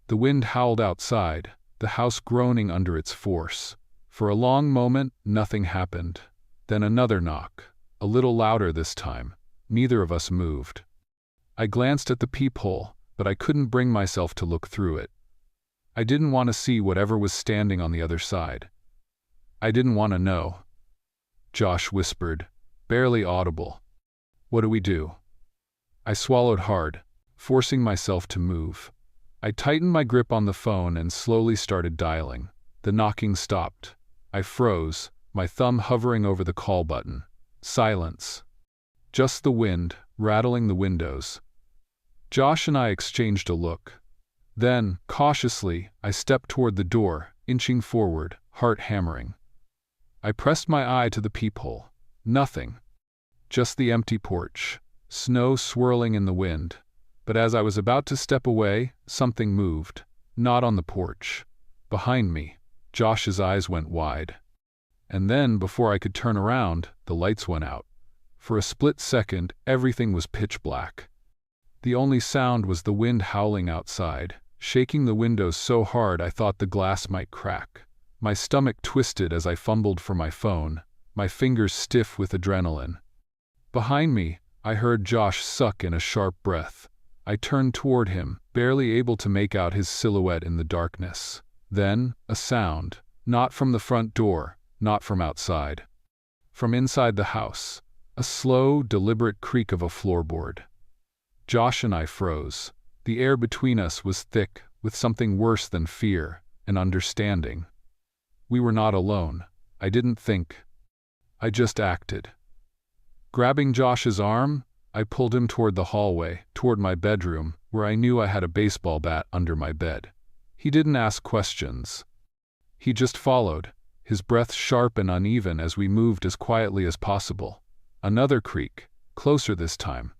The wind howled outside, the house groaning under its force. For a long moment, nothing happened. Then another knock, a little louder this time. Neither of us moved. I glanced at the peephole, but I couldn't bring myself to look through it. I didn't want to see whatever was standing on the other side. I didn't want to know. Josh whispered, barely audible. "What do we do?" I swallowed hard, forcing myself to move. I tightened my grip on the phone and slowly started dialing. The knocking stopped. I froze, my thumb hovering over the call button. Silence. Just the wind, rattling the windows. Josh and I exchanged a look. Then, cautiously, I stepped toward the door, inching forward, heart hammering. I pressed my eye to the peephole. Nothing. Just the empty porch, snow swirling in the wind. But as I was about to step away, something moved. Not on the porch. Behind me. Josh's eyes went wide. And then, before I could turn around, the lights went out. For a split second, everything was pitch black. The only sound was the wind howling outside, shaking the windows so hard I thought the glass might crack. My stomach twisted as I fumbled for my phone, my fingers stiff with adrenaline. Behind me, I heard Josh suck in a sharp breath. I turned toward him, barely able to make out his silhouette in the darkness. Then, a sound, not from the front door, not from outside. From inside the house, a slow, deliberate creak of a floorboard. Josh and I froze. The air between us was thick with something worse than fear and understanding. We were not alone. I didn't think. I just acted. Grabbing Josh's arm, I pulled him toward the hallway, toward my bedroom, where I knew I had a baseball bat under my bed. He didn't ask questions. He just followed, his breath sharp and uneven as we moved as quietly as possible. Another creak, closer this time.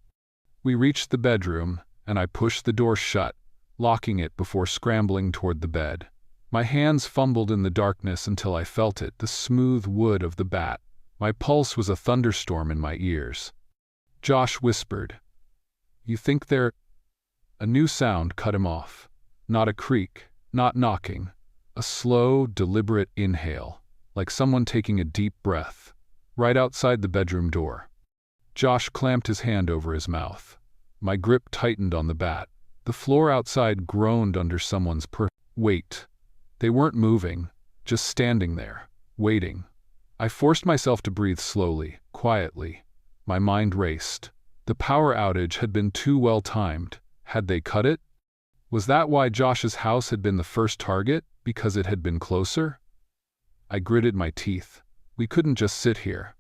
We reached the bedroom, and I pushed the door shut, locking it before scrambling toward the bed. My hands fumbled in the darkness until I felt it, the smooth wood of the bat. My pulse was a thunderstorm in my ears. Josh whispered, "You think they're—" A new sound cut him off. Not a creak, not knocking. A slow, deliberate inhale, like someone taking a deep breath, right outside the bedroom door. Josh clamped his hand over his mouth. My grip tightened on the bat. The floor outside groaned under someone's weight. They weren't moving, just standing there, waiting. I forced myself to breathe slowly, quietly. My mind raced. The power outage had been too well timed. Had they cut it? Was that why Josh's house had been the first target? Because it had been closer? I gritted my teeth. We couldn't just sit here.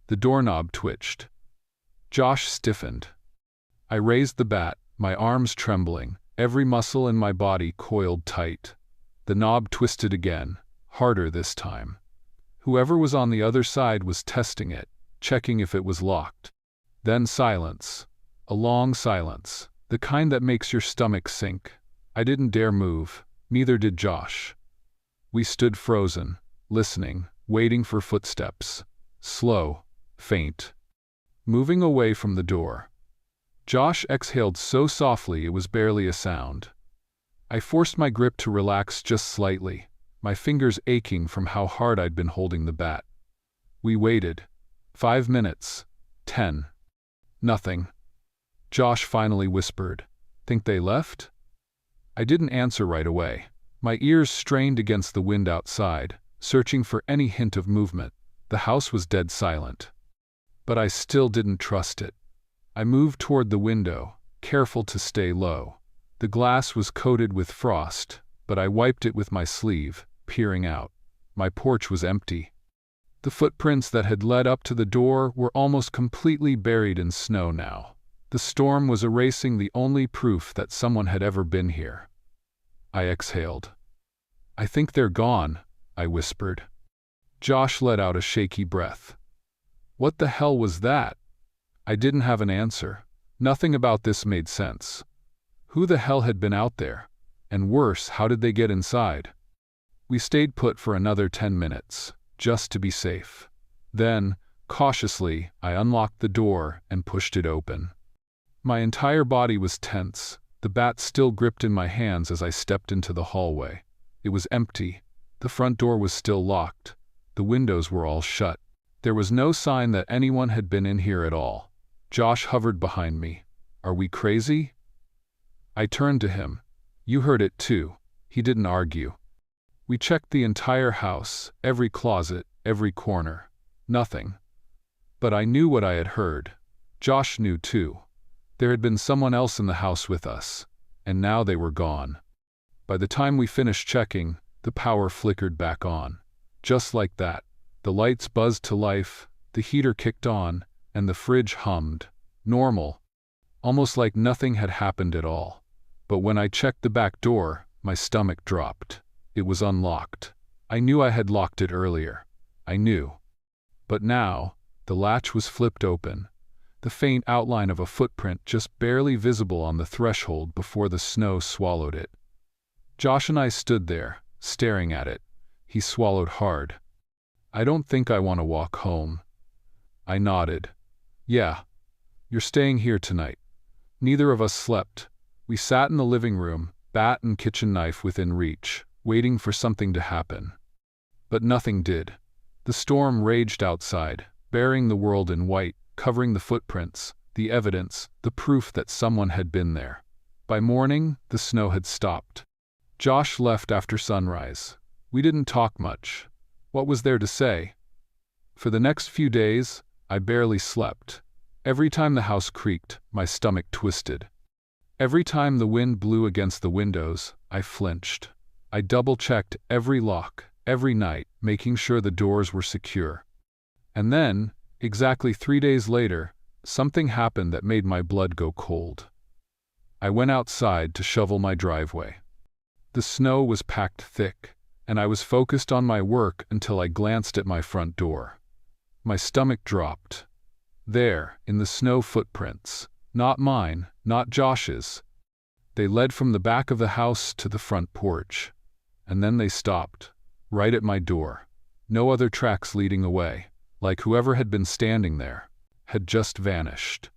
The doorknob twitched. Josh stiffened. I raised the bat, my arms trembling, every muscle in my body coiled tight. The knob twisted again, harder this time. Whoever was on the other side was testing it, checking if it was locked. Then silence. A long silence, the kind that makes your stomach sink. I didn't dare move, neither did Josh. We stood frozen, listening, waiting for footsteps. Slow, faint. Moving away from the door. Josh exhaled so softly it was barely a sound. I forced my grip to relax just slightly, my fingers aching from how hard I'd been holding the bat. We waited. 5 minutes. 10. Nothing. Josh finally whispered, "Think they left?" I didn't answer right away. My ears strained against the wind outside, searching for any hint of movement. The house was dead silent. But I still didn't trust it. I moved toward the window, careful to stay low. The glass was coated with frost, but I wiped it with my sleeve, peering out. My porch was empty. The footprints that had led up to the door were almost completely buried in snow now. The storm was erasing the only proof that someone had ever been here. I exhaled. "I think they're gone," I whispered. Josh let out a shaky breath. What the hell was that? I didn't have an answer. Nothing about this made sense. Who the hell had been out there? And worse, how did they get inside? We stayed put for another 10 minutes, just to be safe. Then, cautiously, I unlocked the door and pushed it open. My entire body was tense, the bat still gripped in my hands as I stepped into the hallway. It was empty. The front door was still locked. The windows were all shut. There was no sign that anyone had been in here at all. Josh hovered behind me. "Are we crazy?" I turned to him. "You heard it too." He didn't argue. We checked the entire house, every closet, every corner. Nothing. But I knew what I had heard. Josh knew too. There had been someone else in the house with us, and now they were gone. By the time we finished checking, the power flickered back on. Just like that. The lights buzzed to life, the heater kicked on, and the fridge hummed. Normal. Almost like nothing had happened at all. But when I checked the back door, my stomach dropped. It was unlocked. I knew I had locked it earlier. I knew. But now, the latch was flipped open. The faint outline of a footprint just barely visible on the threshold before the snow swallowed it. Josh and I stood there, staring at it. He swallowed hard. "I don't think I want to walk home." I nodded. "Yeah. You're staying here tonight." Neither of us slept. We sat in the living room, bat and kitchen knife within reach, waiting for something to happen. But nothing did. The storm raged outside, burying the world in white, covering the footprints, the evidence, the proof that someone had been there. By morning, the snow had stopped. Josh left after sunrise. We didn't talk much. What was there to say? For the next few days, I barely slept. Every time the house creaked, my stomach twisted. Every time the wind blew against the windows, I flinched. I double-checked every lock, every night, making sure the doors were secure. And then, exactly 3 days later, something happened that made my blood go cold. I went outside to shovel my driveway. The snow was packed thick, and I was focused on my work until I glanced at my front door. My stomach dropped. There, in the snow, footprints. Not mine, not Josh's. They led from the back of the house to the front porch. And then they stopped, right at my door. No other tracks leading away, like whoever had been standing there had just vanished.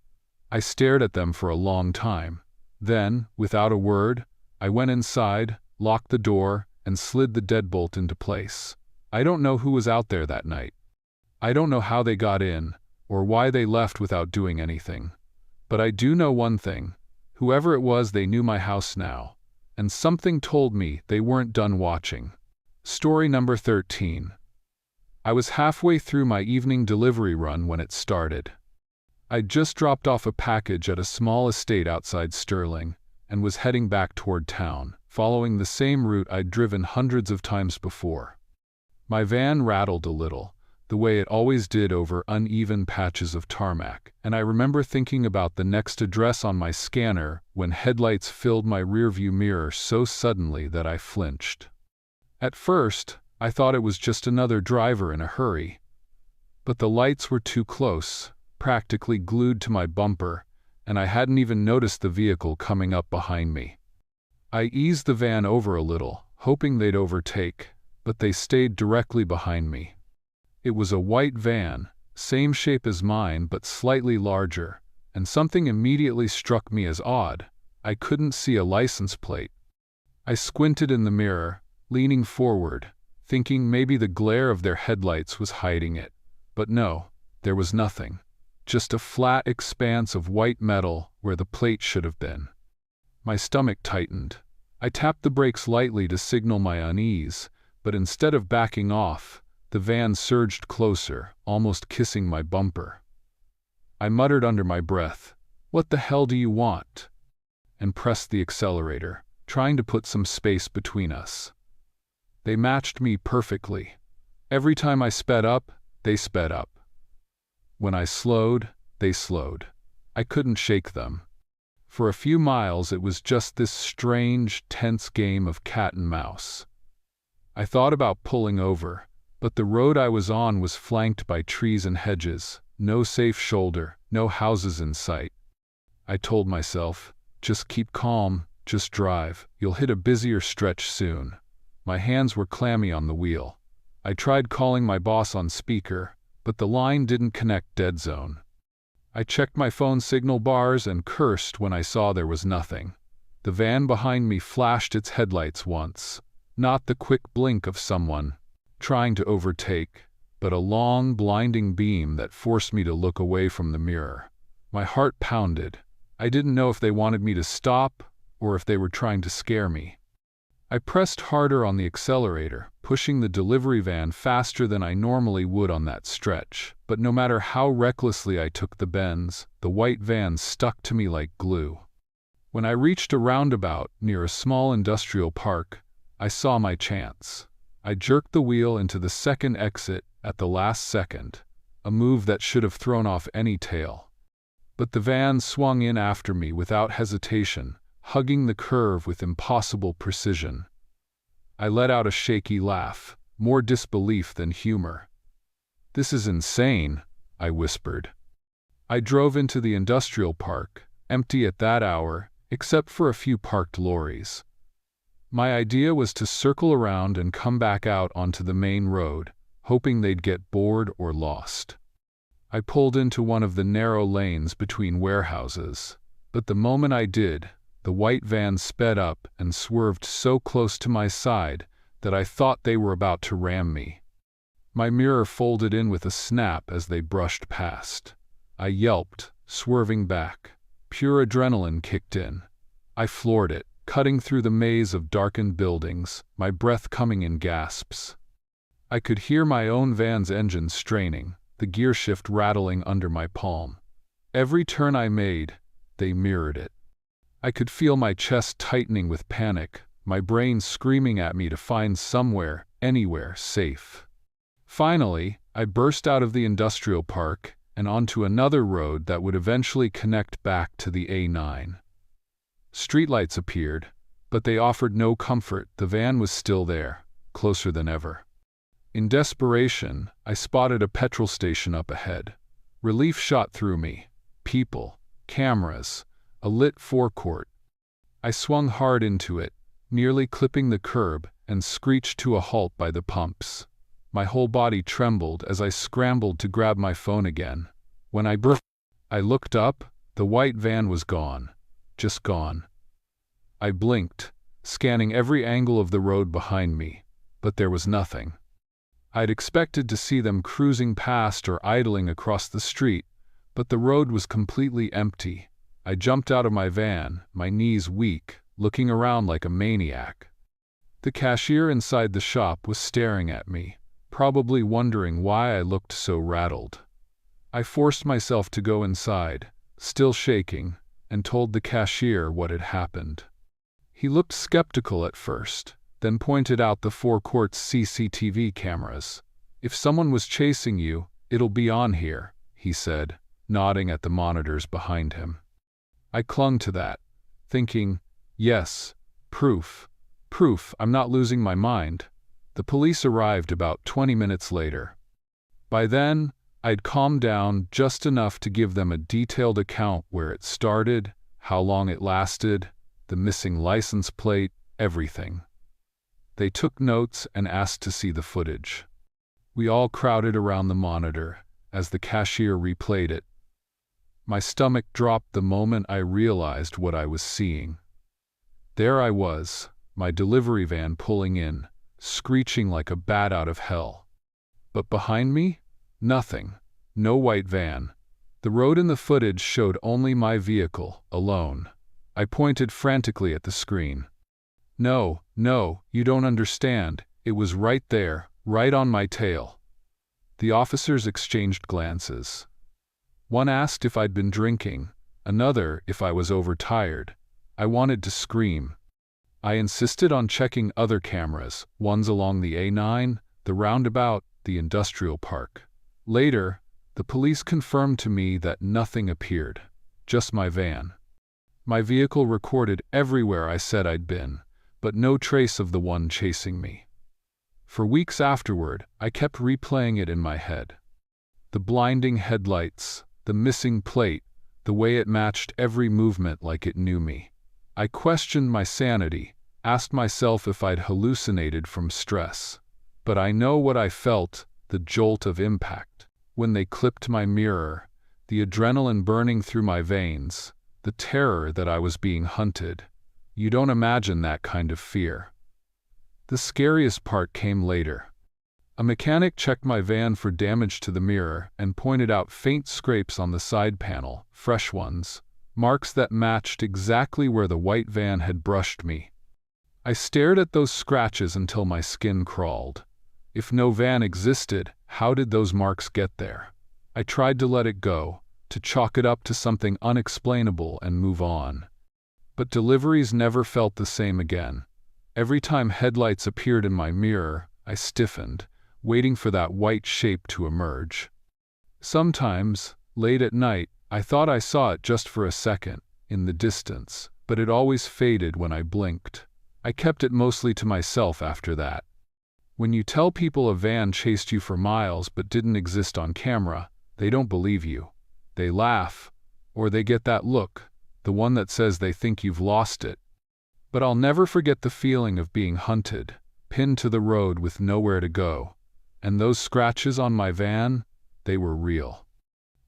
I stared at them for a long time. Then, without a word, I went inside, locked the door, and slid the deadbolt into place. I don't know who was out there that night. I don't know how they got in, or why they left without doing anything. But I do know one thing. Whoever it was, they knew my house now. And something told me they weren't done watching. Story number 13. I was halfway through my evening delivery run when it started. I'd just dropped off a package at a small estate outside Sterling, and was heading back toward town, following the same route I'd driven hundreds of times before. My van rattled a little, the way it always did over uneven patches of tarmac, and I remember thinking about the next address on my scanner when headlights filled my rearview mirror so suddenly that I flinched. At first, I thought it was just another driver in a hurry. But the lights were too close, practically glued to my bumper, and I hadn't even noticed the vehicle coming up behind me. I eased the van over a little, hoping they'd overtake, but they stayed directly behind me. It was a white van, same shape as mine but slightly larger, and something immediately struck me as odd. I couldn't see a license plate. I squinted in the mirror, leaning forward, thinking maybe the glare of their headlights was hiding it. But no, there was nothing. Just a flat expanse of white metal where the plate should have been. My stomach tightened. I tapped the brakes lightly to signal my unease, but instead of backing off, the van surged closer, almost kissing my bumper. I muttered under my breath, "What the hell do you want?" and pressed the accelerator, trying to put some space between us. They matched me perfectly. Every time I sped up, they sped up. When I slowed, they slowed. I couldn't shake them. For a few miles it was just this strange, tense game of cat and mouse. I thought about pulling over, but the road I was on was flanked by trees and hedges, no safe shoulder, no houses in sight. I told myself, just keep calm, just drive, you'll hit a busier stretch soon. My hands were clammy on the wheel. I tried calling my boss on speaker, but the line didn't connect dead zone. I checked my phone signal bars and cursed when I saw there was nothing. The van behind me flashed its headlights once, not the quick blink of someone trying to overtake, but a long, blinding beam that forced me to look away from the mirror. My heart pounded. I didn't know if they wanted me to stop or if they were trying to scare me. I pressed harder on the accelerator, pushing the delivery van faster than I normally would on that stretch, but no matter how recklessly I took the bends, the white van stuck to me like glue. When I reached a roundabout near a small industrial park, I saw my chance. I jerked the wheel into the second exit at the last second, a move that should have thrown off any tail. But the van swung in after me without hesitation, hugging the curve with impossible precision. I let out a shaky laugh, more disbelief than humor. "This is insane," I whispered. I drove into the industrial park, empty at that hour, except for a few parked lorries. My idea was to circle around and come back out onto the main road, hoping they'd get bored or lost. I pulled into one of the narrow lanes between warehouses, but the moment I did, the white van sped up and swerved so close to my side that I thought they were about to ram me. My mirror folded in with a snap as they brushed past. I yelped, swerving back. Pure adrenaline kicked in. I floored it, cutting through the maze of darkened buildings, my breath coming in gasps. I could hear my own van's engine straining, the gear shift rattling under my palm. Every turn I made, they mirrored it. I could feel my chest tightening with panic, my brain screaming at me to find somewhere, anywhere, safe. Finally, I burst out of the industrial park and onto another road that would eventually connect back to the A9. Streetlights appeared, but they offered no comfort. The van was still there, closer than ever. In desperation, I spotted a petrol station up ahead. Relief shot through me. People, cameras, a lit forecourt. I swung hard into it, nearly clipping the curb, and screeched to a halt by the pumps. My whole body trembled as I scrambled to grab my phone again. When I looked up, the white van was gone. Just gone. I blinked, scanning every angle of the road behind me, but there was nothing. I'd expected to see them cruising past or idling across the street, but the road was completely empty. I jumped out of my van, my knees weak, looking around like a maniac. The cashier inside the shop was staring at me, probably wondering why I looked so rattled. I forced myself to go inside, still shaking, and told the cashier what had happened. He looked skeptical at first, then pointed out the forecourt's CCTV cameras. "If someone was chasing you, it'll be on here," he said, nodding at the monitors behind him. I clung to that, thinking, yes, proof, I'm not losing my mind. The police arrived about 20 minutes later. By then, I'd calmed down just enough to give them a detailed account where it started, how long it lasted, the missing license plate, everything. They took notes and asked to see the footage. We all crowded around the monitor as the cashier replayed it. My stomach dropped the moment I realized what I was seeing. There I was, my delivery van pulling in, screeching like a bat out of hell. But behind me? Nothing. No white van. The road in the footage showed only my vehicle, alone. I pointed frantically at the screen. No, no, you don't understand. It was right there, right on my tail. The officers exchanged glances. One asked if I'd been drinking, another if I was overtired. I wanted to scream. I insisted on checking other cameras, ones along the A9, the roundabout, the industrial park. Later, the police confirmed to me that nothing appeared, just my van. My vehicle recorded everywhere I said I'd been, but no trace of the one chasing me. For weeks afterward, I kept replaying it in my head. The blinding headlights, the missing plate, the way it matched every movement like it knew me. I questioned my sanity, asked myself if I'd hallucinated from stress. But I know what I felt, the jolt of impact. When they clipped my mirror, the adrenaline burning through my veins, the terror that I was being hunted. You don't imagine that kind of fear. The scariest part came later. A mechanic checked my van for damage to the mirror and pointed out faint scrapes on the side panel, fresh ones, marks that matched exactly where the white van had brushed me. I stared at those scratches until my skin crawled. If no van existed, how did those marks get there? I tried to let it go, to chalk it up to something unexplainable and move on. But deliveries never felt the same again. Every time headlights appeared in my mirror, I stiffened, waiting for that white shape to emerge. Sometimes, late at night, I thought I saw it just for a second, in the distance, but it always faded when I blinked. I kept it mostly to myself after that. When you tell people a van chased you for miles but didn't exist on camera, they don't believe you. They laugh, or they get that look, the one that says they think you've lost it. But I'll never forget the feeling of being hunted, pinned to the road with nowhere to go. And those scratches on my van, they were real.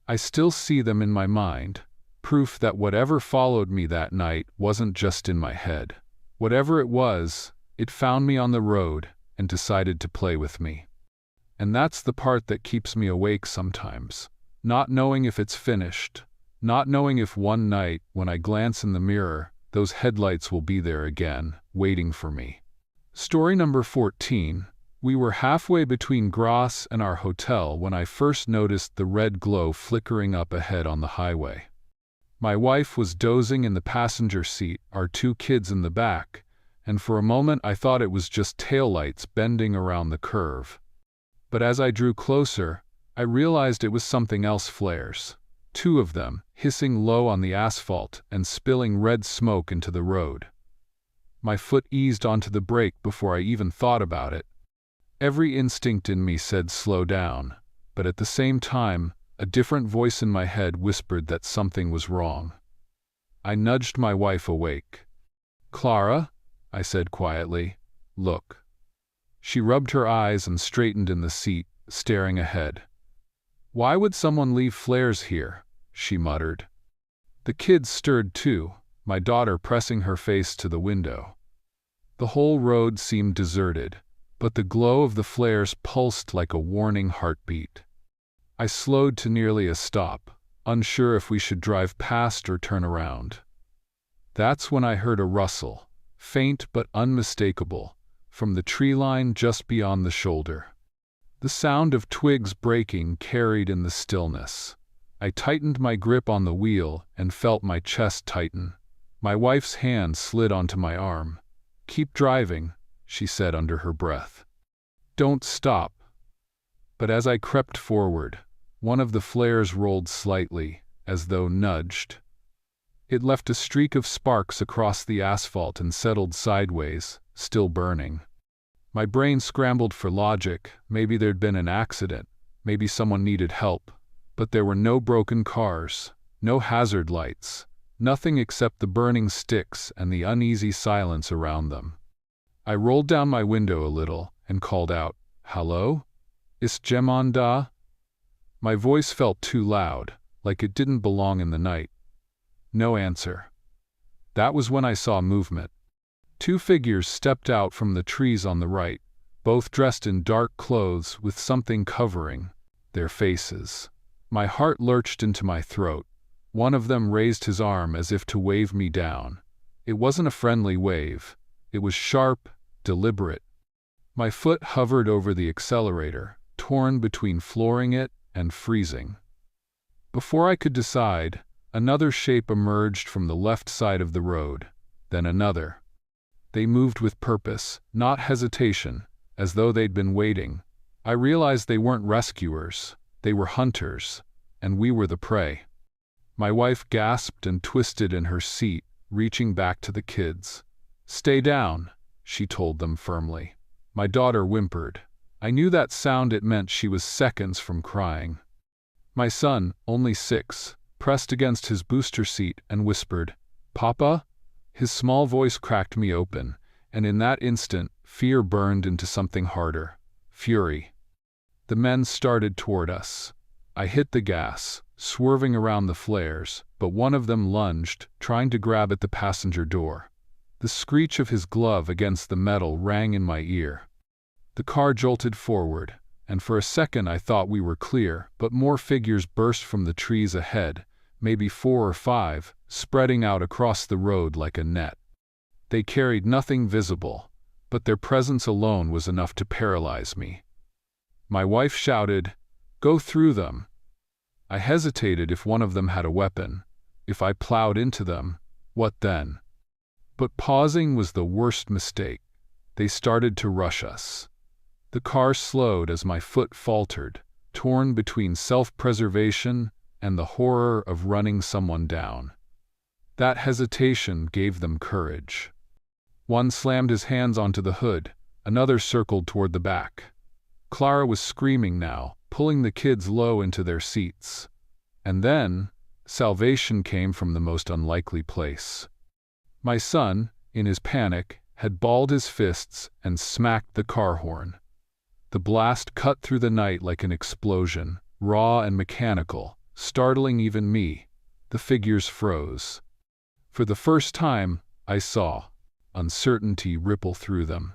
I still see them in my mind, proof that whatever followed me that night wasn't just in my head. Whatever it was, it found me on the road and decided to play with me. And that's the part that keeps me awake sometimes. Not knowing if it's finished, not knowing if one night, when I glance in the mirror, those headlights will be there again, waiting for me. Story number 14. We were halfway between Gras and our hotel when I first noticed the red glow flickering up ahead on the highway. My wife was dozing in the passenger seat, our 2 kids in the back, and for a moment I thought it was just taillights bending around the curve. But as I drew closer, I realized it was something else. Flares. 2 of them, hissing low on the asphalt and spilling red smoke into the road. My foot eased onto the brake before I even thought about it. Every instinct in me said slow down, but at the same time, a different voice in my head whispered that something was wrong. I nudged my wife awake. "Clara," I said quietly, "look." She rubbed her eyes and straightened in the seat, staring ahead. "Why would someone leave flares here?" she muttered. The kids stirred too, my daughter pressing her face to the window. The whole road seemed deserted, but the glow of the flares pulsed like a warning heartbeat. I slowed to nearly a stop, unsure if we should drive past or turn around. That's when I heard a rustle, faint but unmistakable, from the tree line just beyond the shoulder. The sound of twigs breaking carried in the stillness. I tightened my grip on the wheel and felt my chest tighten. My wife's hand slid onto my arm. "Keep driving," she said under her breath. "Don't stop." But as I crept forward, one of the flares rolled slightly, as though nudged. It left a streak of sparks across the asphalt and settled sideways, still burning. My brain scrambled for logic. Maybe there'd been an accident, maybe someone needed help. But there were no broken cars, no hazard lights, nothing except the burning sticks and the uneasy silence around them. I rolled down my window a little and called out, "Hello? Ist jemand da?" My voice felt too loud, like it didn't belong in the night. No answer. That was when I saw movement. 2 figures stepped out from the trees on the right, both dressed in dark clothes with something covering their faces. My heart lurched into my throat. One of them raised his arm as if to wave me down. It wasn't a friendly wave. It was sharp, deliberate. My foot hovered over the accelerator, torn between flooring it and freezing. Before I could decide, another shape emerged from the left side of the road, then another. They moved with purpose, not hesitation, as though they'd been waiting. I realized they weren't rescuers, they were hunters, and we were the prey. My wife gasped and twisted in her seat, reaching back to the kids. "Stay down," she told them firmly. My daughter whimpered. I knew that sound. It meant she was seconds from crying. My son, only 6, pressed against his booster seat and whispered, "Papa?" His small voice cracked me open, and in that instant, fear burned into something harder. Fury. The men started toward us. I hit the gas, swerving around the flares, but one of them lunged, trying to grab at the passenger door. The screech of his glove against the metal rang in my ear. The car jolted forward, and for a second I thought we were clear, but more figures burst from the trees ahead, maybe 4 or 5, spreading out across the road like a net. They carried nothing visible, but their presence alone was enough to paralyze me. My wife shouted, "Go through them." I hesitated. If one of them had a weapon, if I plowed into them, what then? But pausing was the worst mistake. They started to rush us. The car slowed as my foot faltered, torn between self-preservation and the horror of running someone down. That hesitation gave them courage. One slammed his hands onto the hood, another circled toward the back. Clara was screaming now, pulling the kids low into their seats. And then, salvation came from the most unlikely place. My son, in his panic, had balled his fists and smacked the car horn. The blast cut through the night like an explosion, raw and mechanical, startling even me. The figures froze. For the first time, I saw uncertainty ripple through them.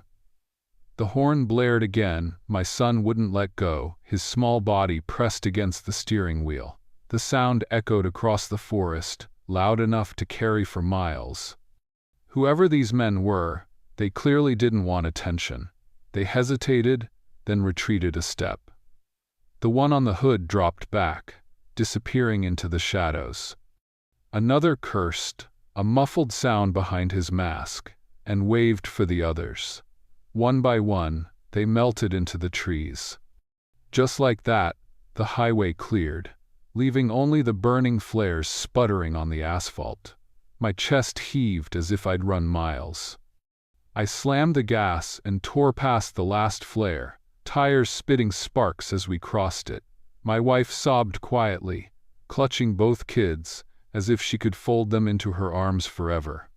The horn blared again. My son wouldn't let go, his small body pressed against the steering wheel. The sound echoed across the forest, loud enough to carry for miles. Whoever these men were, they clearly didn't want attention. They hesitated, then retreated a step. The one on the hood dropped back, disappearing into the shadows. Another cursed, a muffled sound behind his mask, and waved for the others. One by one, they melted into the trees. Just like that, the highway cleared, leaving only the burning flares sputtering on the asphalt. My chest heaved as if I'd run miles. I slammed the gas and tore past the last flare, tires spitting sparks as we crossed it. My wife sobbed quietly, clutching both kids, as if she could fold them into her arms forever.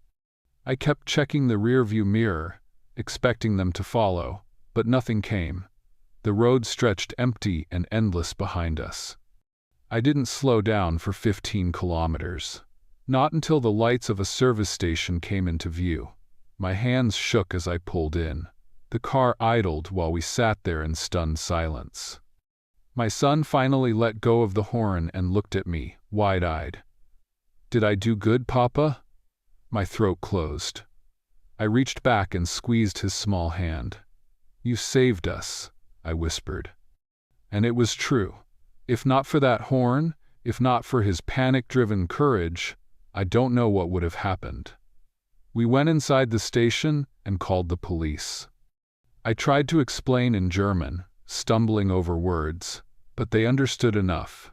I kept checking the rearview mirror, expecting them to follow, but nothing came. The road stretched empty and endless behind us. I didn't slow down for 15 kilometers. Not until the lights of a service station came into view. My hands shook as I pulled in. The car idled while we sat there in stunned silence. My son finally let go of the horn and looked at me, wide-eyed. "Did I do good, Papa?" My throat closed. I reached back and squeezed his small hand. "You saved us," I whispered. And it was true. If not for that horn, if not for his panic-driven courage, I don't know what would have happened. We went inside the station and called the police. I tried to explain in German, stumbling over words, but they understood enough.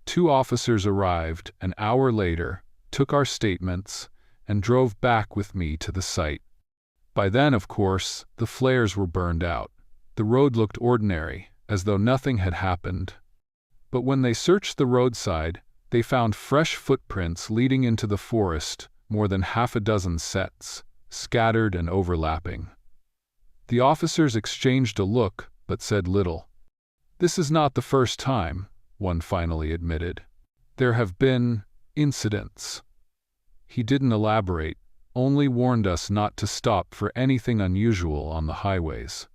2 officers arrived an hour later, took our statements, and drove back with me to the site. By then, of course, the flares were burned out. The road looked ordinary, as though nothing had happened. But when they searched the roadside, they found fresh footprints leading into the forest, more than 6 sets, scattered and overlapping. The officers exchanged a look, but said little. "This is not the first time," one finally admitted. "There have been incidents." He didn't elaborate, only warned us not to stop for anything unusual on the highways.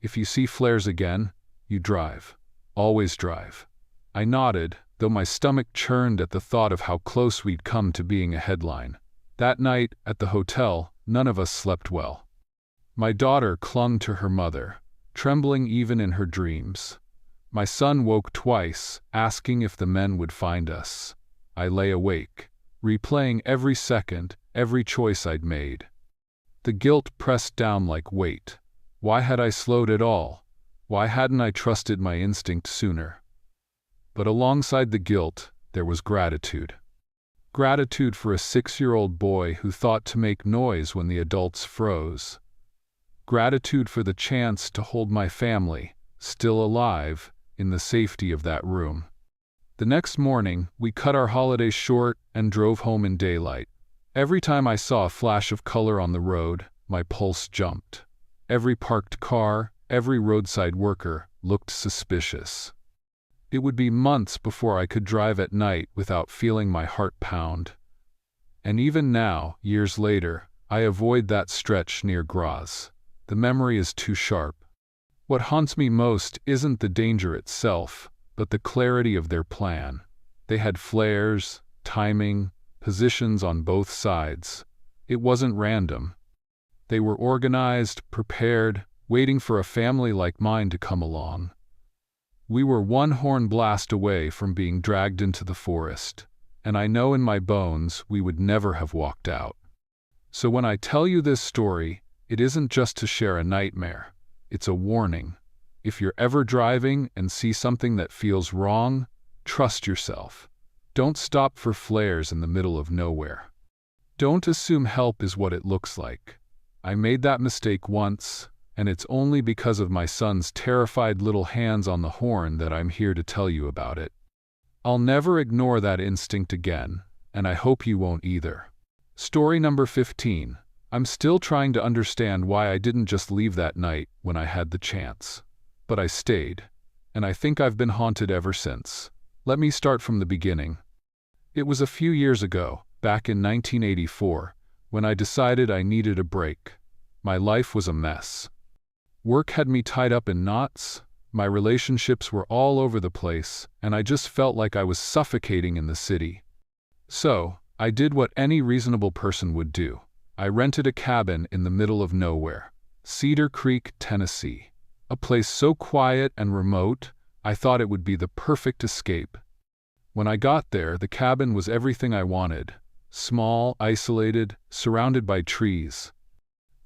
"If you see flares again, you drive. Always drive." I nodded, though my stomach churned at the thought of how close we'd come to being a headline. That night, at the hotel, none of us slept well. My daughter clung to her mother, trembling even in her dreams. My son woke twice, asking if the men would find us. I lay awake, replaying every second, every choice I'd made. The guilt pressed down like weight. Why had I slowed at all? Why hadn't I trusted my instinct sooner? But alongside the guilt, there was gratitude. Gratitude for a 6-year-old boy who thought to make noise when the adults froze. Gratitude for the chance to hold my family, still alive, in the safety of that room. The next morning, we cut our holiday short and drove home in daylight. Every time I saw a flash of color on the road, my pulse jumped. Every parked car, every roadside worker looked suspicious. It would be months before I could drive at night without feeling my heart pound. And even now, years later, I avoid that stretch near Graz. The memory is too sharp. What haunts me most isn't the danger itself, but the clarity of their plan. They had flares, timing, positions on both sides. It wasn't random. They were organized, prepared, waiting for a family like mine to come along. We were one horn blast away from being dragged into the forest, and I know in my bones we would never have walked out. So when I tell you this story, it isn't just to share a nightmare. It's a warning. If you're ever driving and see something that feels wrong, trust yourself. Don't stop for flares in the middle of nowhere. Don't assume help is what it looks like. I made that mistake once, and it's only because of my son's terrified little hands on the horn that I'm here to tell you about it. I'll never ignore that instinct again, and I hope you won't either. Story number 15. I'm still trying to understand why I didn't just leave that night when I had the chance. But I stayed, and I think I've been haunted ever since. Let me start from the beginning. It was a few years ago, back in 1984, when I decided I needed a break. My life was a mess. Work had me tied up in knots, my relationships were all over the place, and I just felt like I was suffocating in the city. So, I did what any reasonable person would do. I rented a cabin in the middle of nowhere, Cedar Creek, Tennessee. A place so quiet and remote, I thought it would be the perfect escape. When I got there, the cabin was everything I wanted. Small, isolated, surrounded by trees.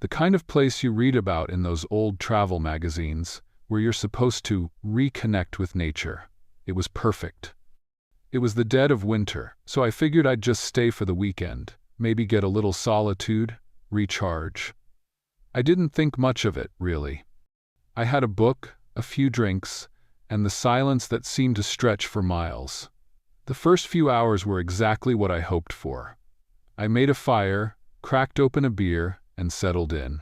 The kind of place you read about in those old travel magazines, where you're supposed to reconnect with nature. It was perfect. It was the dead of winter, so I figured I'd just stay for the weekend, maybe get a little solitude, recharge. I didn't think much of it, really. I had a book, a few drinks, and the silence that seemed to stretch for miles. The first few hours were exactly what I hoped for. I made a fire, cracked open a beer, and settled in.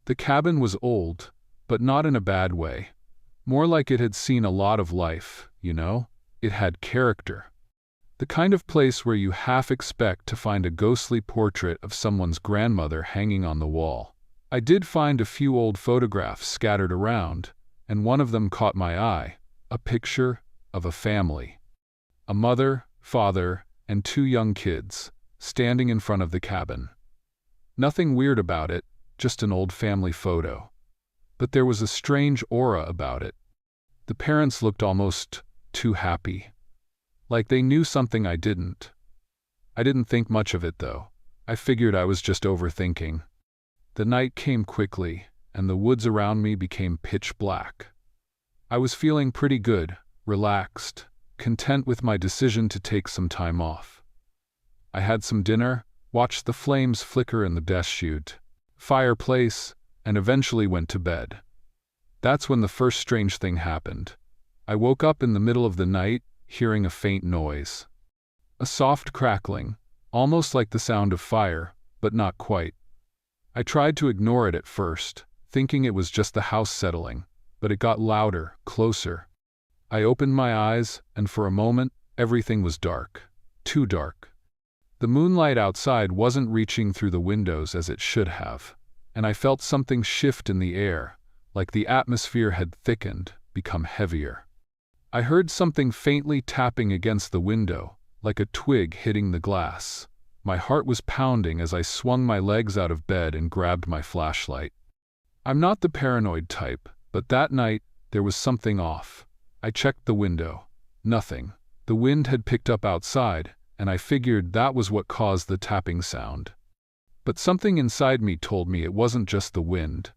The cabin was old, but not in a bad way. More like it had seen a lot of life, you know? It had character. The kind of place where you half expect to find a ghostly portrait of someone's grandmother hanging on the wall. I did find a few old photographs scattered around, and one of them caught my eye, a picture of a family. A mother, father, and 2 young kids, standing in front of the cabin. Nothing weird about it, just an old family photo. But there was a strange aura about it. The parents looked almost too happy. Like they knew something I didn't. I didn't think much of it though. I figured I was just overthinking. The night came quickly, and the woods around me became pitch black. I was feeling pretty good, relaxed, content with my decision to take some time off. I had some dinner, watched the flames flicker in the deschute fireplace, and eventually went to bed. That's when the first strange thing happened. I woke up in the middle of the night, hearing a faint noise. A soft crackling, almost like the sound of fire, but not quite. I tried to ignore it at first, thinking it was just the house settling, but it got louder, closer. I opened my eyes, and for a moment, everything was dark. Too dark. The moonlight outside wasn't reaching through the windows as it should have, and I felt something shift in the air, like the atmosphere had thickened, become heavier. I heard something faintly tapping against the window, like a twig hitting the glass. My heart was pounding as I swung my legs out of bed and grabbed my flashlight. I'm not the paranoid type, but that night, there was something off. I checked the window. Nothing. The wind had picked up outside, and I figured that was what caused the tapping sound. But something inside me told me it wasn't just the wind.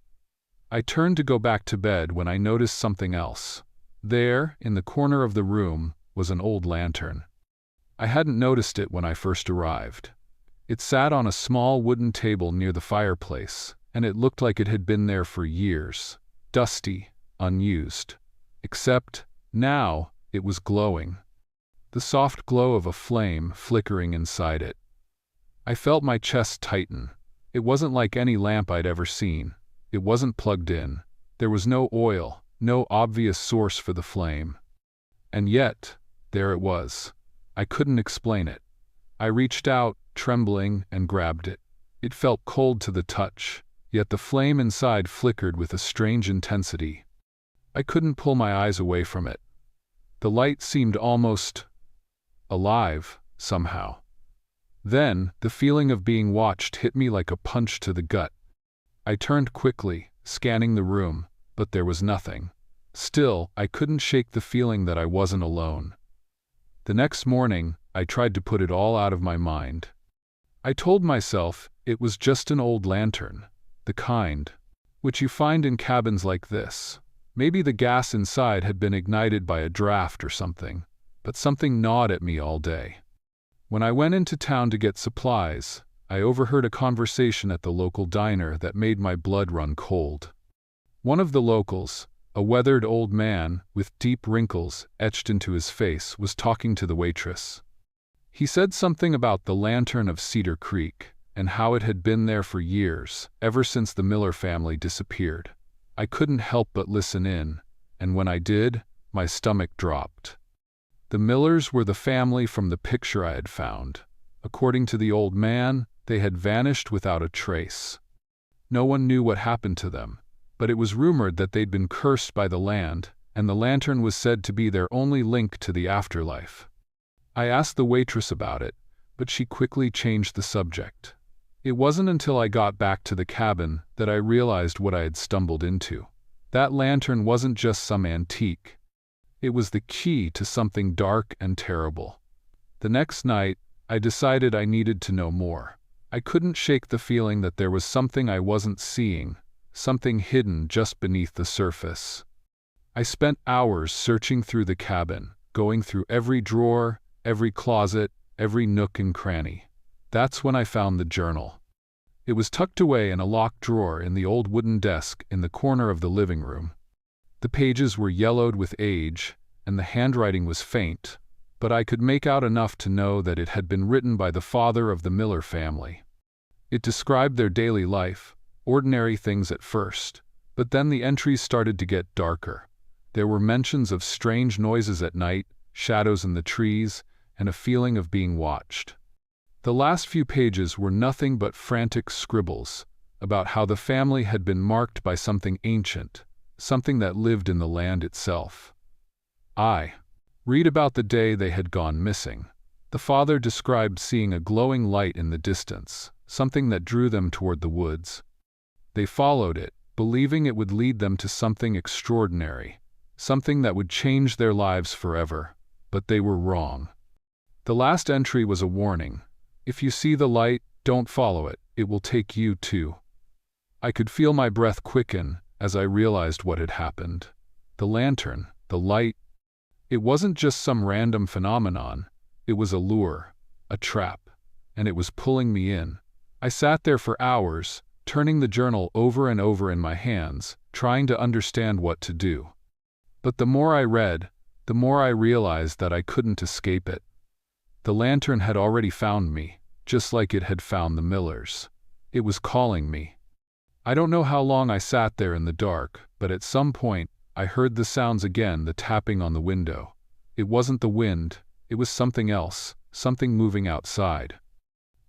I turned to go back to bed when I noticed something else. There, in the corner of the room, was an old lantern. I hadn't noticed it when I first arrived. It sat on a small wooden table near the fireplace, and it looked like it had been there for years, dusty, unused. Except, now, it was glowing. The soft glow of a flame flickering inside it. I felt my chest tighten. It wasn't like any lamp I'd ever seen. It wasn't plugged in. There was no oil, no obvious source for the flame. And yet, there it was. I couldn't explain it. I reached out, trembling, and grabbed it. It felt cold to the touch, yet the flame inside flickered with a strange intensity. I couldn't pull my eyes away from it. The light seemed almost alive, somehow. Then, the feeling of being watched hit me like a punch to the gut. I turned quickly, scanning the room, but there was nothing. Still, I couldn't shake the feeling that I wasn't alone. The next morning, I tried to put it all out of my mind. I told myself it was just an old lantern, the kind which you find in cabins like this. Maybe the gas inside had been ignited by a draft or something, but something gnawed at me all day. When I went into town to get supplies, I overheard a conversation at the local diner that made my blood run cold. One of the locals, a weathered old man with deep wrinkles etched into his face, was talking to the waitress. He said something about the lantern of Cedar Creek and how it had been there for years, ever since the Miller family disappeared. I couldn't help but listen in, and when I did, my stomach dropped. The Millers were the family from the picture I had found. According to the old man, they had vanished without a trace. No one knew what happened to them, but it was rumored that they'd been cursed by the land, and the lantern was said to be their only link to the afterlife. I asked the waitress about it, but she quickly changed the subject. It wasn't until I got back to the cabin that I realized what I had stumbled into. That lantern wasn't just some antique. It was the key to something dark and terrible. The next night, I decided I needed to know more. I couldn't shake the feeling that there was something I wasn't seeing, something hidden just beneath the surface. I spent hours searching through the cabin, going through every drawer, every closet, every nook and cranny. That's when I found the journal. It was tucked away in a locked drawer in the old wooden desk in the corner of the living room. The pages were yellowed with age, and the handwriting was faint, but I could make out enough to know that it had been written by the father of the Miller family. It described their daily life, ordinary things at first, but then the entries started to get darker. There were mentions of strange noises at night, shadows in the trees, and a feeling of being watched. The last few pages were nothing but frantic scribbles about how the family had been marked by something ancient, something that lived in the land itself. I read about the day they had gone missing. The father described seeing a glowing light in the distance, something that drew them toward the woods. They followed it, believing it would lead them to something extraordinary, something that would change their lives forever, but they were wrong. The last entry was a warning. If you see the light, don't follow it, it will take you too. I could feel my breath quicken as I realized what had happened. The lantern, the light, it wasn't just some random phenomenon. It was a lure, a trap, and it was pulling me in. I sat there for hours, turning the journal over and over in my hands, trying to understand what to do. But the more I read, the more I realized that I couldn't escape it. The lantern had already found me, just like it had found the Millers. It was calling me. I don't know how long I sat there in the dark, but at some point, I heard the sounds again, the tapping on the window. It wasn't the wind, it was something else, something moving outside.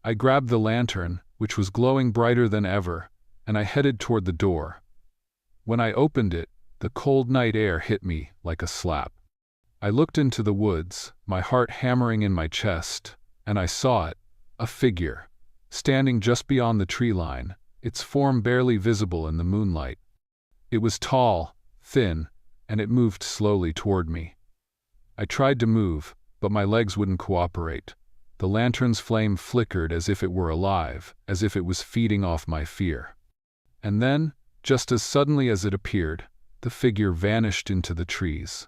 I grabbed the lantern, which was glowing brighter than ever, and I headed toward the door. When I opened it, the cold night air hit me like a slap. I looked into the woods, my heart hammering in my chest, and I saw it, a figure, standing just beyond the tree line, its form barely visible in the moonlight. It was tall, thin, and it moved slowly toward me. I tried to move, but my legs wouldn't cooperate. The lantern's flame flickered as if it were alive, as if it was feeding off my fear. And then, just as suddenly as it appeared, the figure vanished into the trees.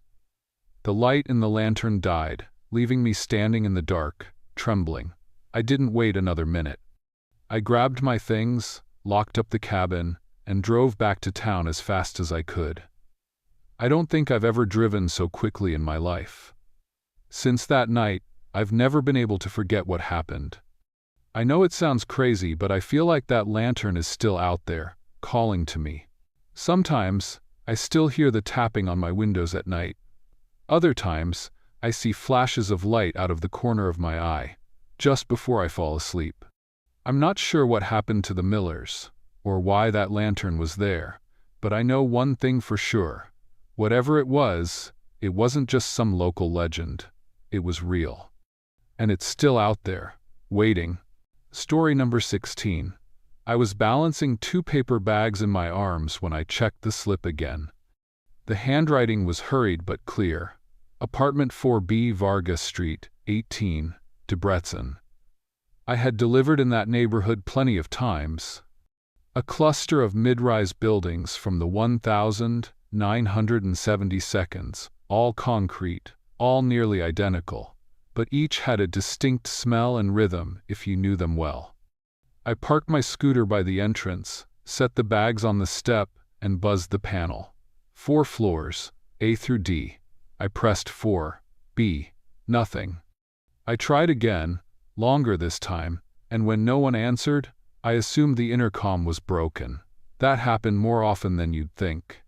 The light in the lantern died, leaving me standing in the dark, trembling. I didn't wait another minute. I grabbed my things, locked up the cabin, and drove back to town as fast as I could. I don't think I've ever driven so quickly in my life. Since that night, I've never been able to forget what happened. I know it sounds crazy, but I feel like that lantern is still out there, calling to me. Sometimes, I still hear the tapping on my windows at night. Other times, I see flashes of light out of the corner of my eye, just before I fall asleep. I'm not sure what happened to the Millers, or why that lantern was there, but I know one thing for sure. Whatever it wasn't just some local legend. It was real. And it's still out there, waiting. Story number 16. I was balancing 2 paper bags in my arms when I checked the slip again. The handwriting was hurried but clear. Apartment 4B, Varga Street, 18, Debrecen. I had delivered in that neighborhood plenty of times. A cluster of mid-rise buildings from the 1972nd, all concrete, all nearly identical, but each had a distinct smell and rhythm if you knew them well. I parked my scooter by the entrance, set the bags on the step, and buzzed the panel. 4 floors, A through D. I pressed 4, B. Nothing. I tried again, longer this time, and when no one answered, I assumed the intercom was broken. That happened more often than you'd think.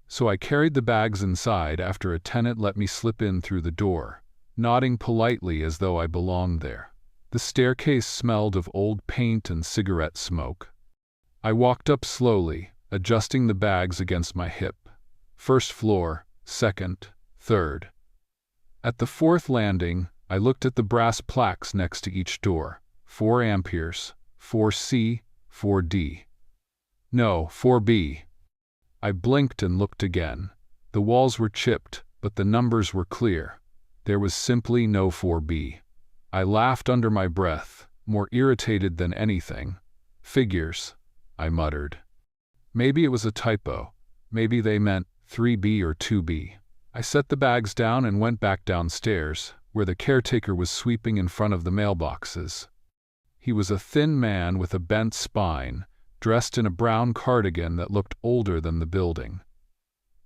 So I carried the bags inside after a tenant let me slip in through the door, nodding politely as though I belonged there. The staircase smelled of old paint and cigarette smoke. I walked up slowly, adjusting the bags against my hip. 1st floor, 2nd, 3rd. At the 4th landing, I looked at the brass plaques next to each door. 4 amperes, 4C, 4D. No, 4B. I blinked and looked again. The walls were chipped, but the numbers were clear. There was simply no 4B. I laughed under my breath, more irritated than anything. Figures, I muttered. Maybe it was a typo. Maybe they meant 3B or 2B. I set the bags down and went back downstairs, where the caretaker was sweeping in front of the mailboxes. He was a thin man with a bent spine, dressed in a brown cardigan that looked older than the building.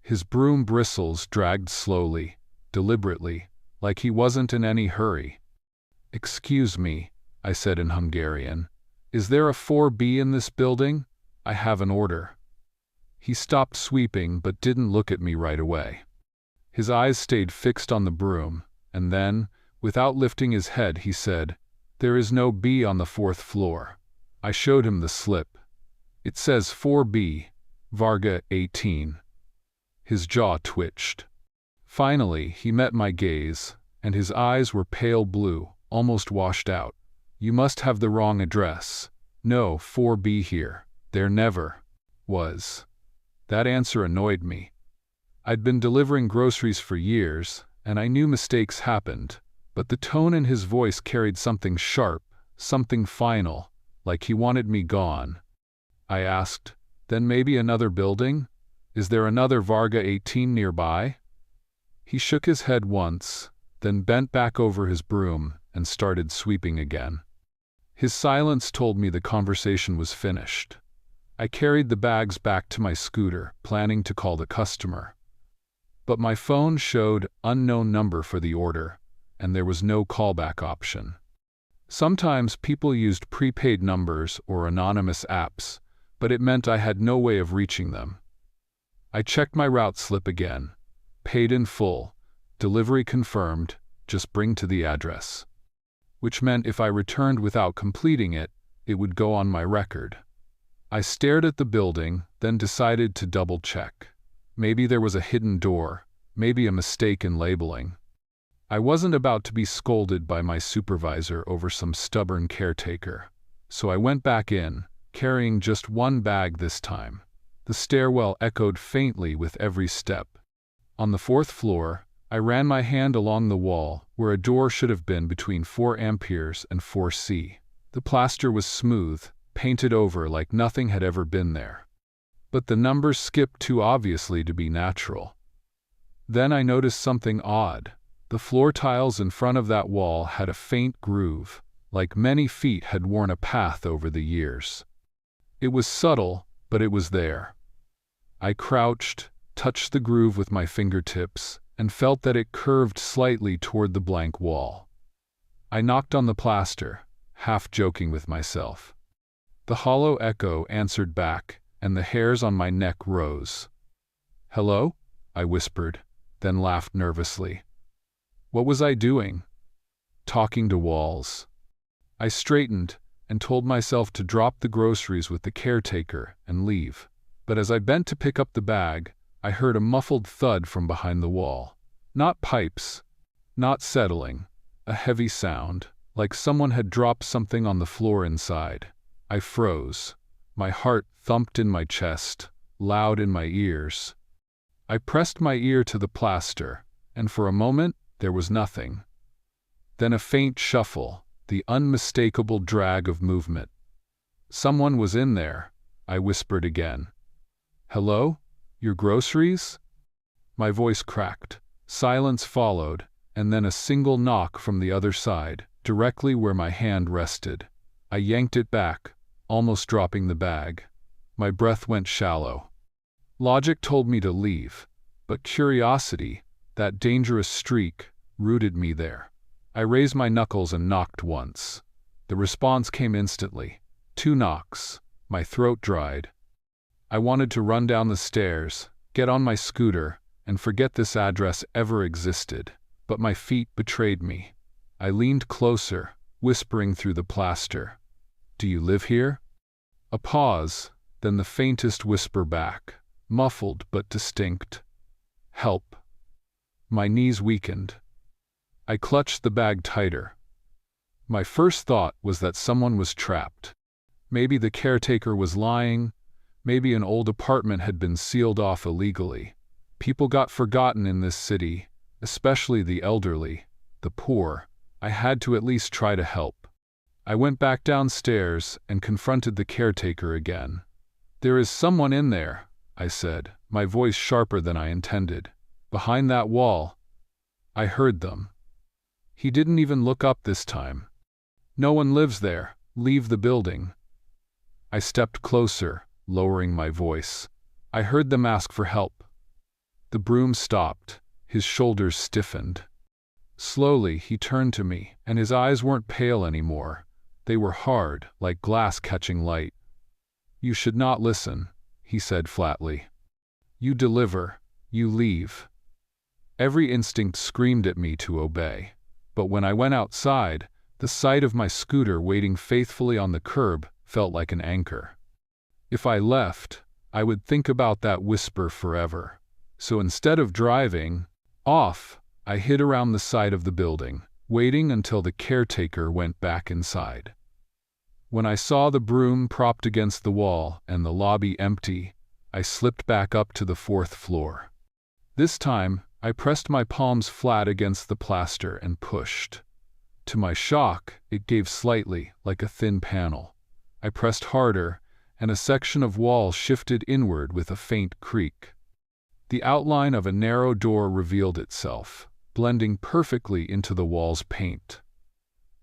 His broom bristles dragged slowly, deliberately, like he wasn't in any hurry. "Excuse me," I said in Hungarian. "Is there a 4B in this building? I have an order." He stopped sweeping but didn't look at me right away. His eyes stayed fixed on the broom, and then, without lifting his head, he said, "There is no B on the 4th floor." I showed him the slip. "It says 4B, Varga 18. His jaw twitched. Finally, he met my gaze, and his eyes were pale blue, almost washed out. "You must have the wrong address. No 4B here. There never was." That answer annoyed me. I'd been delivering groceries for years, and I knew mistakes happened, but the tone in his voice carried something sharp, something final, like he wanted me gone. I asked, "Then maybe another building? Is there another Varga 18 nearby?" He shook his head once, then bent back over his broom and started sweeping again. His silence told me the conversation was finished. I carried the bags back to my scooter, planning to call the customer. But my phone showed unknown number for the order, and there was no callback option. Sometimes people used prepaid numbers or anonymous apps, but it meant I had no way of reaching them. I checked my route slip again. Paid in full, delivery confirmed, just bring to the address. Which meant if I returned without completing it, it would go on my record. I stared at the building, then decided to double-check. Maybe there was a hidden door, maybe a mistake in labeling. I wasn't about to be scolded by my supervisor over some stubborn caretaker, so I went back in, carrying just one bag this time. The stairwell echoed faintly with every step. On the 4th floor, I ran my hand along the wall where a door should have been between 4 amperes and 4C. The plaster was smooth, painted over like nothing had ever been there. But the numbers skipped too obviously to be natural. Then I noticed something odd. The floor tiles in front of that wall had a faint groove, like many feet had worn a path over the years. It was subtle, but it was there. I crouched, touched the groove with my fingertips, and felt that it curved slightly toward the blank wall. I knocked on the plaster, half joking with myself. The hollow echo answered back, and the hairs on my neck rose. "Hello?" I whispered, then laughed nervously. What was I doing? Talking to walls. I straightened and told myself to drop the groceries with the caretaker and leave. But as I bent to pick up the bag, I heard a muffled thud from behind the wall. Not pipes, not settling, a heavy sound, like someone had dropped something on the floor inside. I froze. My heart thumped in my chest, loud in my ears. I pressed my ear to the plaster, and for a moment there was nothing. Then a faint shuffle, the unmistakable drag of movement. "Someone was in there," I whispered again. "Hello? Your groceries?" My voice cracked. Silence followed, and then a single knock from the other side, directly where my hand rested. I yanked it back, almost dropping the bag. My breath went shallow. Logic told me to leave, but curiosity, that dangerous streak, rooted me there. I raised my knuckles and knocked once. The response came instantly. 2 knocks. My throat dried. I wanted to run down the stairs, get on my scooter, and forget this address ever existed, but my feet betrayed me. I leaned closer, whispering through the plaster. "Do you live here?" A pause, then the faintest whisper back, muffled but distinct. "Help." My knees weakened. I clutched the bag tighter. My first thought was that someone was trapped. Maybe the caretaker was lying, maybe an old apartment had been sealed off illegally. People got forgotten in this city, especially the elderly, the poor. I had to at least try to help. I went back downstairs and confronted the caretaker again. "There is someone in there," I said, my voice sharper than I intended. "Behind that wall." I heard them. He didn't even look up this time. "No one lives there. Leave the building." I stepped closer, lowering my voice. I heard them ask for help. The broom stopped. His shoulders stiffened. Slowly, he turned to me, and his eyes weren't pale anymore. They were hard, like glass catching light. "You should not listen," he said flatly. "You deliver. You leave." Every instinct screamed at me to obey. But when I went outside, the sight of my scooter waiting faithfully on the curb felt like an anchor. If I left, I would think about that whisper forever. So instead of driving off, I hid around the side of the building, waiting until the caretaker went back inside. When I saw the broom propped against the wall and the lobby empty, I slipped back up to the 4th floor. This time, I pressed my palms flat against the plaster and pushed. To my shock, it gave slightly, like a thin panel. I pressed harder, and a section of wall shifted inward with a faint creak. The outline of a narrow door revealed itself, blending perfectly into the wall's paint.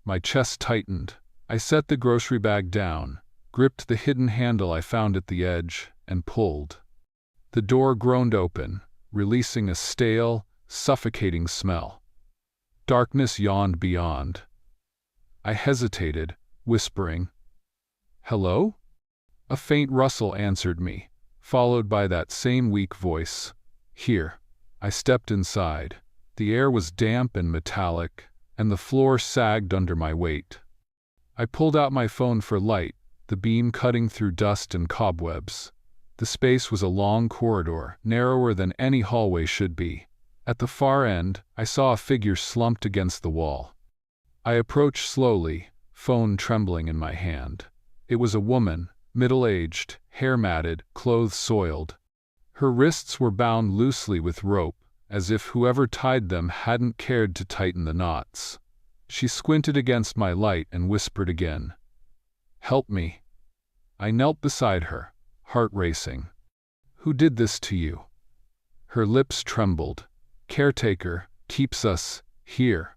My chest tightened. I set the grocery bag down, gripped the hidden handle I found at the edge, and pulled. The door groaned open, releasing a stale, suffocating smell. Darkness yawned beyond. I hesitated, whispering, "Hello?" A faint rustle answered me, followed by that same weak voice. "Here." I stepped inside. The air was damp and metallic, and the floor sagged under my weight. I pulled out my phone for light, the beam cutting through dust and cobwebs. The space was a long corridor, narrower than any hallway should be. At the far end, I saw a figure slumped against the wall. I approached slowly, phone trembling in my hand. It was a woman, middle-aged, hair matted, clothes soiled. Her wrists were bound loosely with rope, as if whoever tied them hadn't cared to tighten the knots. She squinted against my light and whispered again, "Help me." I knelt beside her, heart racing. "Who did this to you?" Her lips trembled. "Caretaker keeps us here."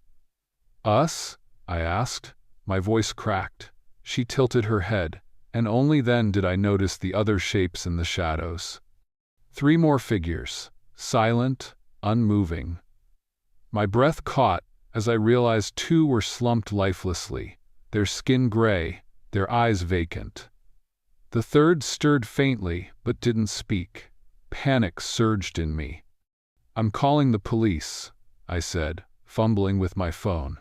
"Us?" I asked. My voice cracked. She tilted her head, and only then did I notice the other shapes in the shadows. 3 more figures, silent, unmoving. My breath caught as I realized 2 were slumped lifelessly, their skin gray, their eyes vacant. The third stirred faintly but didn't speak. Panic surged in me. "I'm calling the police," I said, fumbling with my phone.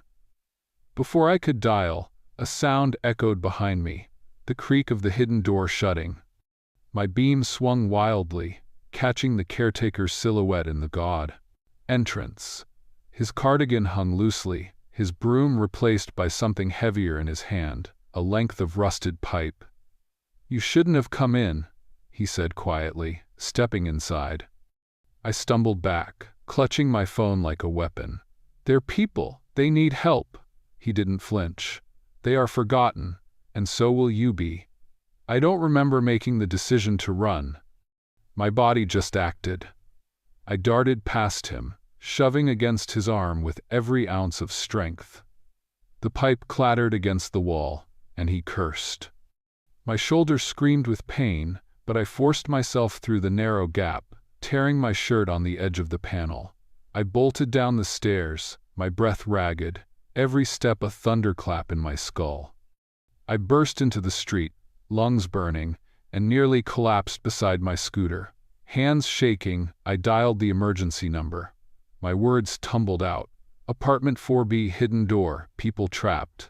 Before I could dial, a sound echoed behind me, the creak of the hidden door shutting. My beam swung wildly, catching the caretaker's silhouette in the gaudy entrance. His cardigan hung loosely, his broom replaced by something heavier in his hand, a length of rusted pipe. "You shouldn't have come in," he said quietly, stepping inside. I stumbled back, clutching my phone like a weapon. "They're people. They need help." He didn't flinch. "They are forgotten, and so will you be." I don't remember making the decision to run. My body just acted. I darted past him, shoving against his arm with every ounce of strength. The pipe clattered against the wall, and he cursed. My shoulder screamed with pain, but I forced myself through the narrow gap, tearing my shirt on the edge of the panel. I bolted down the stairs, my breath ragged, every step a thunderclap in my skull. I burst into the street, lungs burning, and nearly collapsed beside my scooter. Hands shaking, I dialed the emergency number. My words tumbled out. "Apartment 4B, hidden door, people trapped."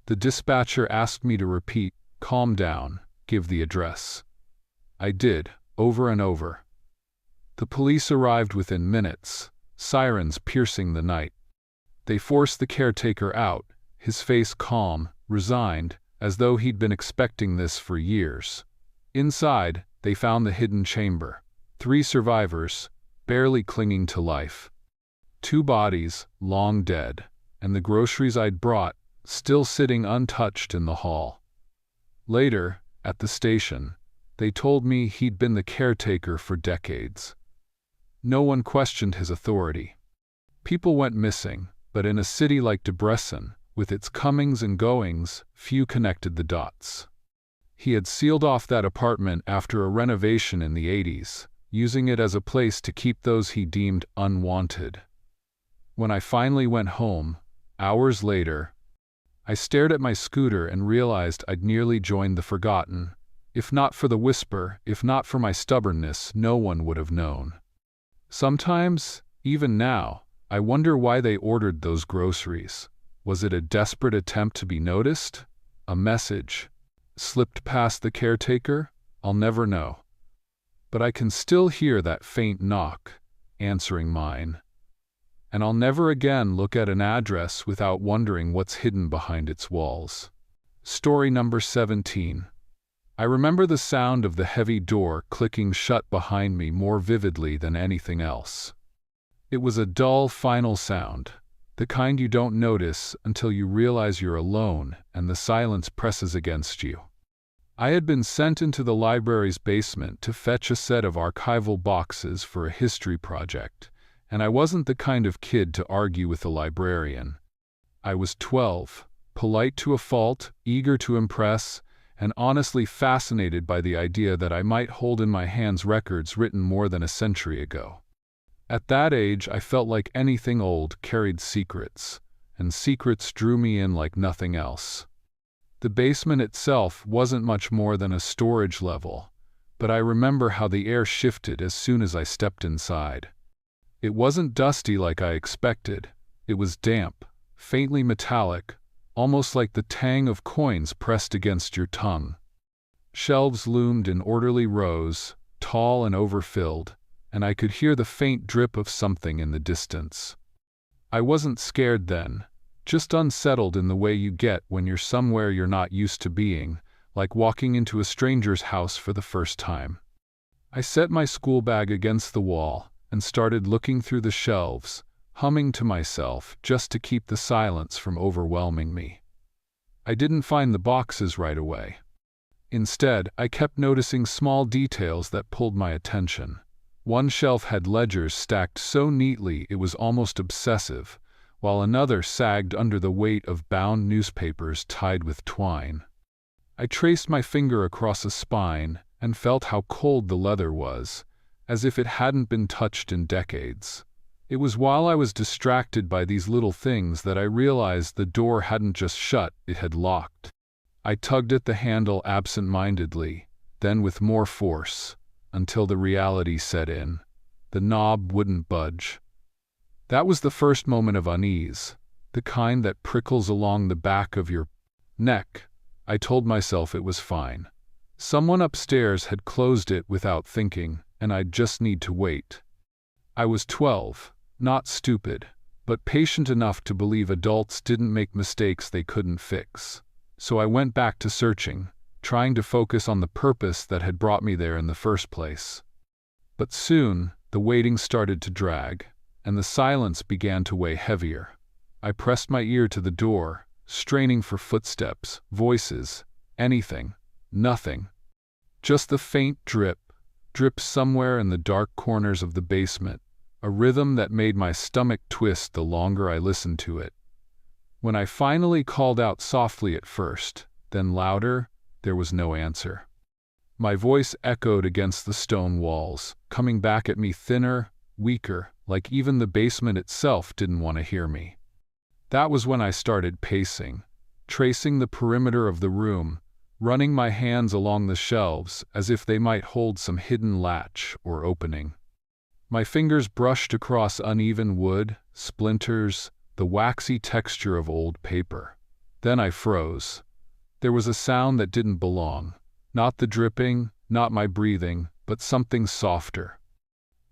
The dispatcher asked me to repeat, "Calm down, give the address." I did, over and over. The police arrived within minutes, sirens piercing the night. They forced the caretaker out, his face calm, resigned, as though he'd been expecting this for years. Inside, they found the hidden chamber. 3 survivors, barely clinging to life. 2 bodies, long dead, and the groceries I'd brought, still sitting untouched in the hall. Later, at the station, they told me he'd been the caretaker for decades. No one questioned his authority. People went missing, but in a city like Debrecen, with its comings and goings, few connected the dots. He had sealed off that apartment after a renovation in the 80s, using it as a place to keep those he deemed unwanted. When I finally went home, hours later, I stared at my scooter and realized I'd nearly joined the forgotten. If not for the whisper, if not for my stubbornness, no one would have known. Sometimes, even now, I wonder why they ordered those groceries. Was it a desperate attempt to be noticed? A message slipped past the caretaker? I'll never know. But I can still hear that faint knock, answering mine. And I'll never again look at an address without wondering what's hidden behind its walls. Story number 17. I remember the sound of the heavy door clicking shut behind me more vividly than anything else. It was a dull, final sound, the kind you don't notice until you realize you're alone and the silence presses against you. I had been sent into the library's basement to fetch a set of archival boxes for a history project, and I wasn't the kind of kid to argue with a librarian. I was 12, polite to a fault, eager to impress, and honestly fascinated by the idea that I might hold in my hands records written more than a century ago. At that age, I felt like anything old carried secrets, and secrets drew me in like nothing else. The basement itself wasn't much more than a storage level, but I remember how the air shifted as soon as I stepped inside. It wasn't dusty like I expected. It was damp, faintly metallic, almost like the tang of coins pressed against your tongue. Shelves loomed in orderly rows, tall and overfilled, and I could hear the faint drip of something in the distance. I wasn't scared then, just unsettled in the way you get when you're somewhere you're not used to being, like walking into a stranger's house for the first time. I set my school bag against the wall and started looking through the shelves, humming to myself just to keep the silence from overwhelming me. I didn't find the boxes right away. Instead, I kept noticing small details that pulled my attention. One shelf had ledgers stacked so neatly it was almost obsessive, while another sagged under the weight of bound newspapers tied with twine. I traced my finger across a spine and felt how cold the leather was, as if it hadn't been touched in decades. It was while I was distracted by these little things that I realized the door hadn't just shut, it had locked. I tugged at the handle absent-mindedly, then with more force, until the reality set in. The knob wouldn't budge. That was the first moment of unease, the kind that prickles along the back of your neck. I told myself it was fine. Someone upstairs had closed it without thinking, and I'd just need to wait. I was 12, not stupid, but patient enough to believe adults didn't make mistakes they couldn't fix. So I went back to searching, trying to focus on the purpose that had brought me there in the first place. But soon, the waiting started to drag, and the silence began to weigh heavier. I pressed my ear to the door, straining for footsteps, voices, anything, nothing. Just the faint drip somewhere in the dark corners of the basement, a rhythm that made my stomach twist the longer I listened to it. When I finally called out softly at first, then louder, there was no answer. My voice echoed against the stone walls, coming back at me thinner, weaker, like even the basement itself didn't want to hear me. That was when I started pacing, tracing the perimeter of the room, running my hands along the shelves as if they might hold some hidden latch or opening. My fingers brushed across uneven wood, splinters, the waxy texture of old paper. Then I froze. There was a sound that didn't belong. Not the dripping, not my breathing, but something softer.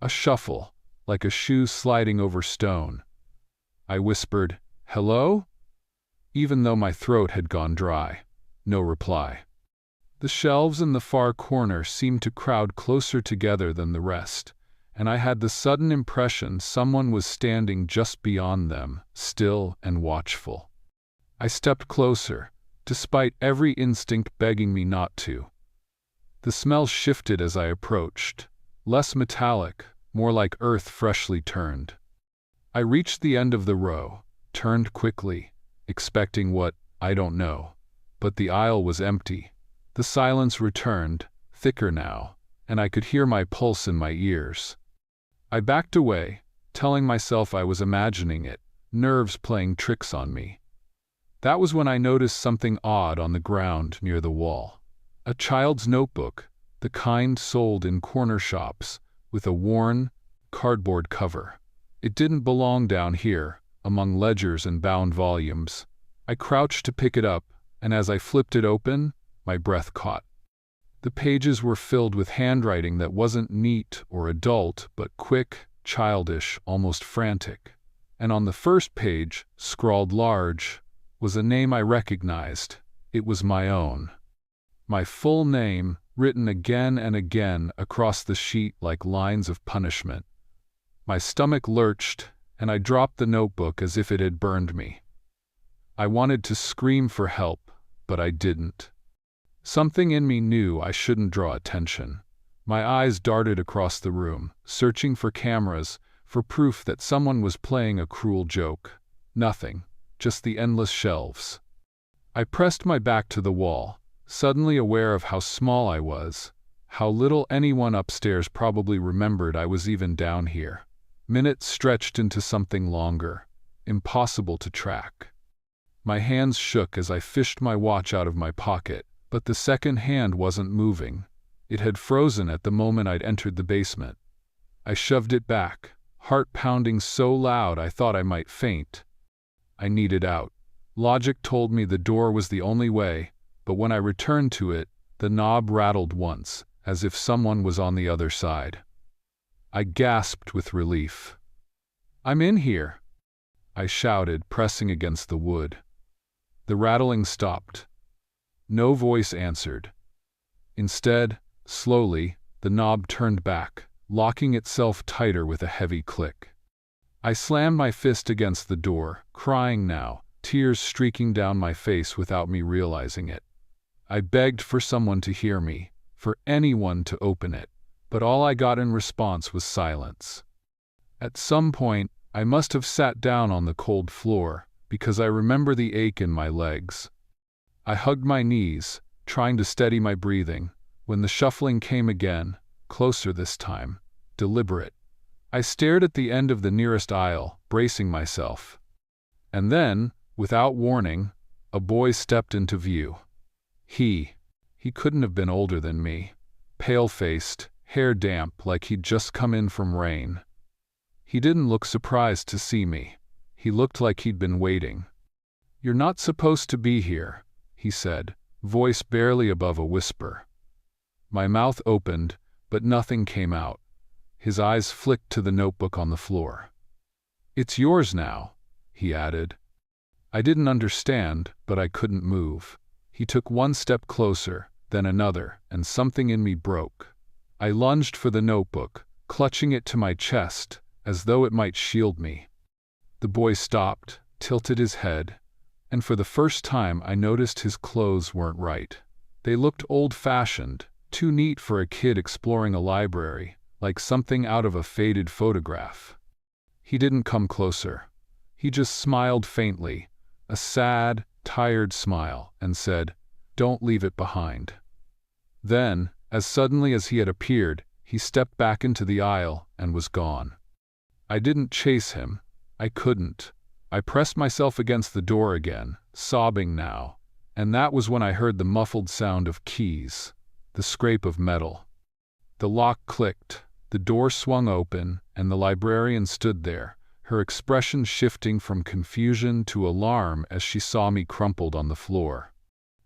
A shuffle, like a shoe sliding over stone. I whispered, "Hello?" Even though my throat had gone dry. No reply. The shelves in the far corner seemed to crowd closer together than the rest, and I had the sudden impression someone was standing just beyond them, still and watchful. I stepped closer, despite every instinct begging me not to. The smell shifted as I approached, less metallic, more like earth freshly turned. I reached the end of the row, turned quickly, expecting what, I don't know. But the aisle was empty. The silence returned, thicker now, and I could hear my pulse in my ears. I backed away, telling myself I was imagining it, nerves playing tricks on me. That was when I noticed something odd on the ground near the wall. A child's notebook, the kind sold in corner shops, with a worn, cardboard cover. It didn't belong down here, among ledgers and bound volumes. I crouched to pick it up, and as I flipped it open, my breath caught. The pages were filled with handwriting that wasn't neat or adult, but quick, childish, almost frantic. And on the first page, scrawled large, was a name I recognized. It was my own. My full name, written again and again across the sheet like lines of punishment. My stomach lurched, and I dropped the notebook as if it had burned me. I wanted to scream for help, but I didn't. Something in me knew I shouldn't draw attention. My eyes darted across the room, searching for cameras, for proof that someone was playing a cruel joke. Nothing, just the endless shelves. I pressed my back to the wall, suddenly aware of how small I was, how little anyone upstairs probably remembered I was even down here. Minutes stretched into something longer, impossible to track. My hands shook as I fished my watch out of my pocket, but the second hand wasn't moving. It had frozen at the moment I'd entered the basement. I shoved it back, heart pounding so loud I thought I might faint. I needed out. Logic told me the door was the only way, but when I returned to it, the knob rattled once, as if someone was on the other side. I gasped with relief. "I'm in here," I shouted, pressing against the wood. The rattling stopped. No voice answered. Instead, slowly, the knob turned back, locking itself tighter with a heavy click. I slammed my fist against the door, crying now, tears streaking down my face without me realizing it. I begged for someone to hear me, for anyone to open it, but all I got in response was silence. At some point, I must have sat down on the cold floor, because I remember the ache in my legs. I hugged my knees, trying to steady my breathing, when the shuffling came again, closer this time, deliberate. I stared at the end of the nearest aisle, bracing myself. And then, without warning, a boy stepped into view. He couldn't have been older than me, pale-faced, hair damp like he'd just come in from rain. He didn't look surprised to see me. He looked like he'd been waiting. "You're not supposed to be here," he said, voice barely above a whisper. My mouth opened, but nothing came out. His eyes flicked to the notebook on the floor. "It's yours now," he added. I didn't understand, but I couldn't move. He took one step closer, then another, and something in me broke. I lunged for the notebook, clutching it to my chest, as though it might shield me. The boy stopped, tilted his head, and for the first time I noticed his clothes weren't right. They looked old-fashioned, too neat for a kid exploring a library, like something out of a faded photograph. He didn't come closer. He just smiled faintly, a sad, tired smile, and said, "Don't leave it behind." Then, as suddenly as he had appeared, he stepped back into the aisle and was gone. I didn't chase him. I couldn't. I pressed myself against the door again, sobbing now, and that was when I heard the muffled sound of keys, the scrape of metal. The lock clicked, the door swung open, and the librarian stood there, her expression shifting from confusion to alarm as she saw me crumpled on the floor.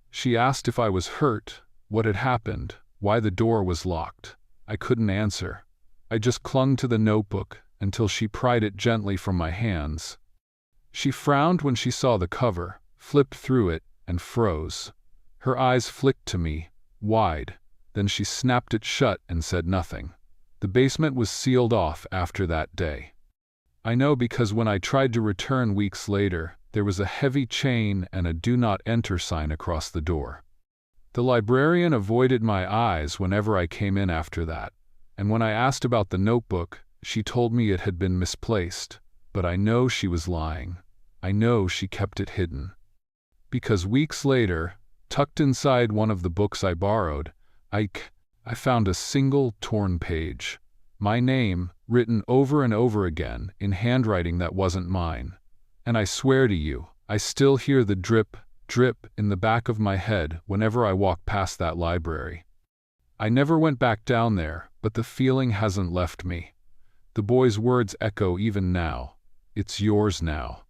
She asked if I was hurt, what had happened, why the door was locked. I couldn't answer. I just clung to the notebook until she pried it gently from my hands. She frowned when she saw the cover, flipped through it, and froze. Her eyes flicked to me, wide, then she snapped it shut and said nothing. The basement was sealed off after that day. I know because when I tried to return weeks later, there was a heavy chain and a "Do Not Enter" sign across the door. The librarian avoided my eyes whenever I came in after that, and when I asked about the notebook, she told me it had been misplaced, but I know she was lying. I know she kept it hidden. Because weeks later, tucked inside one of the books I borrowed, I found a single torn page. My name, written over and over again in handwriting that wasn't mine. And I swear to you, I still hear the drip, drip in the back of my head whenever I walk past that library. I never went back down there, but the feeling hasn't left me. The boy's words echo even now. "It's yours now."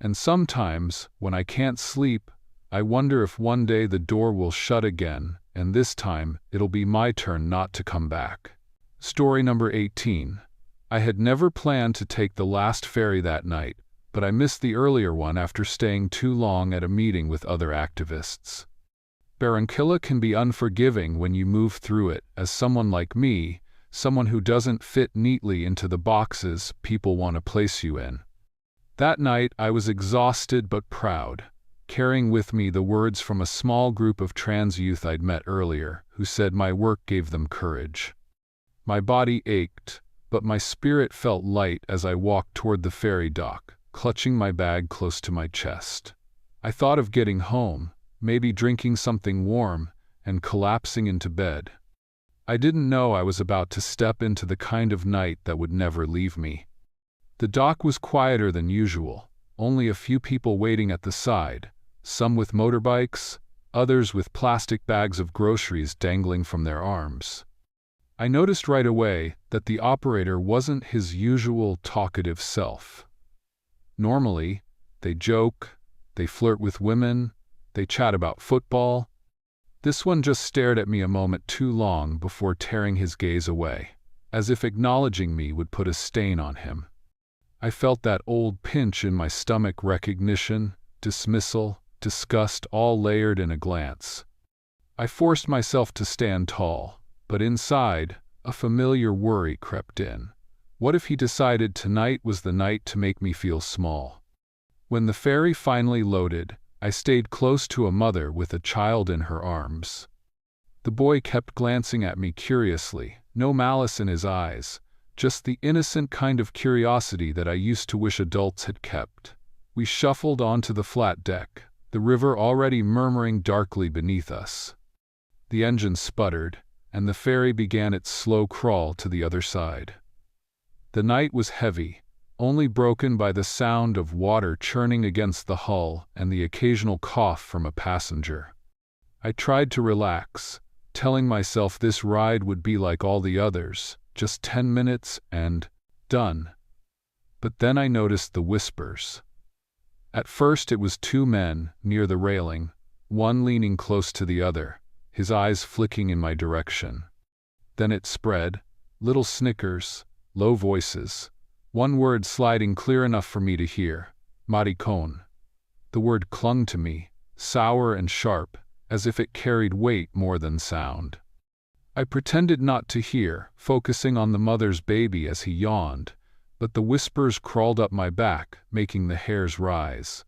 And sometimes, when I can't sleep, I wonder if one day the door will shut again, and this time it'll be my turn not to come back. Story number 18. I had never planned to take the last ferry that night, but I missed the earlier one after staying too long at a meeting with other activists. Barranquilla can be unforgiving when you move through it as someone like me, someone who doesn't fit neatly into the boxes people want to place you in. That night I was exhausted but proud, carrying with me the words from a small group of trans youth I'd met earlier who said my work gave them courage. My body ached, but my spirit felt light as I walked toward the ferry dock, clutching my bag close to my chest. I thought of getting home, maybe drinking something warm, and collapsing into bed. I didn't know I was about to step into the kind of night that would never leave me. The dock was quieter than usual, only a few people waiting at the side, some with motorbikes, others with plastic bags of groceries dangling from their arms. I noticed right away that the operator wasn't his usual talkative self. Normally, they joke, they flirt with women, they chat about football. This one just stared at me a moment too long before tearing his gaze away, as if acknowledging me would put a stain on him. I felt that old pinch in my stomach, recognition, dismissal, disgust all layered in a glance. I forced myself to stand tall, but inside, a familiar worry crept in. What if he decided tonight was the night to make me feel small? When the ferry finally loaded, I stayed close to a mother with a child in her arms. The boy kept glancing at me curiously, no malice in his eyes, just the innocent kind of curiosity that I used to wish adults had kept. We shuffled onto the flat deck, the river already murmuring darkly beneath us. The engine sputtered, and the ferry began its slow crawl to the other side. The night was heavy, only broken by the sound of water churning against the hull and the occasional cough from a passenger. I tried to relax, telling myself this ride would be like all the others, just 10 minutes and done. But then I noticed the whispers. At first it was two men near the railing, one leaning close to the other, his eyes flicking in my direction. Then it spread, little snickers, low voices, one word sliding clear enough for me to hear, maricón. The word clung to me, sour and sharp, as if it carried weight more than sound. I pretended not to hear, focusing on the mother's baby as he yawned, but the whispers crawled up my back, making the hairs rise.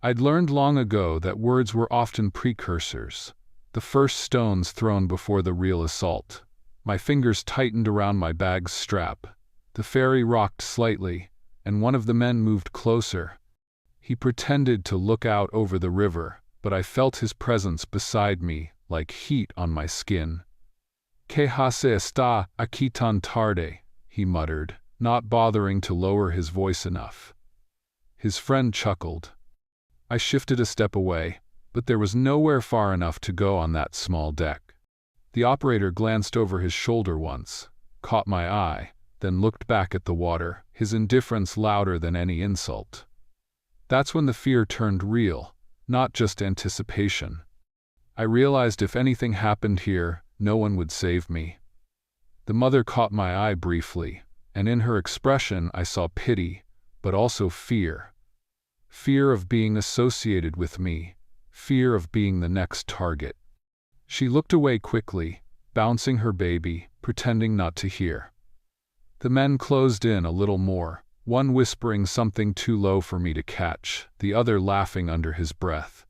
I'd learned long ago that words were often precursors, the first stones thrown before the real assault. My fingers tightened around my bag's strap. The ferry rocked slightly, and one of the men moved closer. He pretended to look out over the river, but I felt his presence beside me, like heat on my skin. "Que hace esta aquí tan tarde?" he muttered, not bothering to lower his voice enough. His friend chuckled. I shifted a step away, but there was nowhere far enough to go on that small deck. The operator glanced over his shoulder once, caught my eye, then looked back at the water, his indifference louder than any insult. That's when the fear turned real, not just anticipation. I realized if anything happened here, no one would save me. The mother caught my eye briefly, and in her expression I saw pity, but also fear. Fear of being associated with me, fear of being the next target. She looked away quickly, bouncing her baby, pretending not to hear. The men closed in a little more, one whispering something too low for me to catch, the other laughing under his breath.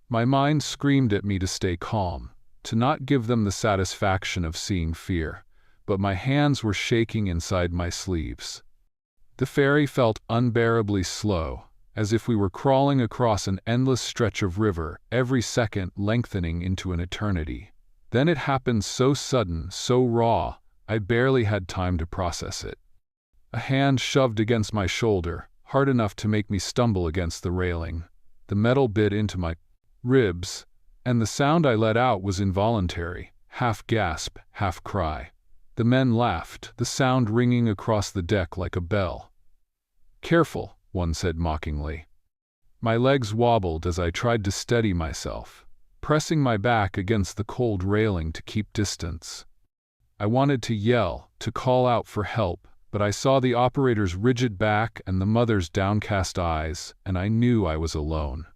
My mind screamed at me to stay calm, to not give them the satisfaction of seeing fear, but my hands were shaking inside my sleeves. The ferry felt unbearably slow, as if we were crawling across an endless stretch of river, every second lengthening into an eternity. Then it happened so sudden, so raw, I barely had time to process it. A hand shoved against my shoulder, hard enough to make me stumble against the railing. The metal bit into my ribs, and the sound I let out was involuntary, half gasp, half cry. The men laughed, the sound ringing across the deck like a bell. "Careful," one said mockingly. My legs wobbled as I tried to steady myself, pressing my back against the cold railing to keep distance. I wanted to yell, to call out for help, but I saw the operator's rigid back and the mother's downcast eyes, and I knew I was alone.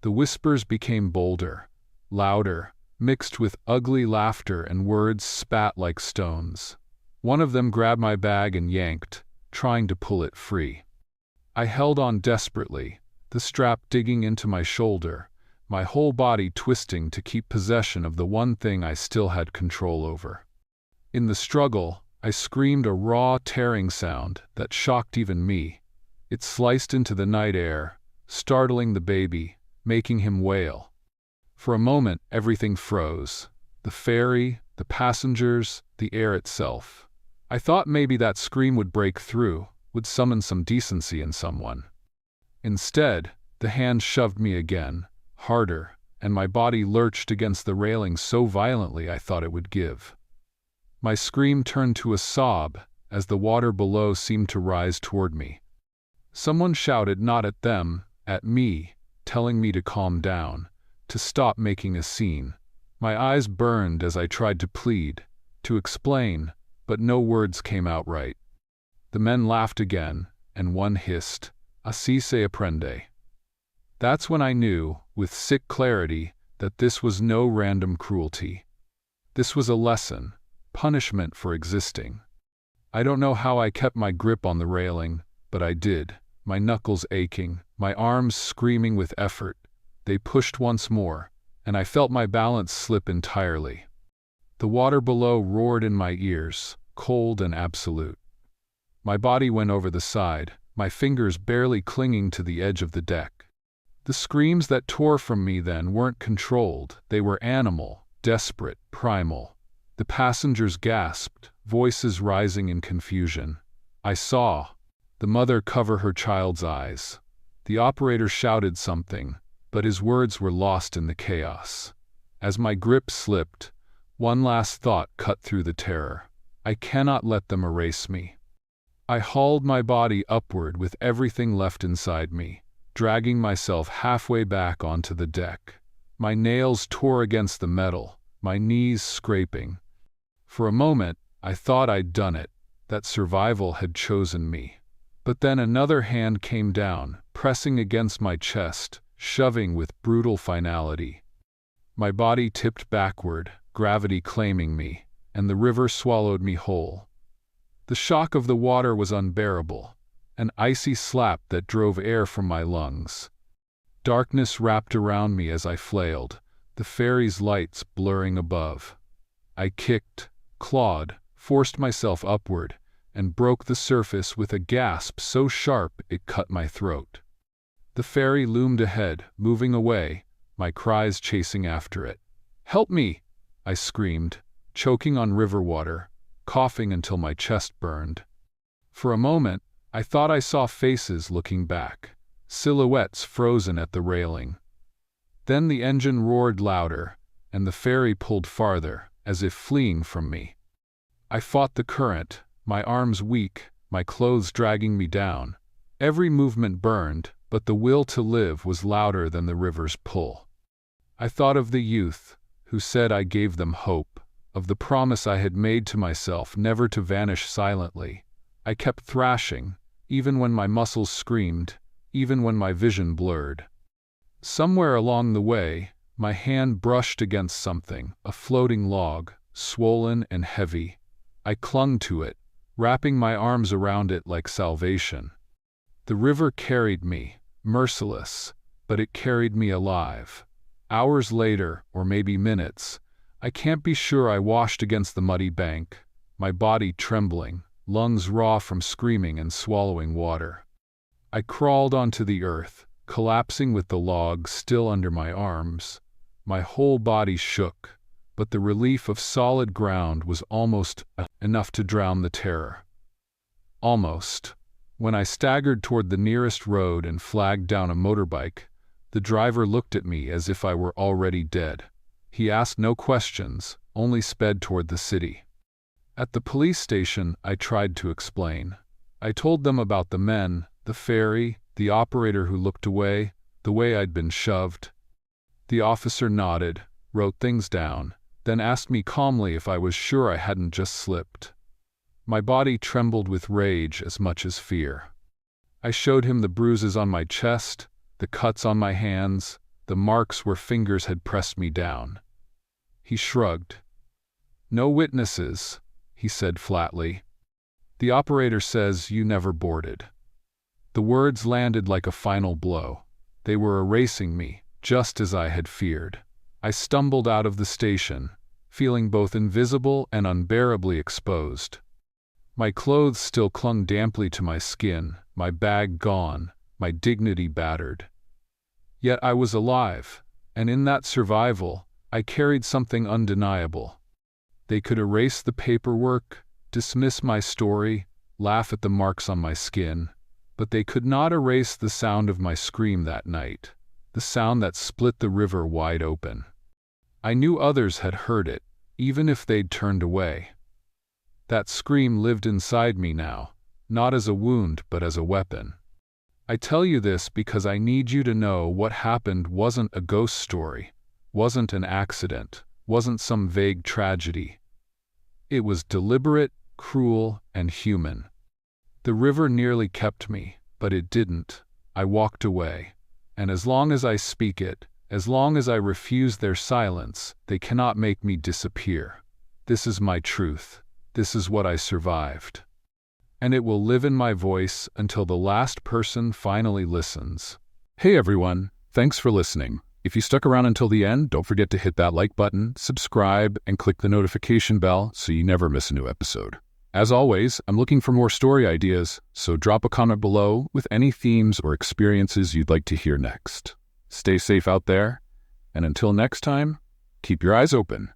The whispers became bolder, louder, mixed with ugly laughter and words spat like stones. One of them grabbed my bag and yanked, trying to pull it free. I held on desperately, the strap digging into my shoulder, my whole body twisting to keep possession of the one thing I still had control over. In the struggle, I screamed a raw, tearing sound that shocked even me. It sliced into the night air, startling the baby, making him wail. For a moment, everything froze. The ferry, the passengers, the air itself. I thought maybe that scream would break through, would summon some decency in someone. Instead, the hand shoved me again, harder, and my body lurched against the railing so violently I thought it would give. My scream turned to a sob as the water below seemed to rise toward me. Someone shouted not at them, at me, telling me to calm down, to stop making a scene. My eyes burned as I tried to plead, to explain, but no words came out right. The men laughed again, and one hissed, "Así se aprende." That's when I knew, with sick clarity, that this was no random cruelty. This was a lesson, punishment for existing. I don't know how I kept my grip on the railing, but I did, my knuckles aching, my arms screaming with effort. They pushed once more, and I felt my balance slip entirely. The water below roared in my ears, cold and absolute. My body went over the side, my fingers barely clinging to the edge of the deck. The screams that tore from me then weren't controlled, they were animal, desperate, primal. The passengers gasped, voices rising in confusion. I saw the mother cover her child's eyes. The operator shouted something, but his words were lost in the chaos. As my grip slipped, one last thought cut through the terror. I cannot let them erase me. I hauled my body upward with everything left inside me, dragging myself halfway back onto the deck. My nails tore against the metal, my knees scraping. For a moment, I thought I'd done it, that survival had chosen me. But then another hand came down, pressing against my chest, shoving with brutal finality. My body tipped backward, gravity claiming me, and the river swallowed me whole. The shock of the water was unbearable, an icy slap that drove air from my lungs. Darkness wrapped around me as I flailed, the ferry's lights blurring above. I kicked, clawed, forced myself upward, and broke the surface with a gasp so sharp it cut my throat. The ferry loomed ahead, moving away, my cries chasing after it. "Help me!" I screamed, choking on river water, coughing until my chest burned. For a moment, I thought I saw faces looking back, silhouettes frozen at the railing. Then the engine roared louder, and the ferry pulled farther, as if fleeing from me. I fought the current, my arms weak, my clothes dragging me down. Every movement burned, but the will to live was louder than the river's pull. I thought of the youth, who said I gave them hope, of the promise I had made to myself never to vanish silently. I kept thrashing, even when my muscles screamed, even when my vision blurred. Somewhere along the way, my hand brushed against something, a floating log, swollen and heavy. I clung to it, wrapping my arms around it like salvation. The river carried me, merciless, but it carried me alive. Hours later, or maybe minutes, I can't be sure, I washed against the muddy bank, my body trembling, lungs raw from screaming and swallowing water. I crawled onto the earth, collapsing with the log still under my arms. My whole body shook, but the relief of solid ground was almost enough to drown the terror. Almost. When I staggered toward the nearest road and flagged down a motorbike, the driver looked at me as if I were already dead. He asked no questions, only sped toward the city. At the police station, I tried to explain. I told them about the men, the ferry, the operator who looked away, the way I'd been shoved. The officer nodded, wrote things down, then asked me calmly if I was sure I hadn't just slipped. My body trembled with rage as much as fear. I showed him the bruises on my chest, the cuts on my hands, the marks where fingers had pressed me down. He shrugged. "No witnesses," he said flatly. "The operator says you never boarded." The words landed like a final blow. They were erasing me, just as I had feared. I stumbled out of the station, feeling both invisible and unbearably exposed. My clothes still clung damply to my skin, my bag gone, my dignity battered. Yet I was alive, and in that survival, I carried something undeniable. They could erase the paperwork, dismiss my story, laugh at the marks on my skin, but they could not erase the sound of my scream that night, the sound that split the river wide open. I knew others had heard it, even if they'd turned away. That scream lived inside me now, not as a wound but as a weapon. I tell you this because I need you to know what happened wasn't a ghost story, wasn't an accident, wasn't some vague tragedy. It was deliberate, cruel, and human. The river nearly kept me, but it didn't. I walked away. And as long as I speak it, as long as I refuse their silence, they cannot make me disappear. This is my truth. This is what I survived. And it will live in my voice until the last person finally listens. Hey everyone, thanks for listening. If you stuck around until the end, don't forget to hit that like button, subscribe, and click the notification bell so you never miss a new episode. As always, I'm looking for more story ideas, so drop a comment below with any themes or experiences you'd like to hear next. Stay safe out there, and until next time, keep your eyes open.